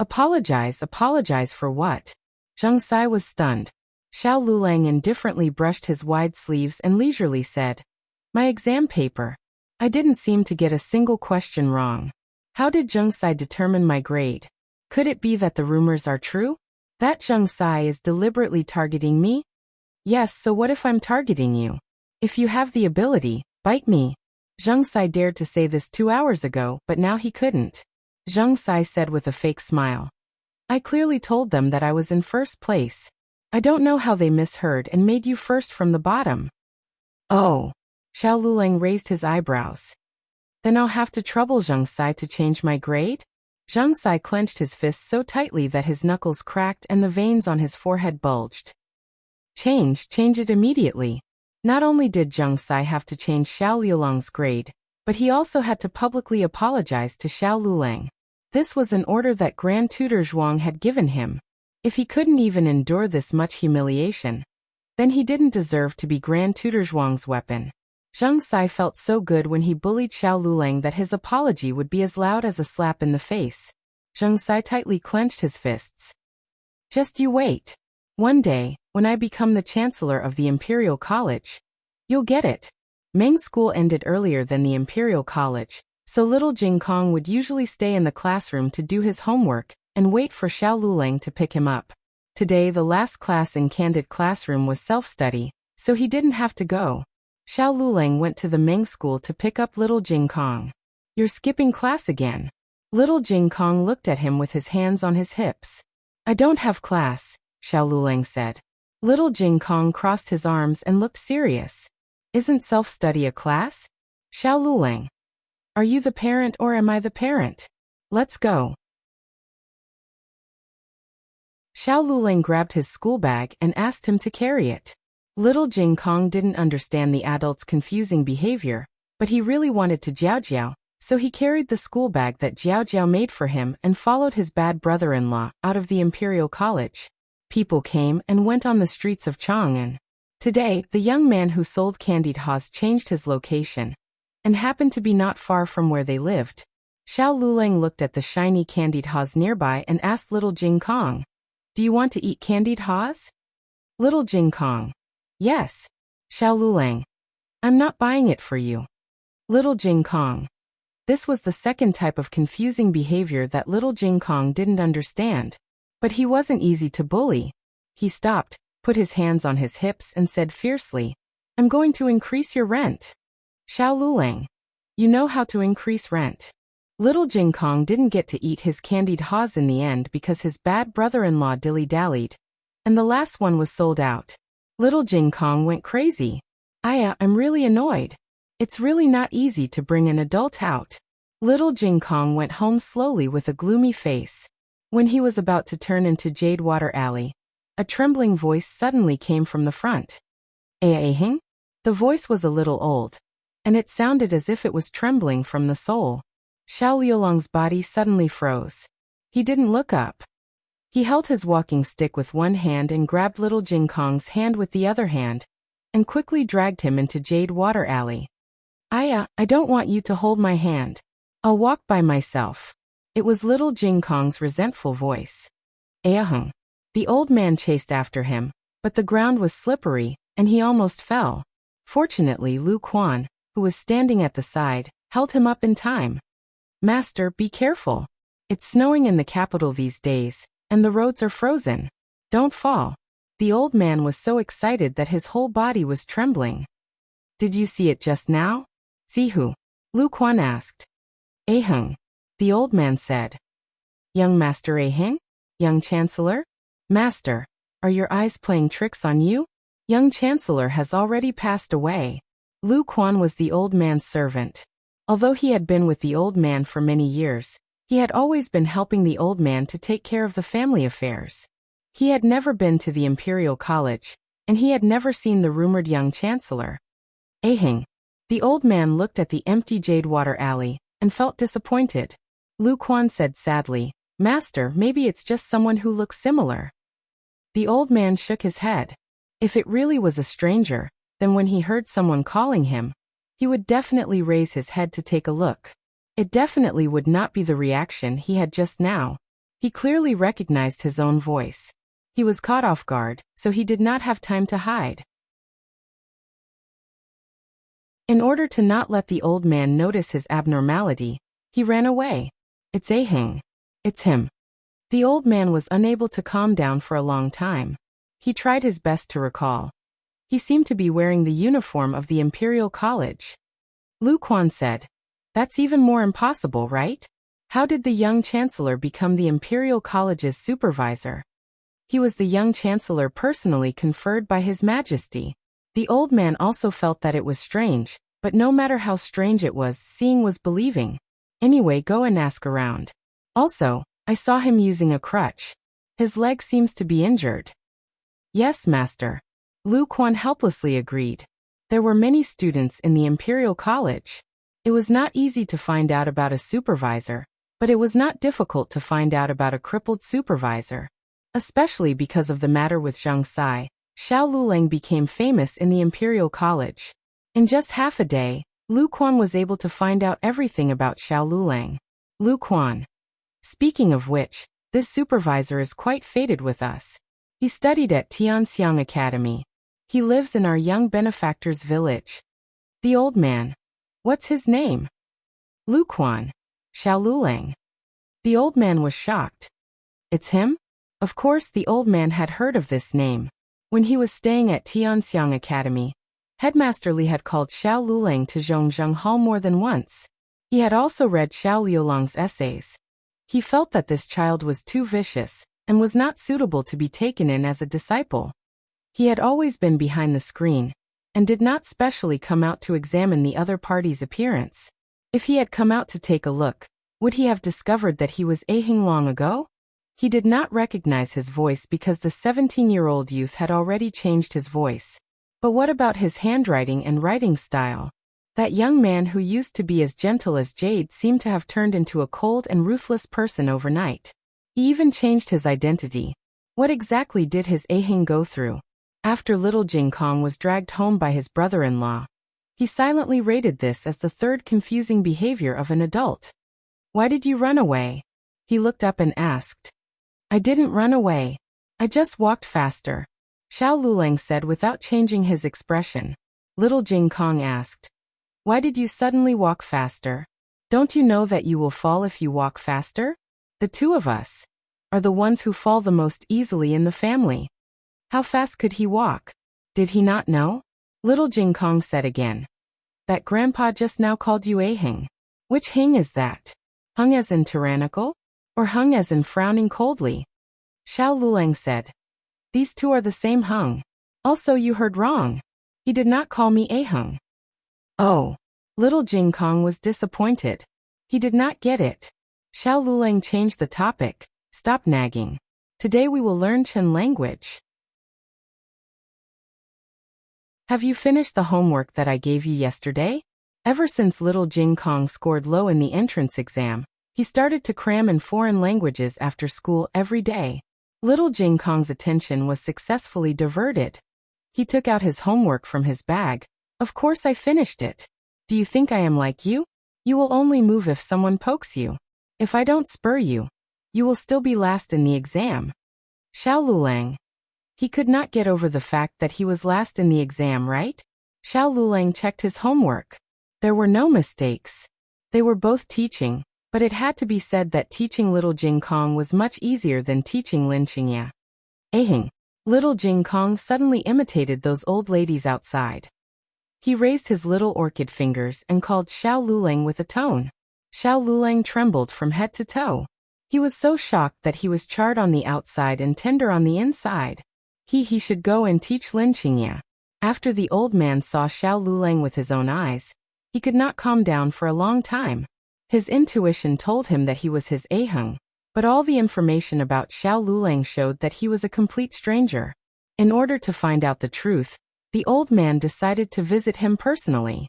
Apologize for what? Zheng Sai was stunned. Xiao Lulang indifferently brushed his wide sleeves and leisurely said, my exam paper. I didn't seem to get a single question wrong. How did Zheng Sai determine my grade? Could it be that the rumors are true? That Zheng Sai is deliberately targeting me? Yes, so what if I'm targeting you? If you have the ability, bite me. Zheng Sai dared to say this 2 hours ago, but now he couldn't. Zheng Sai said with a fake smile. I clearly told them that I was in first place. I don't know how they misheard and made you first from the bottom. Oh. Xiao Lulang raised his eyebrows. Then I'll have to trouble Zheng Sai to change my grade? Zheng Sai clenched his fists so tightly that his knuckles cracked and the veins on his forehead bulged. Change it immediately. Not only did Zheng Sai have to change Xiao Liulang's grade, but he also had to publicly apologize to Xiao Lulang. This was an order that Grand Tutor Zhuang had given him. If he couldn't even endure this much humiliation, then he didn't deserve to be Grand Tutor Zhuang's weapon. Zheng Sai felt so good when he bullied Xiao Lulang that his apology would be as loud as a slap in the face. Zheng Sai tightly clenched his fists. Just you wait. One day, when I become the Chancellor of the Imperial College, you'll get it. Meng's school ended earlier than the Imperial College, so little Jing Kong would usually stay in the classroom to do his homework and wait for Xiao Lulang to pick him up. Today the last class in Candid Classroom was self-study, so he didn't have to go. Xiao Lulang went to the Meng school to pick up little Jing Kong. You're skipping class again. Little Jing Kong looked at him with his hands on his hips. I don't have class, Xiao Lulang said. Little Jing Kong crossed his arms and looked serious. Isn't self-study a class? Xiao Lulang. Are you the parent or am I the parent? Let's go. Xiao Lulang grabbed his school bag and asked him to carry it. Little Jing Kong didn't understand the adult's confusing behavior, but he really wanted to Jiao Jiao, so he carried the school bag that Jiao Jiao made for him and followed his bad brother-in-law out of the Imperial College. People came and went on the streets of Chang'an. Today, the young man who sold candied haws changed his location and happened to be not far from where they lived. Xiao Lulang looked at the shiny candied haws nearby and asked little Jing Kong, do you want to eat candied haws? Little Jing Kong. Yes. Xiao Lulang. I'm not buying it for you. Little Jing Kong. This was the second type of confusing behavior that little Jing Kong didn't understand. But he wasn't easy to bully. He stopped, put his hands on his hips and said fiercely, I'm going to increase your rent. Xiao Lulang. You know how to increase rent. Little Jing Kong didn't get to eat his candied haws in the end because his bad brother-in-law dilly-dallied, and the last one was sold out. Little Jing Kong went crazy. I'm really annoyed. It's really not easy to bring an adult out. Little Jing Kong went home slowly with a gloomy face. When he was about to turn into Jade Water Alley, a trembling voice suddenly came from the front. Hing? The voice was a little old, and it sounded as if it was trembling from the soul. Xiao Liulang's body suddenly froze. He didn't look up. He held his walking stick with one hand and grabbed little Jing Kong's hand with the other hand, and quickly dragged him into Jade Water Alley. I don't want you to hold my hand. I'll walk by myself. It was little Jing Kong's resentful voice. Hung. The old man chased after him, but the ground was slippery, and he almost fell. Fortunately, Lu Quan, who was standing at the side, held him up in time. Master, be careful. It's snowing in the capital these days, and the roads are frozen. Don't fall. The old man was so excited that his whole body was trembling. Did you see it just now? See who? Lu Quan asked. Aheng. The old man said. Young Master Aheng? Young Chancellor? Master, are your eyes playing tricks on you? Young Chancellor has already passed away. Lu Quan was the old man's servant. Although he had been with the old man for many years, he had always been helping the old man to take care of the family affairs. He had never been to the Imperial College, and he had never seen the rumored young chancellor. Aheng. The old man looked at the empty Jadewater alley and felt disappointed. Lu Quan said sadly, Master, maybe it's just someone who looks similar. The old man shook his head. If it really was a stranger, then when he heard someone calling him, he would definitely raise his head to take a look. It definitely would not be the reaction he had just now. He clearly recognized his own voice. He was caught off guard, so he did not have time to hide. In order to not let the old man notice his abnormality, he ran away. It's Aheng. It's him. The old man was unable to calm down for a long time. He tried his best to recall. He seemed to be wearing the uniform of the Imperial College. Lu Quan said, That's even more impossible, right? How did the young chancellor become the Imperial College's supervisor? He was the young chancellor personally conferred by His Majesty. The old man also felt that it was strange, but no matter how strange it was, seeing was believing. Anyway, go and ask around. Also, I saw him using a crutch. His leg seems to be injured. Yes, Master. Lu Quan helplessly agreed. There were many students in the Imperial College. It was not easy to find out about a supervisor, but it was not difficult to find out about a crippled supervisor. Especially because of the matter with Zhang Sai, Xiao Luleng became famous in the Imperial College. In just half a day, Lu Quan was able to find out everything about Xiao Luleng. Lu Quan. Speaking of which, this supervisor is quite fated with us. He studied at Tianxiang Academy. He lives in our young benefactor's village. The old man. What's his name? Lu Quan. Xiao Luleng. The old man was shocked. It's him? Of course the old man had heard of this name. When he was staying at Tianxiang Academy, Headmaster Li had called Xiao Luleng to Zhongzheng Hall more than once. He had also read Xiao Liulong's essays. He felt that this child was too vicious and was not suitable to be taken in as a disciple. He had always been behind the screen and did not specially come out to examine the other party's appearance. If he had come out to take a look, would he have discovered that he was Aheng long ago? He did not recognize his voice because the 17-year-old youth had already changed his voice. But what about his handwriting and writing style? That young man who used to be as gentle as jade seemed to have turned into a cold and ruthless person overnight. He even changed his identity. What exactly did his Aheng go through? After little Jing Kong was dragged home by his brother-in-law, he silently rated this as the third confusing behavior of an adult. Why did you run away? He looked up and asked. I didn't run away. I just walked faster. Xiao Luleng said without changing his expression. Little Jing Kong asked. Why did you suddenly walk faster? Don't you know that you will fall if you walk faster? The two of us are the ones who fall the most easily in the family. How fast could he walk? Did he not know? Little Jing Kong said again. That grandpa just now called you Aheng. Which Heng is that? Hung as in tyrannical? Or hung as in frowning coldly? Xiao Luleng said. These two are the same Hung. Also you heard wrong. He did not call me Aheng. Oh. Little Jing Kong was disappointed. He did not get it. Xiao Luleng changed the topic. Stop nagging. Today we will learn Chen language. Have you finished the homework that I gave you yesterday? Ever since little Jing Kong scored low in the entrance exam, he started to cram in foreign languages after school every day. Little Jing Kong's attention was successfully diverted. He took out his homework from his bag. Of course I finished it. Do you think I am like you? You will only move if someone pokes you. If I don't spur you, you will still be last in the exam. Xiao Luleng. He could not get over the fact that he was last in the exam, right? Xiao Luleng checked his homework. There were no mistakes. They were both teaching. But it had to be said that teaching little Jing Kong was much easier than teaching Lin Qingya. Aheng. Little Jing Kong suddenly imitated those old ladies outside. He raised his little orchid fingers and called Xiao Lulang with a tone. Xiao Lulang trembled from head to toe. He was so shocked that he was charred on the outside and tender on the inside. He should go and teach Lin Qingya. After the old man saw Xiao Lulang with his own eyes, he could not calm down for a long time. His intuition told him that he was his Aheng, but all the information about Xiao Lulang showed that he was a complete stranger. In order to find out the truth, the old man decided to visit him personally.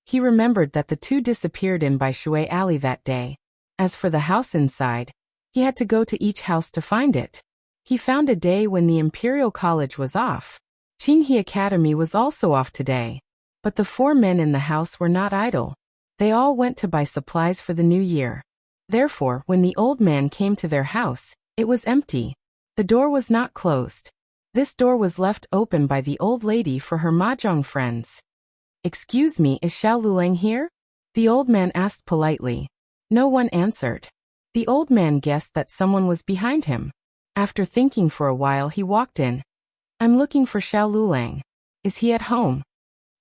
He remembered that the two disappeared in Bai Shui Alley that day. As for the house inside, he had to go to each house to find it. He found a day when the Imperial College was off. Qinghe Academy was also off today. But the 4 men in the house were not idle. They all went to buy supplies for the new year. Therefore, when the old man came to their house, it was empty. The door was not closed. This door was left open by the old lady for her mahjong friends. "Excuse me, is Xiao Lulang here?" the old man asked politely. No one answered. The old man guessed that someone was behind him. After thinking for a while, he walked in. "I'm looking for Xiao Lulang. Is he at home?"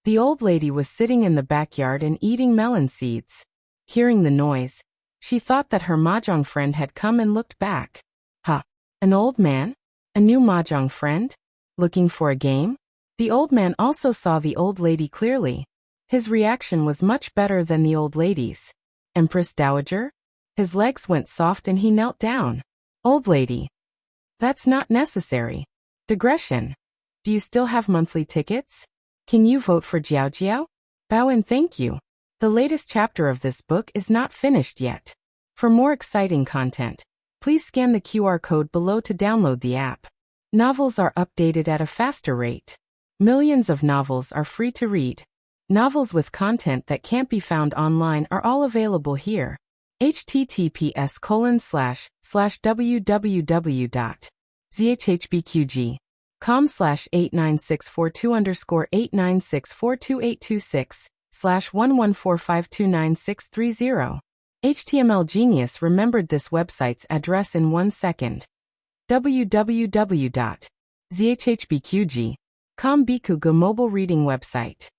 The old lady was sitting in the backyard and eating melon seeds. Hearing the noise, she thought that her mahjong friend had come and looked back. "Huh, an old man? A new mahjong friend? Looking for a game?" The old man also saw the old lady clearly. His reaction was much better than the old lady's. "Empress Dowager?" His legs went soft and he knelt down. "Old lady. That's not necessary. Digression. Do you still have monthly tickets? Can you vote for Jiao Jiao? Bow and thank you." The latest chapter of this book is not finished yet. For more exciting content, please scan the QR code below to download the app. Novels are updated at a faster rate. Millions of novels are free to read. Novels with content that can't be found online are all available here. https://www.zhhbqg.com/896422_89642_826/114529630. HTML Genius remembered this website's address in 1 second. www.zhhbqg.com Bikuga mobile reading website.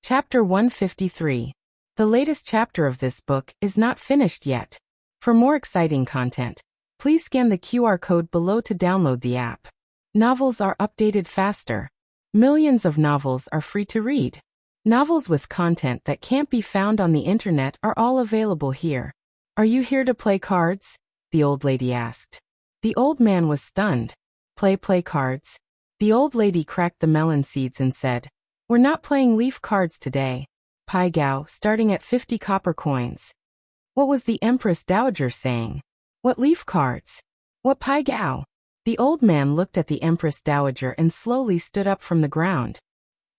Chapter 153. The latest chapter of this book is not finished yet. For more exciting content, please scan the QR code below to download the app. Novels are updated faster. Millions of novels are free to read. Novels with content that can't be found on the internet are all available here. "Are you here to play cards?" the old lady asked. The old man was stunned. Play cards?" The old lady cracked the melon seeds and said, "We're not playing leaf cards today. Pai Gao, starting at 50 copper coins." What was the Empress Dowager saying? What leaf cards? What Pai Gao? The old man looked at the Empress Dowager and slowly stood up from the ground.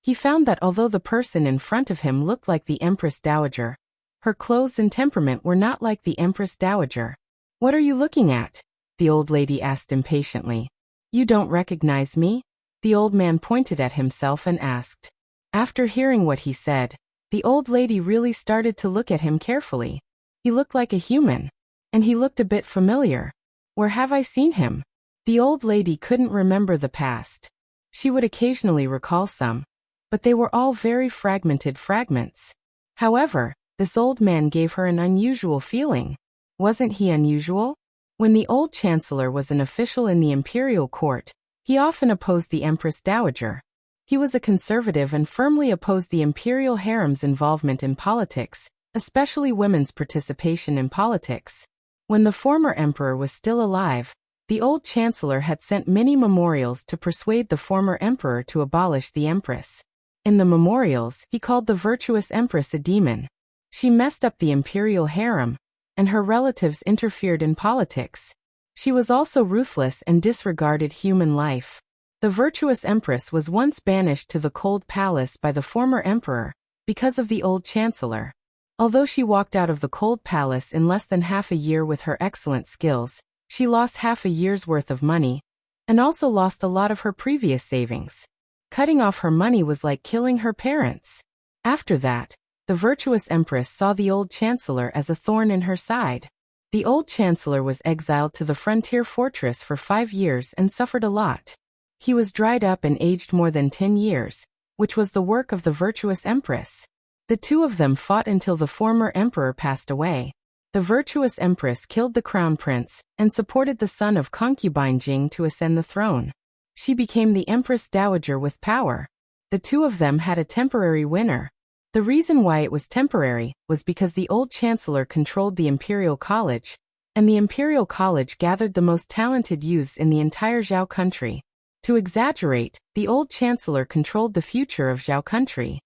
He found that although the person in front of him looked like the Empress Dowager, her clothes and temperament were not like the Empress Dowager. "What are you looking at?" the old lady asked impatiently. "You don't recognize me?" The old man pointed at himself and asked. After hearing what he said, the old lady really started to look at him carefully. He looked like a human. And he looked a bit familiar. Where have I seen him? The old lady couldn't remember the past. She would occasionally recall some, but they were all very fragmented fragments. However, this old man gave her an unusual feeling. Wasn't he unusual? When the old chancellor was an official in the imperial court, he often opposed the Empress Dowager. He was a conservative and firmly opposed the imperial harem's involvement in politics, especially women's participation in politics. When the former emperor was still alive, the old chancellor had sent many memorials to persuade the former emperor to abolish the empress. In the memorials, he called the virtuous empress a demon. She messed up the imperial harem, and her relatives interfered in politics. She was also ruthless and disregarded human life. The virtuous empress was once banished to the cold palace by the former emperor, because of the old chancellor. Although she walked out of the cold palace in less than half a year with her excellent skills, she lost half a year's worth of money, and also lost a lot of her previous savings. Cutting off her money was like killing her parents. After that, the virtuous empress saw the old chancellor as a thorn in her side. The old chancellor was exiled to the frontier fortress for 5 years and suffered a lot. He was dried up and aged more than 10 years, which was the work of the virtuous empress. The two of them fought until the former emperor passed away. The virtuous empress killed the crown prince and supported the son of concubine Jing to ascend the throne. She became the empress dowager with power. The two of them had a temporary winner. The reason why it was temporary was because the old chancellor controlled the imperial college, and the imperial college gathered the most talented youths in the entire Zhao country. To exaggerate, the old chancellor controlled the future of Zhao country.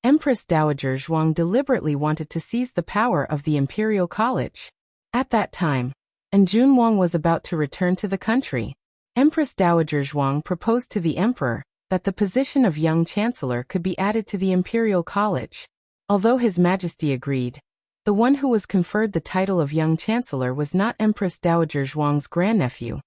Empress Dowager Zhuang deliberately wanted to seize the power of the imperial college. At that time, and Junwang was about to return to the country. Empress Dowager Zhuang proposed to the emperor that the position of young chancellor could be added to the imperial college. Although His Majesty agreed, the one who was conferred the title of young chancellor was not Empress Dowager Zhuang's grandnephew,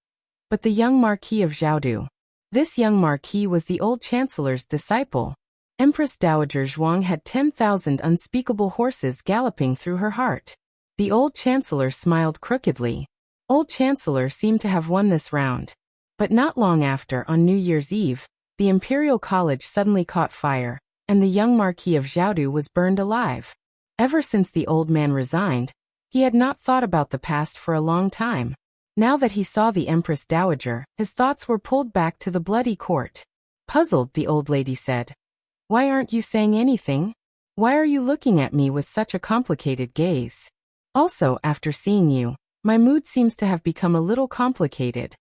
but the young Marquis of Zhaodu. This young Marquis was the old chancellor's disciple. Empress Dowager Zhuang had 10,000 unspeakable horses galloping through her heart. The old chancellor smiled crookedly. Old chancellor seemed to have won this round. But not long after, on New Year's Eve, the imperial college suddenly caught fire, and the young Marquis of Zhaodu was burned alive. Ever since the old man resigned, he had not thought about the past for a long time. Now that he saw the Empress Dowager, his thoughts were pulled back to the bloody court. Puzzled, the old lady said, "Why aren't you saying anything? Why are you looking at me with such a complicated gaze? Also, after seeing you, my mood seems to have become a little complicated."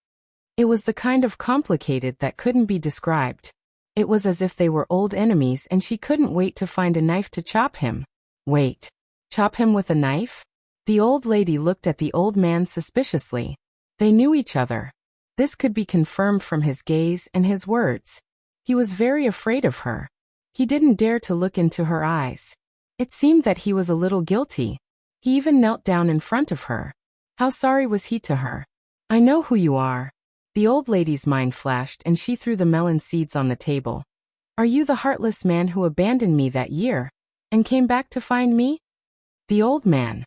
It was the kind of complicated that couldn't be described. It was as if they were old enemies and she couldn't wait to find a knife to chop him. Wait. Chop him with a knife? The old lady looked at the old man suspiciously. They knew each other. This could be confirmed from his gaze and his words. He was very afraid of her. He didn't dare to look into her eyes. It seemed that he was a little guilty. He even knelt down in front of her. How sorry was he to her? "I know who you are." The old lady's mind flashed and she threw the melon seeds on the table. "Are you the heartless man who abandoned me that year and came back to find me?" The old man.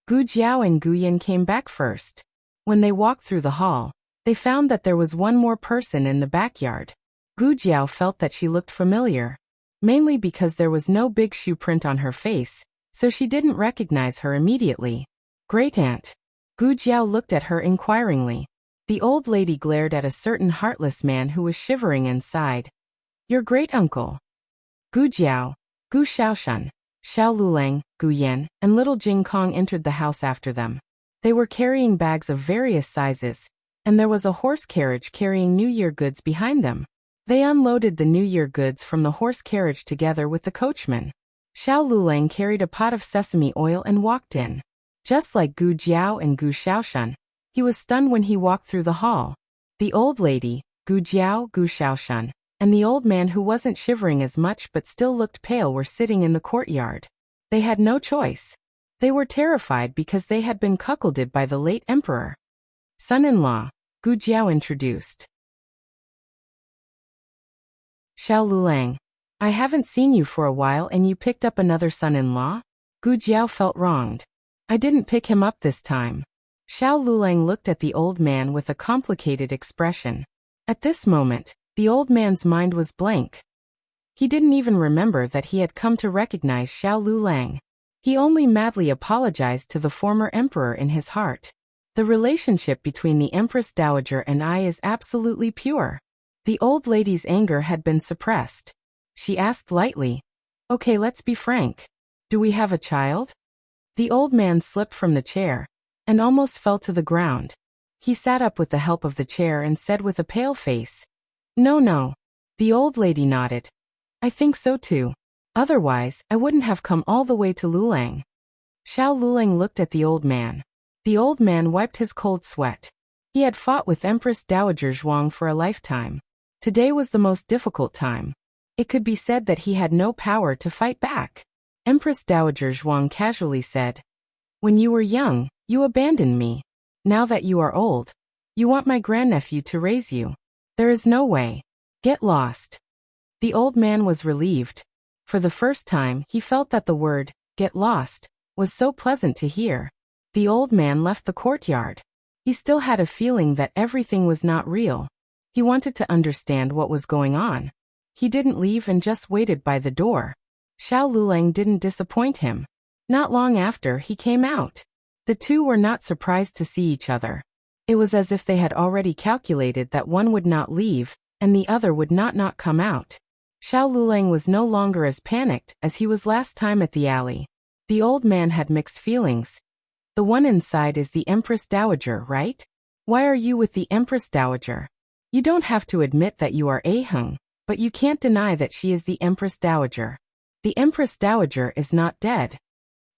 Gu Jiao and Gu Yin came back first. When they walked through the hall, they found that there was one more person in the backyard. Gu Jiao felt that she looked familiar, mainly because there was no big shoe print on her face, so she didn't recognize her immediately. "Great-aunt." Gu Jiao looked at her inquiringly. The old lady glared at a certain heartless man who was shivering inside. "Your great-uncle." Gu Jiao, Gu Shaoshan, Xiao Lulang, Gu Yan, and little Jing Kong entered the house after them. They were carrying bags of various sizes, and there was a horse carriage carrying New Year goods behind them. They unloaded the New Year goods from the horse carriage together with the coachman. Xiao Lulang carried a pot of sesame oil and walked in. Just like Gu Jiao and Gu Shaoshan, he was stunned when he walked through the hall. The old lady, Gu Jiao, Gu Shaoshan, and the old man who wasn't shivering as much but still looked pale were sitting in the courtyard. They had no choice. They were terrified because they had been cuckolded by the late emperor. "Son-in-law," Gu Jiao introduced. "Xiao Lulang, I haven't seen you for a while and you picked up another son-in-law?" Gu Jiao felt wronged. "I didn't pick him up this time." Xiao Lulang looked at the old man with a complicated expression. At this moment, the old man's mind was blank. He didn't even remember that he had come to recognize Xiao Lulang. He only madly apologized to the former emperor in his heart. The relationship between the Empress Dowager and I is absolutely pure. The old lady's anger had been suppressed. She asked lightly, "Okay, let's be frank. Do we have a child?" The old man slipped from the chair and almost fell to the ground. He sat up with the help of the chair and said with a pale face, No. The old lady nodded. "I think so too. Otherwise, I wouldn't have come all the way to Lulang." Xiao Lulang looked at the old man. The old man wiped his cold sweat. He had fought with Empress Dowager Zhuang for a lifetime. Today was the most difficult time. It could be said that he had no power to fight back. Empress Dowager Zhuang casually said, "When you were young, you abandoned me. Now that you are old, you want my grandnephew to raise you. There is no way. Get lost." The old man was relieved. For the first time, he felt that the word, "get lost," was so pleasant to hear. The old man left the courtyard. He still had a feeling that everything was not real. He wanted to understand what was going on. He didn't leave and just waited by the door. Xiao Lulang didn't disappoint him. Not long after, he came out. The two were not surprised to see each other. It was as if they had already calculated that one would not leave, and the other would not come out. Xiao Lulang was no longer as panicked as he was last time at the alley. The old man had mixed feelings. The one inside is the Empress Dowager, right? Why are you with the Empress Dowager? You don't have to admit that you are Aheng, but you can't deny that she is the Empress Dowager. The Empress Dowager is not dead.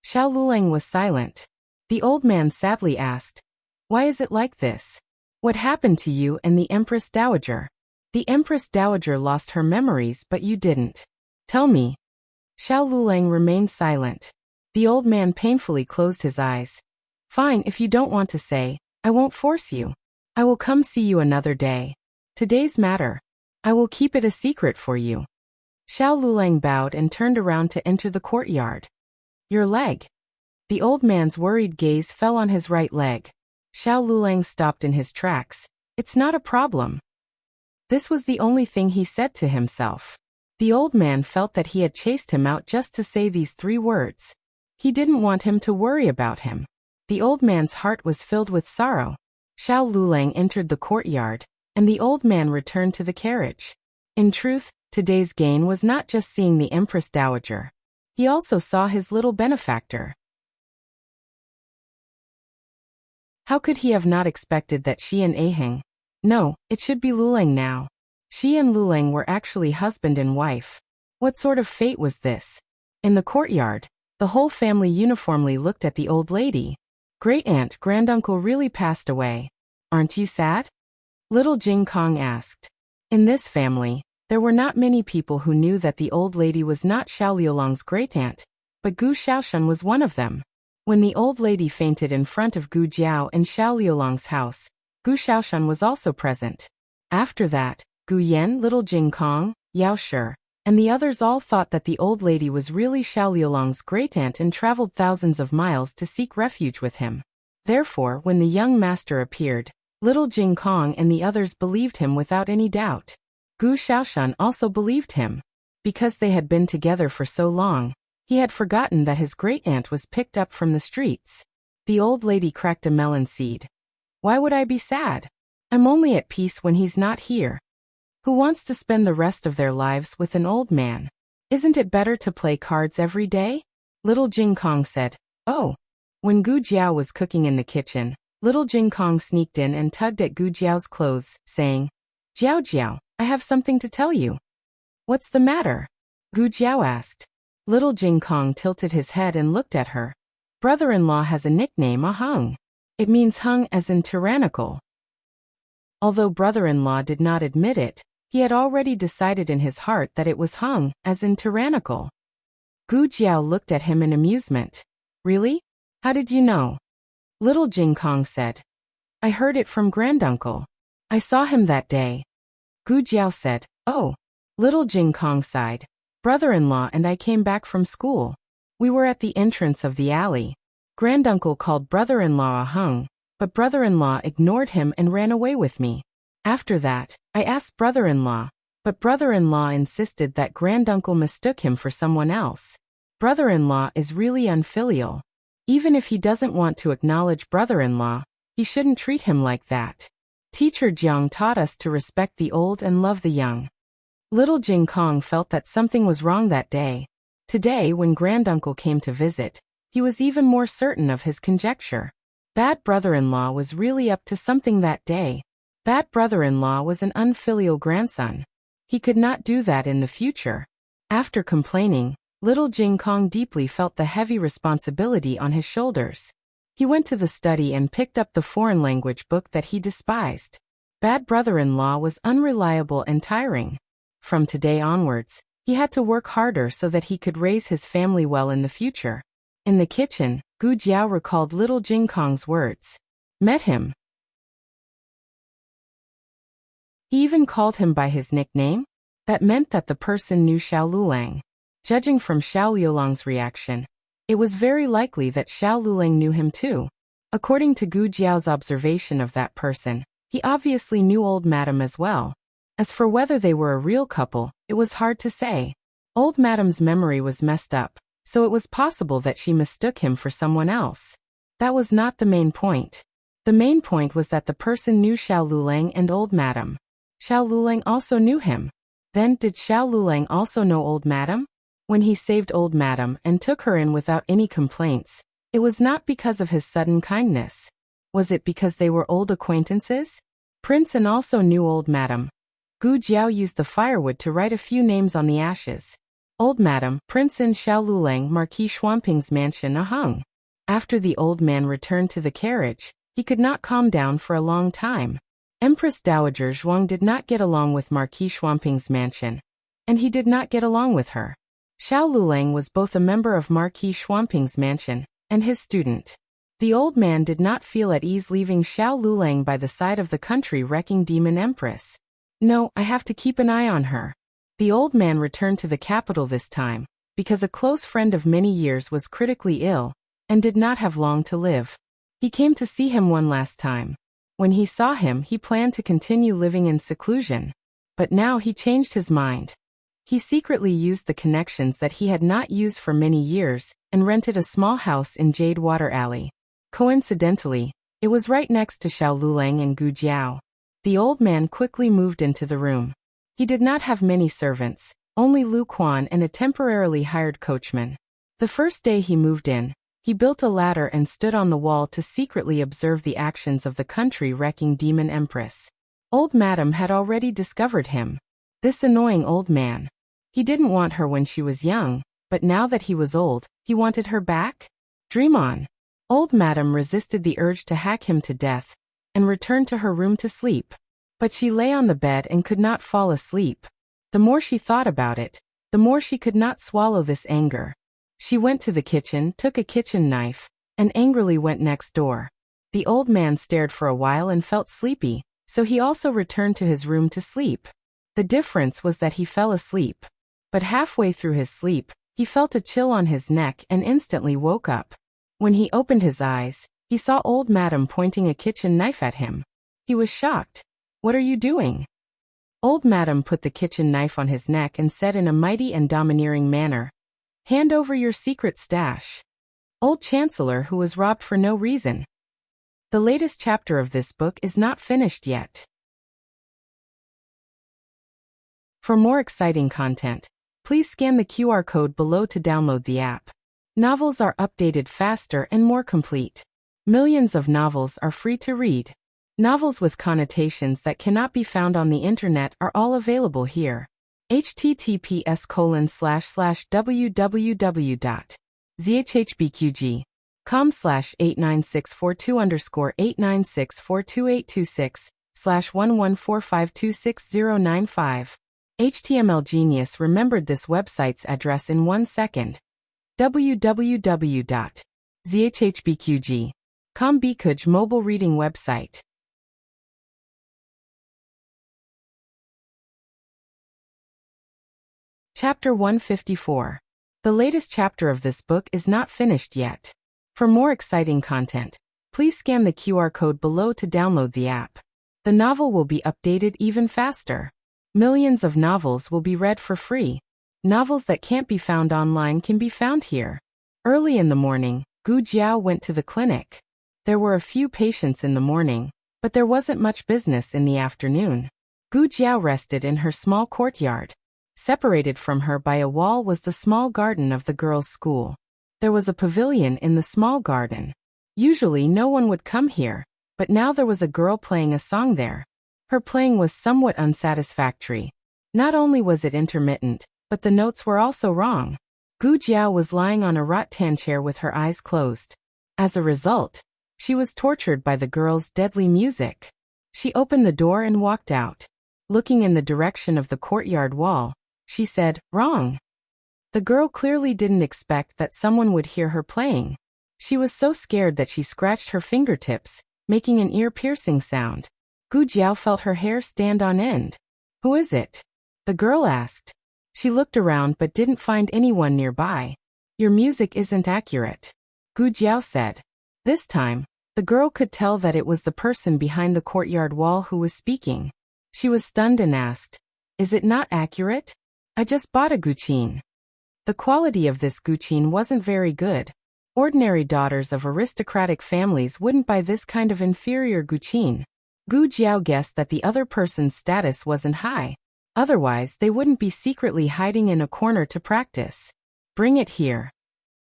Xiao Lulang was silent. The old man sadly asked, "Why is it like this? What happened to you and the Empress Dowager? The Empress Dowager lost her memories, but you didn't. Tell me." Xiao Lulang remained silent. The old man painfully closed his eyes. "Fine, if you don't want to say, I won't force you. I will come see you another day. Today's matter, I will keep it a secret for you." Xiao Lulang bowed and turned around to enter the courtyard. "Your leg." The old man's worried gaze fell on his right leg. Xiao Lulang stopped in his tracks. "It's not a problem." This was the only thing he said to himself. The old man felt that he had chased him out just to say these 3 words. He didn't want him to worry about him. The old man's heart was filled with sorrow. Xiao Lulang entered the courtyard, and the old man returned to the carriage. In truth, today's gain was not just seeing the Empress Dowager. He also saw his little benefactor. How could he have not expected that she and Aheng? No, it should be Lulang now. She and Lulang were actually husband and wife. What sort of fate was this? In the courtyard, the whole family uniformly looked at the old lady. Great-aunt, granduncle really passed away. Aren't you sad? Little Jing Kong asked. In this family, there were not many people who knew that the old lady was not Xiao Liulang's great-aunt, but Gu Xiaoshan was one of them. When the old lady fainted in front of Gu Jiao and Xiao Liulang's house, Gu Xiaoshan was also present. After that, Gu Yan, Little Jing Kong, Yao Shi, and the others all thought that the old lady was really Xiao Liulang's great-aunt and traveled thousands of miles to seek refuge with him. Therefore, when the young master appeared, Little Jing Kong and the others believed him without any doubt. Gu Xiaoshan also believed him. Because they had been together for so long, he had forgotten that his great-aunt was picked up from the streets. The old lady cracked a melon seed. Why would I be sad? I'm only at peace when he's not here. Who wants to spend the rest of their lives with an old man? Isn't it better to play cards every day? Little Jing Kong said. Oh. When Gu Jiao was cooking in the kitchen, Little Jing Kong sneaked in and tugged at Gu Jiao's clothes, saying, Jiao Jiao, I have something to tell you. What's the matter? Gu Jiao asked. Little Jing Kong tilted his head and looked at her. Brother-in-law has a nickname, Hung. It means hung as in tyrannical. Although brother-in-law did not admit it, he had already decided in his heart that it was hung as in tyrannical. Gu Jiao looked at him in amusement. Really? How did you know? Little Jing Kong said. I heard it from granduncle. I saw him that day. Gu Jiao said, Oh. Little Jing Kong sighed. Brother-in-law and I came back from school. We were at the entrance of the alley. Granduncle called brother-in-law a hung, but brother-in-law ignored him and ran away with me. After that, I asked brother-in-law, but brother-in-law insisted that granduncle mistook him for someone else. Brother-in-law is really unfilial. Even if he doesn't want to acknowledge brother-in-law, he shouldn't treat him like that. Teacher Jiang taught us to respect the old and love the young. Little Jing Kong felt that something was wrong that day. Today, when granduncle came to visit, he was even more certain of his conjecture. Bad brother-in-law was really up to something that day. Bad brother-in-law was an unfilial grandson. He could not do that in the future. After complaining, Little Jing Kong deeply felt the heavy responsibility on his shoulders. He went to the study and picked up the foreign language book that he despised. Bad brother-in-law was unreliable and tiring. From today onwards, he had to work harder so that he could raise his family well in the future. In the kitchen, Gu Jiao recalled Little Jing Kong's words. Met him. He even called him by his nickname. That meant that the person knew Xiao Lulang. Judging from Xiao Liulang's reaction, It was very likely that Xiao Lulang knew him too. According to Gu Jiao's observation of that person, he obviously knew old madam as well. As for whether they were a real couple, it was hard to say. Old madam's memory was messed up, so it was possible that she mistook him for someone else. That was not the main point. The main point was that the person knew Xiao Lulang and old madam. Xiao Lulang also knew him. Then, did Xiao Lulang also know old madam? When he saved old madam and took her in without any complaints, it was not because of his sudden kindness. Was it because they were old acquaintances? Prince An also knew old madam. Gu Jiao used the firewood to write a few names on the ashes. Old madam, Prince An, Xiao Lulang, Marquis Xuanping's mansion hung. After the old man returned to the carriage, he could not calm down for a long time. Empress Dowager Zhuang did not get along with Marquis Xuanping's mansion, and he did not get along with her. Xiao Lulang was both a member of Marquis Xuanping's mansion and his student. The old man did not feel at ease leaving Xiao Lulang by the side of the country-wrecking demon empress. No, I have to keep an eye on her. The old man returned to the capital this time, because a close friend of many years was critically ill, and did not have long to live. He came to see him one last time. When he saw him, he planned to continue living in seclusion. But now he changed his mind. He secretly used the connections that he had not used for many years, and rented a small house in Jade Water Alley. Coincidentally, it was right next to Xiao Lulang and Gu Jiao. The old man quickly moved into the room. He did not have many servants, only Lu Quan and a temporarily hired coachman. The first day he moved in, he built a ladder and stood on the wall to secretly observe the actions of the country-wrecking demon empress. Old madam had already discovered him. This annoying old man. He didn't want her when she was young, but now that he was old, he wanted her back? Dream on. Old madam resisted the urge to hack him to death, and returned to her room to sleep. But she lay on the bed and could not fall asleep. The more she thought about it, the more she could not swallow this anger. She went to the kitchen, took a kitchen knife, and angrily went next door. The old man stared for a while and felt sleepy, so he also returned to his room to sleep. The difference was that he fell asleep. But halfway through his sleep, he felt a chill on his neck and instantly woke up. When he opened his eyes, he saw old madam pointing a kitchen knife at him. He was shocked. What are you doing? Old madam put the kitchen knife on his neck and said in a mighty and domineering manner, "Hand over your secret stash." Old Chancellor who was robbed for no reason. The latest chapter of this book is not finished yet. For more exciting content, please scan the QR code below to download the app. Novels are updated faster and more complete. Millions of novels are free to read. Novels with connotations that cannot be found on the internet are all available here. https://www.zhhbqg.com/89642_8964286/114526095. HTML Genius remembered this website's address in 1 second. www.zhhbqg.com Bikuj mobile reading website. Chapter 154. The latest chapter of this book is not finished yet. For more exciting content, please scan the QR code below to download the app. The novel will be updated even faster. Millions of novels will be read for free. Novels that can't be found online can be found here. Early in the morning, Gu Jiao went to the clinic. There were a few patients in the morning, but there wasn't much business in the afternoon. Gu Jiao rested in her small courtyard. Separated from her by a wall was the small garden of the girls' school. There was a pavilion in the small garden. Usually no one would come here, but now there was a girl playing a song there. Her playing was somewhat unsatisfactory. Not only was it intermittent, but the notes were also wrong. Gu Jiao was lying on a rattan chair with her eyes closed. As a result, she was tortured by the girl's deadly music. She opened the door and walked out. Looking in the direction of the courtyard wall, she said, "Wrong." The girl clearly didn't expect that someone would hear her playing. She was so scared that she scratched her fingertips, making an ear-piercing sound. Gu Jiao felt her hair stand on end. "Who is it?" the girl asked. She looked around but didn't find anyone nearby. Your music isn't accurate. Gu Jiao said. This time, the girl could tell that it was the person behind the courtyard wall who was speaking. She was stunned and asked, "Is it not accurate? I just bought a guqin." The quality of this guqin wasn't very good. Ordinary daughters of aristocratic families wouldn't buy this kind of inferior guqin. Gu Jiao guessed that the other person's status wasn't high. Otherwise, they wouldn't be secretly hiding in a corner to practice. Bring it here.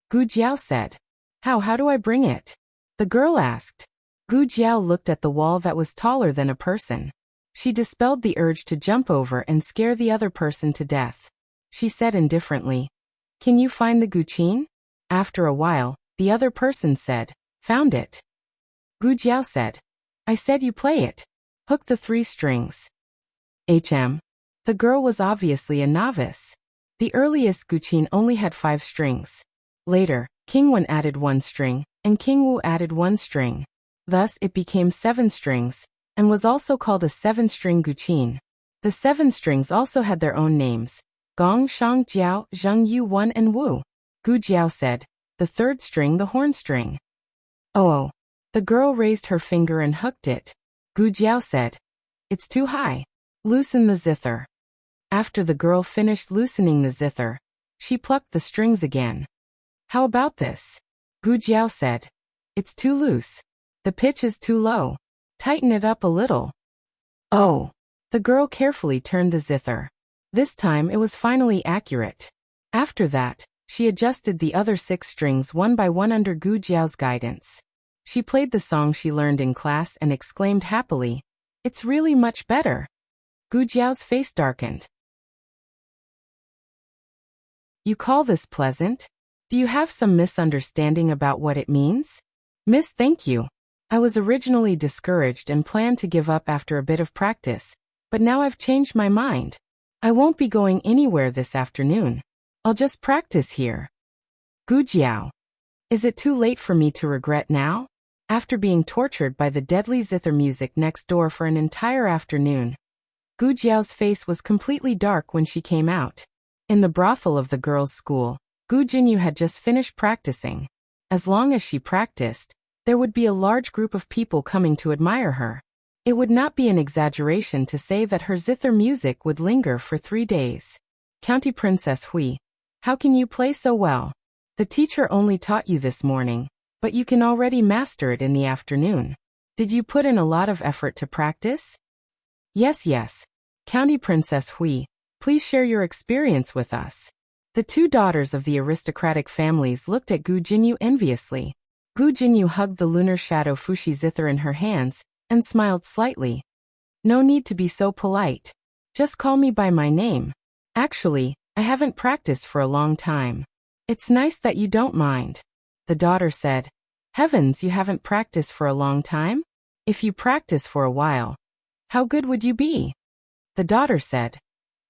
Gu Jiao said. How do I bring it? The girl asked. Gu Jiao looked at the wall that was taller than a person. She dispelled the urge to jump over and scare the other person to death. She said indifferently, "Can you find the guqin?" After a while, the other person said, "Found it." Gu Jiao said, "I said you play it. Hook the 3 strings. The girl was obviously a novice. The earliest guqin only had 5 strings. Later, King Wen added 1 string, and King Wu added 1 string. Thus it became 7 strings, and was also called a 7-string guqin. The 7 strings also had their own names: Gong, Shang, Jiao, Zheng, Yu, Wen, and Wu. Gu Jiao said, "The 3rd string, the horn string." Oh. The girl raised her finger and hooked it. Gu Jiao said, "It's too high. Loosen the zither." After the girl finished loosening the zither, she plucked the strings again. "How about this?" Gu Jiao said. "It's too loose. The pitch is too low. Tighten it up a little." Oh. The girl carefully turned the zither. This time it was finally accurate. After that, she adjusted the other 6 strings one by one under Gu Jiao's guidance. She played the song she learned in class and exclaimed happily, "It's really much better." Gu Jiao's face darkened. "You call this pleasant? Do you have some misunderstanding about what it means?" "Miss, thank you. I was originally discouraged and planned to give up after a bit of practice, but now I've changed my mind. I won't be going anywhere this afternoon. I'll just practice here." Gu Jiao. "Is it too late for me to regret now?" After being tortured by the deadly zither music next door for an entire afternoon, Gu Jiao's face was completely dark when she came out. In the brothel of the girls' school, Gu Jinyu had just finished practicing. As long as she practiced, there would be a large group of people coming to admire her. It would not be an exaggeration to say that her zither music would linger for 3 days. "County Princess Hui, how can you play so well? The teacher only taught you this morning, but you can already master it in the afternoon. Did you put in a lot of effort to practice?" Yes. County Princess Hui, please share your experience with us." The 2 daughters of the aristocratic families looked at Gu Jinyu enviously. Gu Jinyu hugged the lunar shadow Fushi zither in her hands and smiled slightly. "No need to be so polite. Just call me by my name. Actually, I haven't practiced for a long time. It's nice that you don't mind." The daughter said, "Heavens, you haven't practiced for a long time? If you practice for a while, how good would you be?" The daughter said,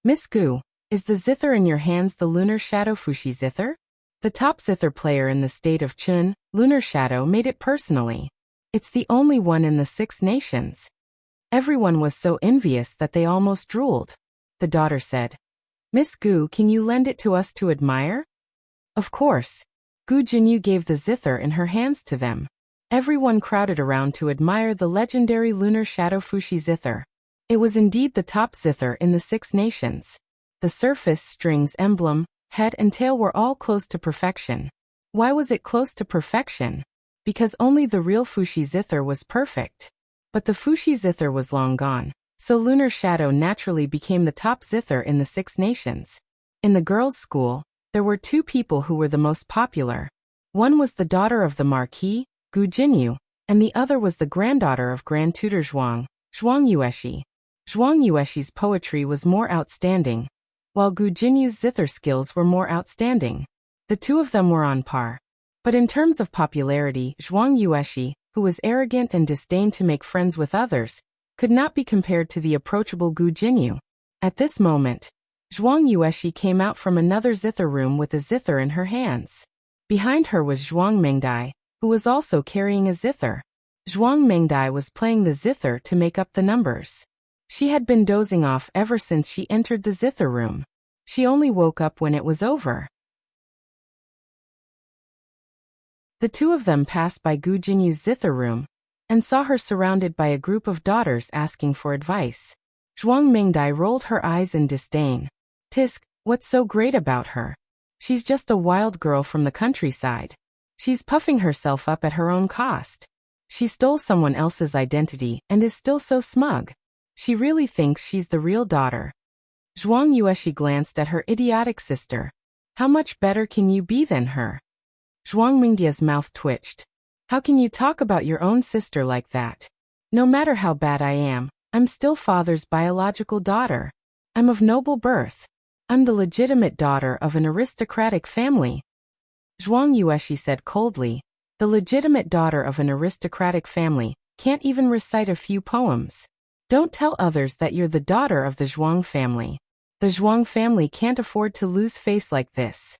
"Miss Gu, is the zither in your hands the lunar shadow Fushi zither?" The top zither player in the state of Chun, Lunar Shadow, made it personally. "It's the only one in the 6 nations." Everyone was so envious that they almost drooled. The daughter said, "Miss Gu, can you lend it to us to admire?" Of course. Gu Jinyu gave the zither in her hands to them. Everyone crowded around to admire the legendary Lunar Shadow Fushi zither. It was indeed the top zither in the 6 nations. The surface, strings, emblem, head and tail were all close to perfection. Why was it close to perfection? Because only the real Fushi zither was perfect. But the Fushi zither was long gone, so Lunar Shadow naturally became the top zither in the 6 nations. In the girls' school, there were 2 people who were the most popular. One was the daughter of the Marquis, Gu Jinyu, and the other was the granddaughter of Grand Tutor Zhuang, Zhuang Yueshi. Zhuang Yueshi's poetry was more outstanding, while Gu Jinyu's zither skills were more outstanding. The 2 of them were on par. But in terms of popularity, Zhuang Yueshi, who was arrogant and disdained to make friends with others, could not be compared to the approachable Gu Jinyu. At this moment, Zhuang Yueshi came out from another zither room with a zither in her hands. Behind her was Zhuang Mengdai, who was also carrying a zither. Zhuang Mengdai was playing the zither to make up the numbers. She had been dozing off ever since she entered the zither room. She only woke up when it was over. The two of them passed by Gu Jinyu's zither room and saw her surrounded by a group of daughters asking for advice. Zhuang Mingdai rolled her eyes in disdain. Tisk, what's so great about her? She's just a wild girl from the countryside. She's puffing herself up at her own cost. She stole someone else's identity and is still so smug. She really thinks she's the real daughter. Zhuang Yueshi glanced at her idiotic sister. How much better can you be than her? Zhuang Mingdia's mouth twitched. How can you talk about your own sister like that? No matter how bad I am, I'm still father's biological daughter. I'm of noble birth. I'm the legitimate daughter of an aristocratic family. Zhuang Yueshi said coldly. The legitimate daughter of an aristocratic family can't even recite a few poems. Don't tell others that you're the daughter of the Zhuang family. The Zhuang family can't afford to lose face like this.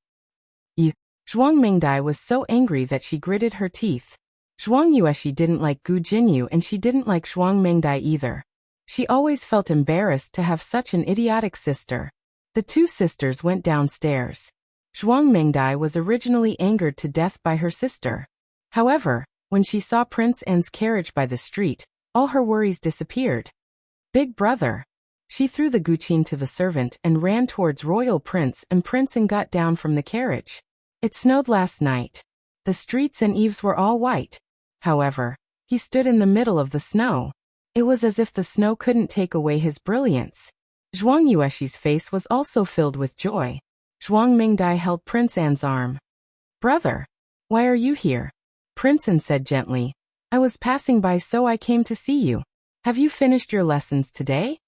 You. Zhuang Mingdai was so angry that she gritted her teeth. Zhuang Yueshi didn't like Gu Jinyu and she didn't like Zhuang Mingdai either. She always felt embarrassed to have such an idiotic sister. The two sisters went downstairs. Zhuang Mingdai was originally angered to death by her sister. However, when she saw Prince N's carriage by the street, all her worries disappeared. Big brother. She threw the guqin to the servant and ran towards Royal Prince, and Prince N got down from the carriage. It snowed last night. The streets and eaves were all white. However, he stood in the middle of the snow. It was as if the snow couldn't take away his brilliance. Zhuang Yueshi's face was also filled with joy. Zhuang Mingdai held Prince N's arm. Brother, why are you here? Prince N said gently. I was passing by so I came to see you. Have you finished your lessons today?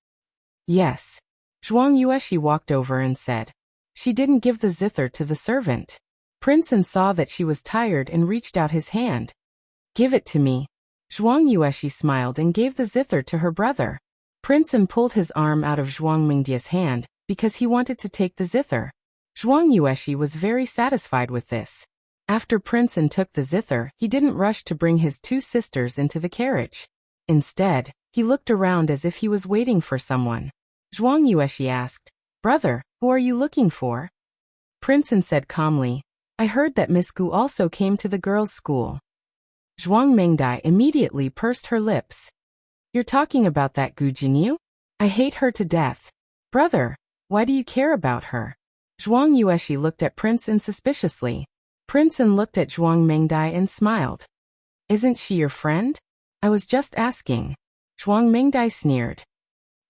Yes. Zhuang Yueshi walked over and said. She didn't give the zither to the servant. Prince N saw that she was tired and reached out his hand. Give it to me. Zhuang Yueshi smiled and gave the zither to her brother. Prince N pulled his arm out of Zhuang Mingdia's hand because he wanted to take the zither. Zhuang Yueshi was very satisfied with this. After Prince N took the zither, he didn't rush to bring his two sisters into the carriage. Instead, he looked around as if he was waiting for someone. Zhuang Yueshi asked, Brother, who are you looking for? Prince N said calmly, I heard that Miss Gu also came to the girls' school. Zhuang Mingdai immediately pursed her lips. You're talking about that Gu Jinyu? I hate her to death. Brother, why do you care about her? Zhuang Yueshi looked at Prince N suspiciously. Prince N looked at Zhuang Mingdai and smiled. Isn't she your friend? I was just asking. Zhuang Mingdai sneered.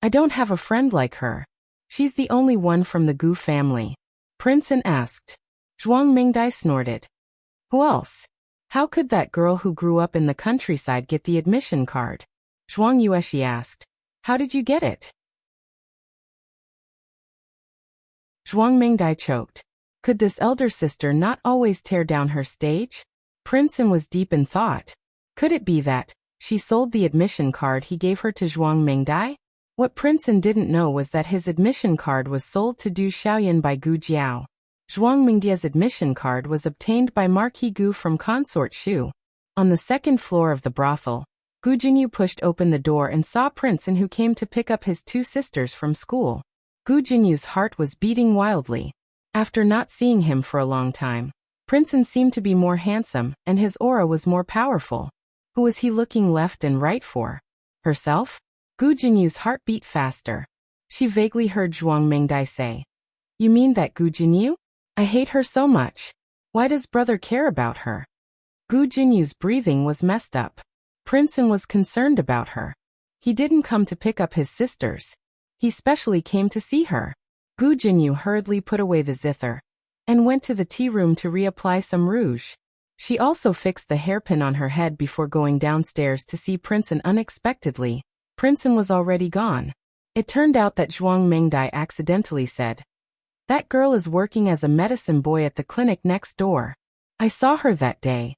I don't have a friend like her. She's the only one from the Gu family. Prince N asked. Zhuang Mingdai snorted. Who else? How could that girl who grew up in the countryside get the admission card? Zhuang Yueshi asked. How did you get it? Zhuang Mingdai choked. Could this elder sister not always tear down her stage? Prince N was deep in thought. Could it be that she sold the admission card he gave her to Zhuang Mingdai? What Prince N didn't know was that his admission card was sold to Du Xiaoyan by Gu Jiao. Zhuang Mingdia's admission card was obtained by Marquis Gu from Consort Shu. On the second floor of the brothel, Gu Jinyu pushed open the door and saw Prince N, who came to pick up his two sisters from school. Gu Jinyu's heart was beating wildly. After not seeing him for a long time, Prince N seemed to be more handsome, and his aura was more powerful. Who was he looking left and right for? Herself? Gu Jinyu's heart beat faster. She vaguely heard Zhuang Mingdai say. You mean that Gu Jinyu? I hate her so much. Why does brother care about her? Gu Jinyu's breathing was messed up. Prince N was concerned about her. He didn't come to pick up his sisters. He specially came to see her. Gu Jinyu hurriedly put away the zither and went to the tea room to reapply some rouge. She also fixed the hairpin on her head before going downstairs to see Prince N. Unexpectedly, Prince N was already gone. It turned out that Zhuang Mingdai accidentally said, That girl is working as a medicine boy at the clinic next door. I saw her that day.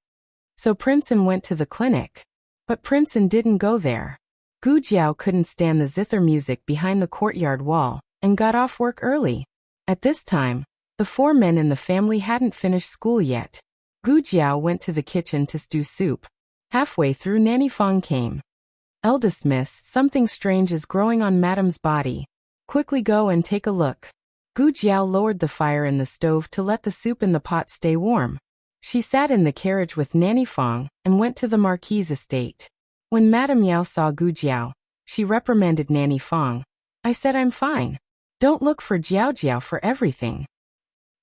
So Prince N went to the clinic. But Prince N didn't go there. Gu Jiao couldn't stand the zither music behind the courtyard wall and got off work early. At this time, the four men in the family hadn't finished school yet. Gu Jiao went to the kitchen to stew soup. Halfway through, Nanny Fong came. Eldest miss, something strange is growing on Madame's body. Quickly go and take a look. Gu Jiao lowered the fire in the stove to let the soup in the pot stay warm. She sat in the carriage with Nanny Fong and went to the Marquis's estate. When Madame Yao saw Gu Jiao, she reprimanded Nanny Fong. I said I'm fine. Don't look for Jiao Jiao for everything.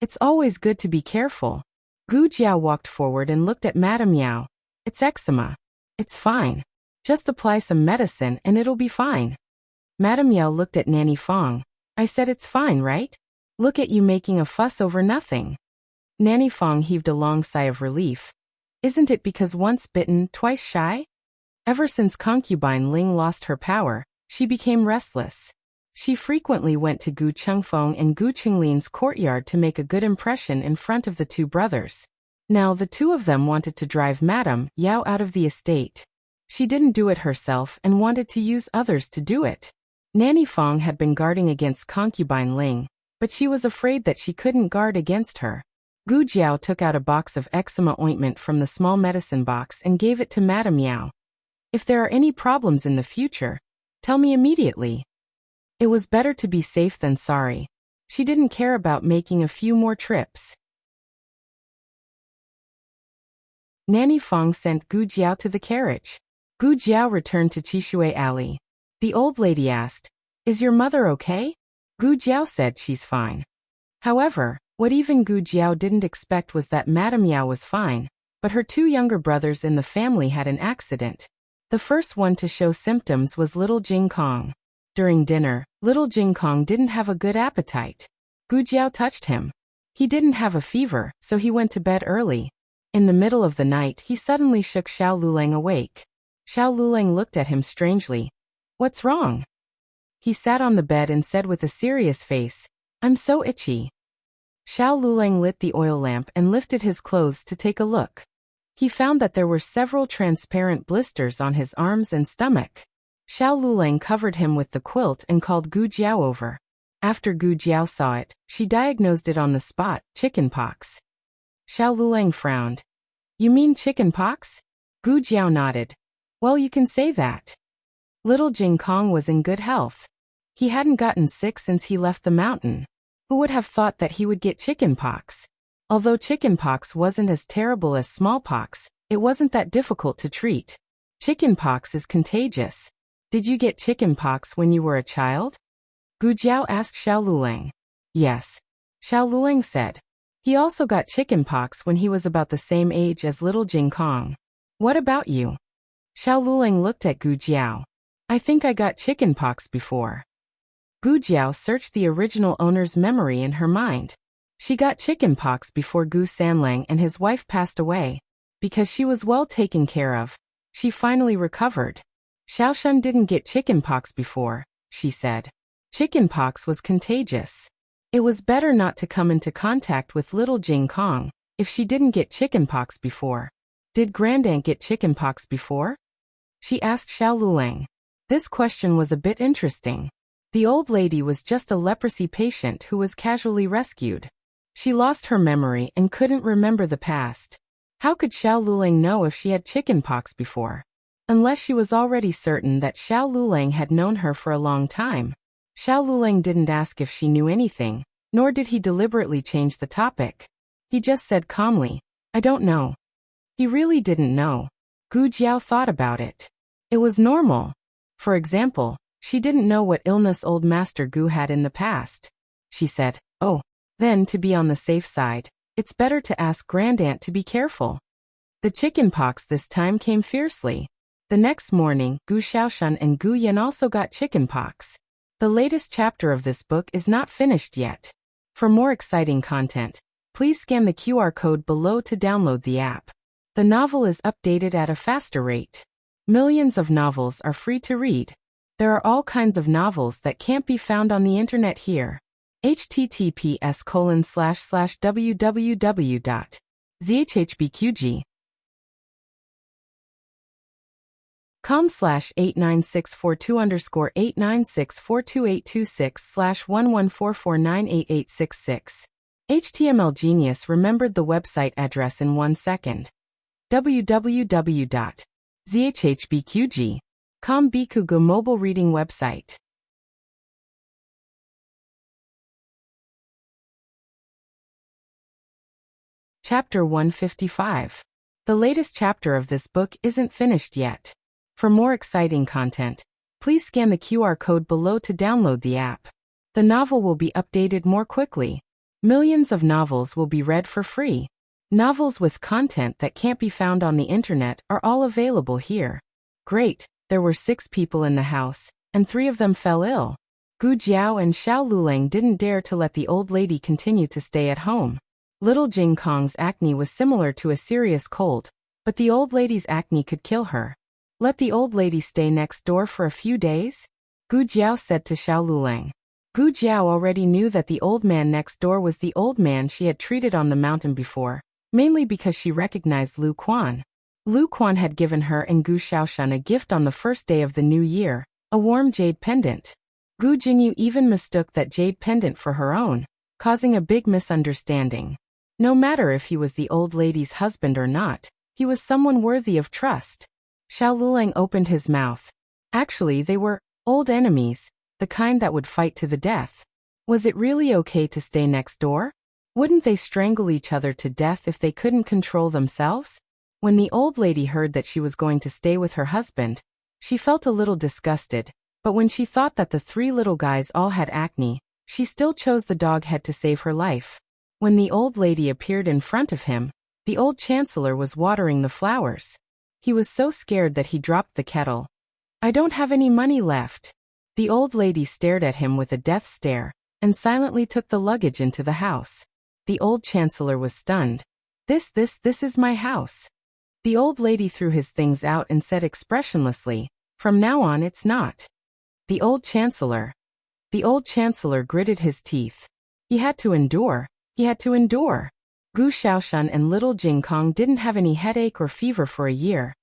It's always good to be careful. Gu Jiao walked forward and looked at Madame Yao. It's eczema. It's fine. Just apply some medicine and it'll be fine. Madame Yao looked at Nanny Fong. I said it's fine, right? Look at you making a fuss over nothing. Nanny Fong heaved a long sigh of relief. Isn't it because once bitten, twice shy? Ever since concubine Ling lost her power, she became restless. She frequently went to Gu Chengfeng and Gu Qinglin's courtyard to make a good impression in front of the two brothers. Now the two of them wanted to drive Madame Yao out of the estate. She didn't do it herself and wanted to use others to do it. Nanny Fong had been guarding against concubine Ling, but she was afraid that she couldn't guard against her. Gu Jiao took out a box of eczema ointment from the small medicine box and gave it to Madame Yao. If there are any problems in the future, tell me immediately. It was better to be safe than sorry. She didn't care about making a few more trips. Nanny Fong sent Gu Jiao to the carriage. Gu Jiao returned to Chishui Alley. The old lady asked, "Is your mother okay?" Gu Jiao said she's fine. However, what even Gu Jiao didn't expect was that Madame Yao was fine, but her two younger brothers in the family had an accident. The first one to show symptoms was little Jing Kong. During dinner, little Jing Kong didn't have a good appetite. Gu Jiao touched him. He didn't have a fever, so he went to bed early. In the middle of the night, he suddenly shook Xiao Luleng awake. Xiao Luleng looked at him strangely. What's wrong? He sat on the bed and said with a serious face, I'm so itchy. Xiao Luleng lit the oil lamp and lifted his clothes to take a look. He found that there were several transparent blisters on his arms and stomach. Xiao Luleng covered him with the quilt and called Gu Jiao over. After Gu Jiao saw it, she diagnosed it on the spot, chickenpox. Xiao Luleng frowned. You mean chickenpox? Gu Jiao nodded. Well, you can say that. Little Jing Kong was in good health. He hadn't gotten sick since he left the mountain. Who would have thought that he would get chickenpox? Although chickenpox wasn't as terrible as smallpox, it wasn't that difficult to treat. Chickenpox is contagious. Did you get chickenpox when you were a child? Gu Jiao asked Xiao Luleng. Yes. Xiao Luleng said. He also got chickenpox when he was about the same age as little Jing Kong. What about you? Xiao Luleng looked at Gu Jiao. I think I got chickenpox before. Gu Jiao searched the original owner's memory in her mind. She got chickenpox before Gu Sanlang and his wife passed away. Because she was well taken care of, she finally recovered. Xiaoshan didn't get chickenpox before, she said. Chickenpox was contagious. It was better not to come into contact with little Jing Kong, if she didn't get chickenpox before. Did Grandaunt get chickenpox before? She asked Xiao Luleng. This question was a bit interesting. The old lady was just a leprosy patient who was casually rescued. She lost her memory and couldn't remember the past. How could Xiao Luleng know if she had chickenpox before? Unless she was already certain that Xiao Luleng had known her for a long time. Xiao Luleng didn't ask if she knew anything, nor did he deliberately change the topic. He just said calmly, I don't know. He really didn't know. Gu Jiao thought about it. It was normal. For example, she didn't know what illness old Master Gu had in the past. She said, oh, then to be on the safe side, it's better to ask Grandaunt to be careful. The chickenpox this time came fiercely. The next morning, Gu Xiaoshan and Gu Yan also got chickenpox. The latest chapter of this book is not finished yet. For more exciting content, please scan the QR code below to download the app. The novel is updated at a faster rate. Millions of novels are free to read. There are all kinds of novels that can't be found on the internet here. https://www.zhbqg.com/89642_896422826/114498866. HTML Genius remembered the website address in 1 second. www.zhbqg.com Bikugo mobile reading website. Chapter 155. The latest chapter of this book isn't finished yet. For more exciting content, please scan the QR code below to download the app. The novel will be updated more quickly. Millions of novels will be read for free. Novels with content that can't be found on the internet are all available here. Great, there were 6 people in the house, and 3 of them fell ill. Gu Jiao and Xiao Lulang didn't dare to let the old lady continue to stay at home. Little Jing Kong's acne was similar to a serious cold, but the old lady's acne could kill her. Let the old lady stay next door for a few days? Gu Jiao said to Xiao Lulang. Gu Jiao already knew that the old man next door was the old man she had treated on the mountain before, mainly because she recognized Lu Quan. Lu Quan had given her and Gu Xiaoshan a gift on the first day of the new year, a warm jade pendant. Gu Jingyu even mistook that jade pendant for her own, causing a big misunderstanding. No matter if he was the old lady's husband or not, he was someone worthy of trust. Xiao Lulang opened his mouth. Actually, they were old enemies, the kind that would fight to the death. Was it really okay to stay next door? Wouldn't they strangle each other to death if they couldn't control themselves? When the old lady heard that she was going to stay with her husband, she felt a little disgusted, but when she thought that the 3 little guys all had acne, she still chose the dog head to save her life. When the old lady appeared in front of him, the old chancellor was watering the flowers. He was so scared that he dropped the kettle. "I don't have any money left." The old lady stared at him with a death stare, and silently took the luggage into the house. The old chancellor was stunned. This is my house." The old lady threw his things out and said expressionlessly, "From now on it's not." The old chancellor gritted his teeth. He had to endure. Gu Xiaoshan and little Jing Kong didn't have any headache or fever for a year.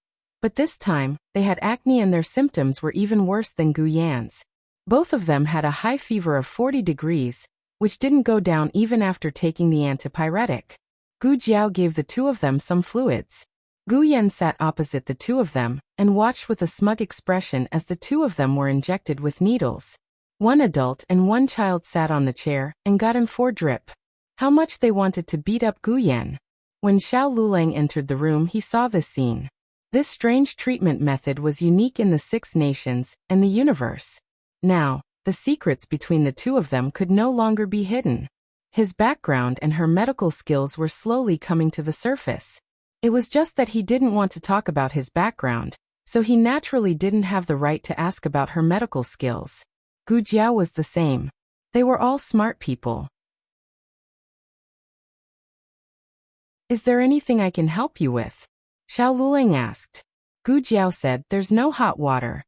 But this time, they had acne and their symptoms were even worse than Gu Yan's. Both of them had a high fever of 40 degrees, which didn't go down even after taking the antipyretic. Gu Jiao gave the 2 of them some fluids. Gu Yan sat opposite the 2 of them, and watched with a smug expression as the 2 of them were injected with needles. 1 adult and 1 child sat on the chair, and got in 4 drip. How much they wanted to beat up Gu Yan. When Xiao Lulang entered the room he saw this scene. This strange treatment method was unique in the 6 nations and the universe. Now, the secrets between the 2 of them could no longer be hidden. His background and her medical skills were slowly coming to the surface. It was just that he didn't want to talk about his background, so he naturally didn't have the right to ask about her medical skills. Gu Jiao was the same. They were all smart people. "Is there anything I can help you with?" Xiao Lulang asked. Gu Jiao said, "There's no hot water."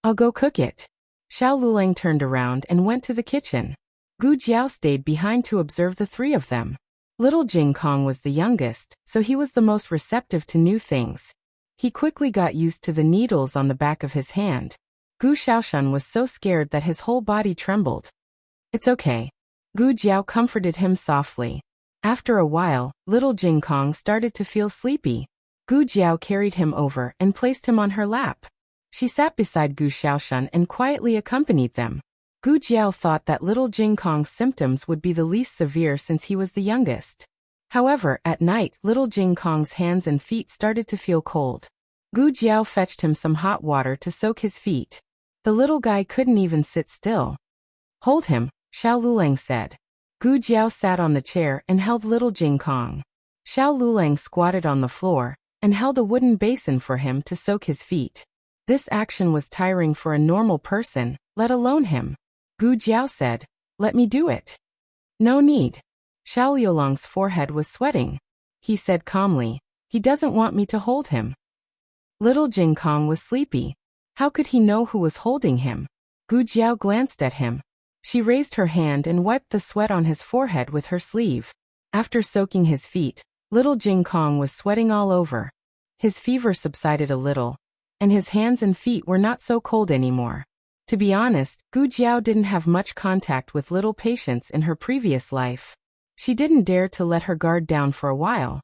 "I'll go cook it." Xiao Lulang turned around and went to the kitchen. Gu Jiao stayed behind to observe the 3 of them. Little Jing Kong was the youngest, so he was the most receptive to new things. He quickly got used to the needles on the back of his hand. Gu Xiaoshan was so scared that his whole body trembled. "It's okay." Gu Jiao comforted him softly. After a while, little Jing Kong started to feel sleepy. Gu Jiao carried him over and placed him on her lap. She sat beside Gu Xiaoshan and quietly accompanied them. Gu Jiao thought that little Jing Kong's symptoms would be the least severe since he was the youngest. However, at night, little Jing Kong's hands and feet started to feel cold. Gu Jiao fetched him some hot water to soak his feet. The little guy couldn't even sit still. "Hold him," Xiao Lulang said. Gu Jiao sat on the chair and held little Jing Kong. Xiao Lulang squatted on the floor and held a wooden basin for him to soak his feet. This action was tiring for a normal person, let alone him. Gu Jiao said, "Let me do it." "No need." Xiao Yolang's forehead was sweating. He said calmly, "He doesn't want me to hold him." Little Jing Kong was sleepy. How could he know who was holding him? Gu Jiao glanced at him. She raised her hand and wiped the sweat on his forehead with her sleeve. After soaking his feet, little Jing Kong was sweating all over. His fever subsided a little, and his hands and feet were not so cold anymore. To be honest, Gu Jiao didn't have much contact with little patients in her previous life. She didn't dare to let her guard down for a while.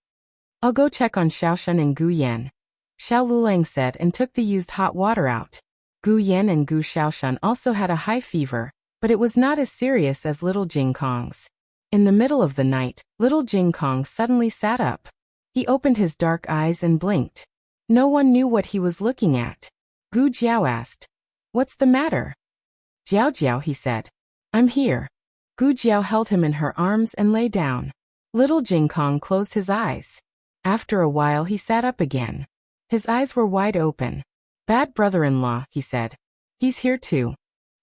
"I'll go check on Xiaoshan and Gu Yan," Xiao Lulang said and took the used hot water out. Gu Yan and Gu Xiaoshan also had a high fever, but it was not as serious as little Jing Kong's. In the middle of the night, little Jing Kong suddenly sat up. He opened his dark eyes and blinked. No one knew what he was looking at. Gu Jiao asked, "What's the matter?" "Jiao Jiao," he said. "I'm here." Gu Jiao held him in her arms and lay down. Little Jing Kong closed his eyes. After a while he sat up again. His eyes were wide open. "Bad brother-in-law," he said. "He's here too."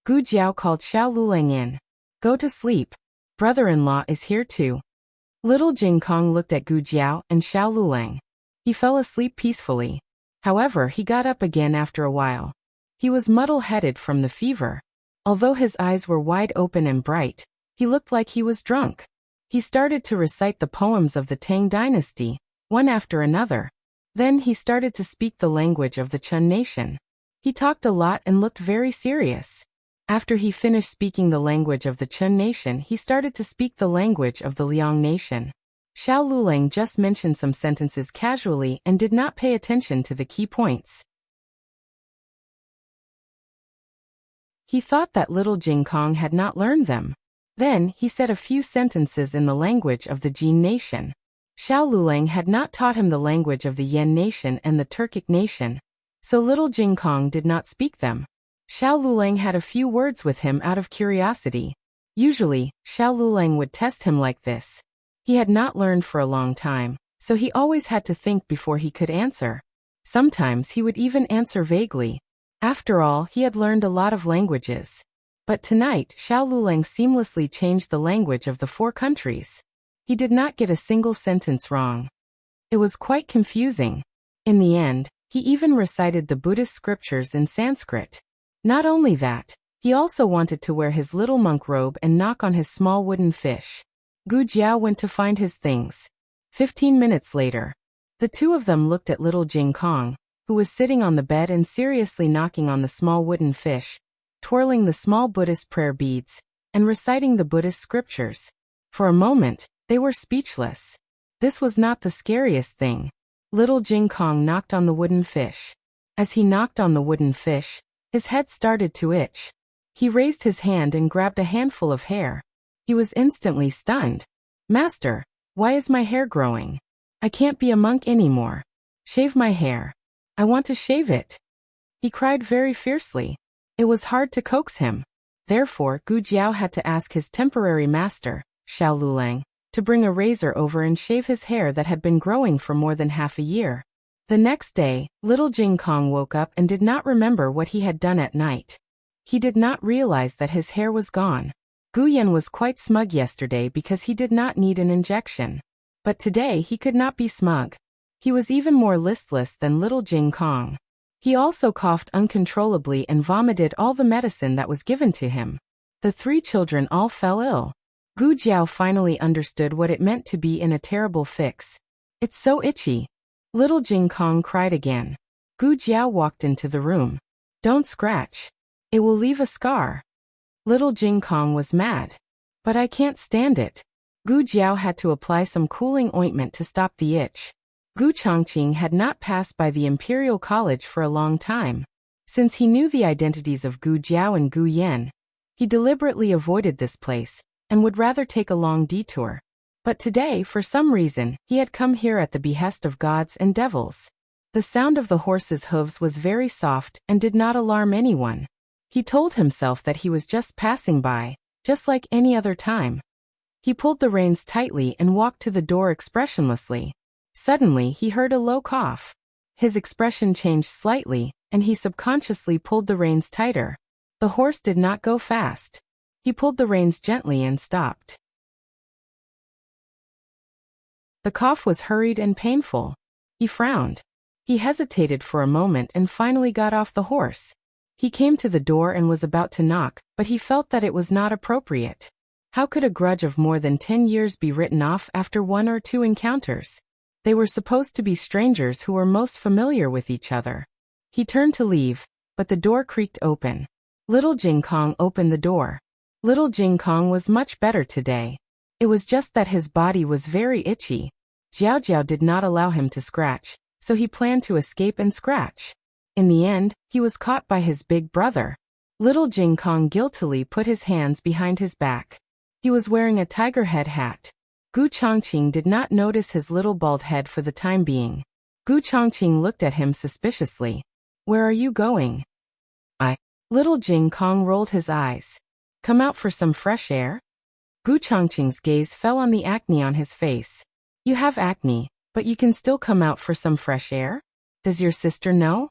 Gu Jiao called Xiao Lulang in. "Go to sleep. Brother-in-law is here too." Little Jing Kong looked at Gu Jiao and Xiao Lulang. He fell asleep peacefully. However, he got up again after a while. He was muddle-headed from the fever. Although his eyes were wide open and bright, he looked like he was drunk. He started to recite the poems of the Tang dynasty, one after another. Then he started to speak the language of the Chun nation. He talked a lot and looked very serious. After he finished speaking the language of the Chun nation, he started to speak the language of the Liang nation. Xiao Lulang just mentioned some sentences casually and did not pay attention to the key points. He thought that little Jing Kong had not learned them. Then he said a few sentences in the language of the Jin nation. Xiao Lulang had not taught him the language of the Yan nation and the Turkic nation, so little Jing Kong did not speak them. Xiao Lulang had a few words with him out of curiosity. Usually, Xiao Lulang would test him like this. He had not learned for a long time, so he always had to think before he could answer. Sometimes he would even answer vaguely. After all, he had learned a lot of languages. But tonight, Xiao Lulang seamlessly changed the language of the 4 countries. He did not get a single sentence wrong. It was quite confusing. In the end, he even recited the Buddhist scriptures in Sanskrit. Not only that, he also wanted to wear his little monk robe and knock on his small wooden fish. Gu Jiao went to find his things. 15 minutes later, the two of them looked at little Jing Kong, who was sitting on the bed and seriously knocking on the small wooden fish, twirling the small Buddhist prayer beads, and reciting the Buddhist scriptures. For a moment, they were speechless. This was not the scariest thing. Little Jing Kong knocked on the wooden fish. As he knocked on the wooden fish, his head started to itch. He raised his hand and grabbed a handful of hair. He was instantly stunned. "Master, why is my hair growing? I can't be a monk anymore. Shave my hair. I want to shave it." He cried very fiercely. It was hard to coax him. Therefore, Gu Jiao had to ask his temporary master, Xiao Lulang, to bring a razor over and shave his hair that had been growing for more than half a year. The next day, little Jing Kong woke up and did not remember what he had done at night. He did not realize that his hair was gone. Gu Yan was quite smug yesterday because he did not need an injection. But today he could not be smug. He was even more listless than little Jing Kong. He also coughed uncontrollably and vomited all the medicine that was given to him. The 3 children all fell ill. Gu Jiao finally understood what it meant to be in a terrible fix. "It's so itchy." Little Jing Kong cried again. Gu Jiao walked into the room. "Don't scratch. It will leave a scar." Little Jing Kong was mad. "But I can't stand it." Gu Jiao had to apply some cooling ointment to stop the itch. Gu Chongqing had not passed by the Imperial College for a long time. Since he knew the identities of Gu Jiao and Gu Yan, he deliberately avoided this place and would rather take a long detour. But today, for some reason, he had come here at the behest of gods and devils. The sound of the horse's hooves was very soft and did not alarm anyone. He told himself that he was just passing by, just like any other time. He pulled the reins tightly and walked to the door expressionlessly. Suddenly, he heard a low cough. His expression changed slightly, and he subconsciously pulled the reins tighter. The horse did not go fast. He pulled the reins gently and stopped. The cough was hurried and painful. He frowned. He hesitated for a moment and finally got off the horse. He came to the door and was about to knock, but he felt that it was not appropriate. How could a grudge of more than 10 years be written off after 1 or 2 encounters? They were supposed to be strangers who were most familiar with each other. He turned to leave, but the door creaked open. Little Jing Kong opened the door. Little Jing Kong was much better today. It was just that his body was very itchy. Jiao Jiao did not allow him to scratch, so he planned to escape and scratch. In the end, he was caught by his big brother. Little Jing Kong guiltily put his hands behind his back. He was wearing a tiger head hat. Gu Chongqing did not notice his little bald head for the time being. Gu Chongqing looked at him suspiciously. Where are you going? Little Jing Kong rolled his eyes. Come out for some fresh air? Gu Chongqing's gaze fell on the acne on his face. You have acne, but you can still come out for some fresh air? Does your sister know?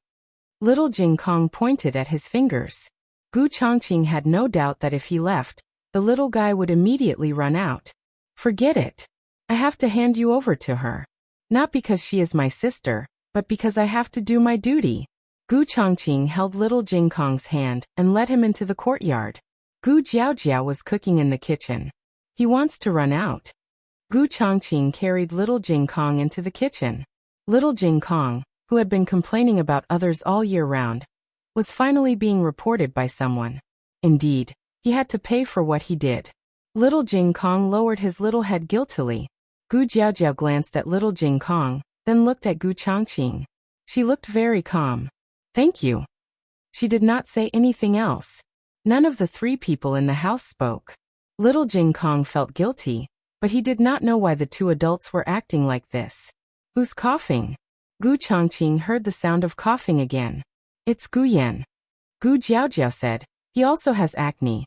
Little Jing Kong pointed at his fingers. Gu Chongqing had no doubt that if he left, the little guy would immediately run out. Forget it. I have to hand you over to her. Not because she is my sister, but because I have to do my duty. Gu Chongqing held little Jing Kong's hand and led him into the courtyard. Gu Jiaojiao was cooking in the kitchen. He wants to run out. Gu Chongqing carried little Jing Kong into the kitchen. Little Jing Kong, who had been complaining about others all year round, was finally being reported by someone. Indeed, he had to pay for what he did. Little Jing Kong lowered his little head guiltily. Gu Jiaojiao glanced at little Jing Kong, then looked at Gu Chongqing. She looked very calm. Thank you. She did not say anything else. None of the three people in the house spoke. Little Jing Kong felt guilty, but he did not know why the two adults were acting like this. Who's coughing? Gu Chongqing heard the sound of coughing again. It's Gu Yan. Gu Jiaojiao said, he also has acne.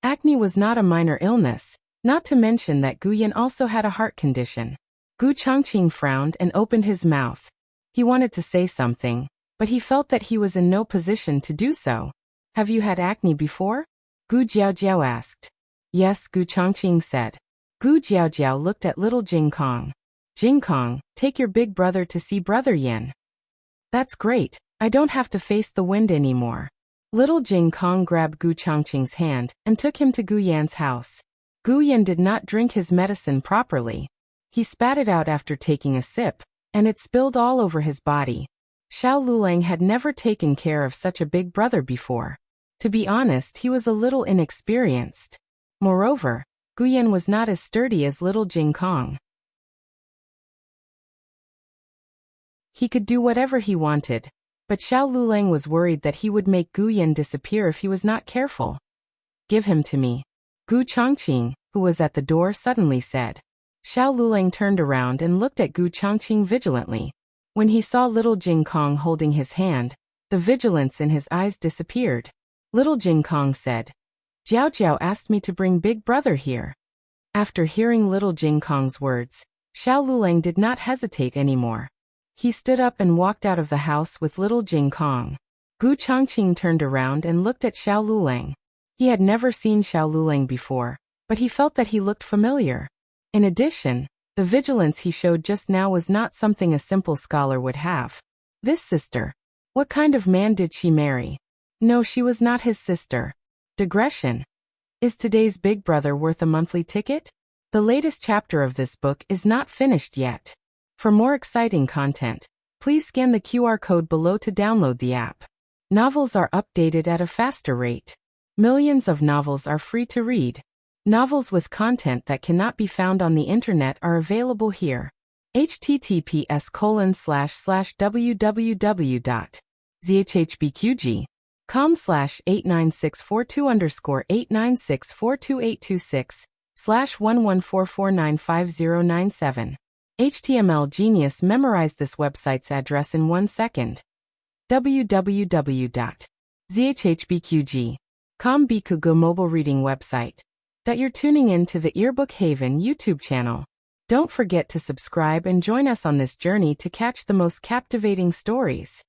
Acne was not a minor illness, not to mention that Gu Yan also had a heart condition. Gu Chongqing frowned and opened his mouth. He wanted to say something, but he felt that he was in no position to do so. Have you had acne before? Gu Jiaojiao asked. Yes, Gu Chongqing said. Gu Jiaojiao looked at little Jing Kong. Jing Kong, take your big brother to see Brother Yan. That's great, I don't have to face the wind anymore. Little Jing Kong grabbed Gu Chongqing's hand and took him to Gu Yan's house. Gu Yan did not drink his medicine properly. He spat it out after taking a sip, and it spilled all over his body. Xiao Lulang had never taken care of such a big brother before. To be honest, he was a little inexperienced. Moreover, Gu Yan was not as sturdy as little Jing Kong. He could do whatever he wanted, but Xiao Lulang was worried that he would make Gu Yan disappear if he was not careful. Give him to me. Gu Chongqing, who was at the door, suddenly said. Xiao Lulang turned around and looked at Gu Chongqing vigilantly. When he saw little Jing Kong holding his hand, the vigilance in his eyes disappeared. Little Jing Kong said, Jiao Jiao asked me to bring Big Brother here. After hearing little Jing Kong's words, Xiao Lulang did not hesitate anymore. He stood up and walked out of the house with little Jing Kong. Gu Chongqing turned around and looked at Xiao Lulang. He had never seen Xiao Lulang before, but he felt that he looked familiar. In addition, the vigilance he showed just now was not something a simple scholar would have. This sister. What kind of man did she marry? No, she was not his sister. Digression. Is today's Big Brother worth a monthly ticket? The latest chapter of this book is not finished yet. For more exciting content, please scan the QR code below to download the app. Novels are updated at a faster rate. Millions of novels are free to read. Novels with content that cannot be found on the internet are available here. https://www.zhbqg.com/89642_8964286/114495097. HTML Genius memorized this website's address in 1 second. www.zhbqg.com Bikugo mobile reading website. You're tuning in to the Earbook Haven YouTube channel. Don't forget to subscribe and join us on this journey to catch the most captivating stories.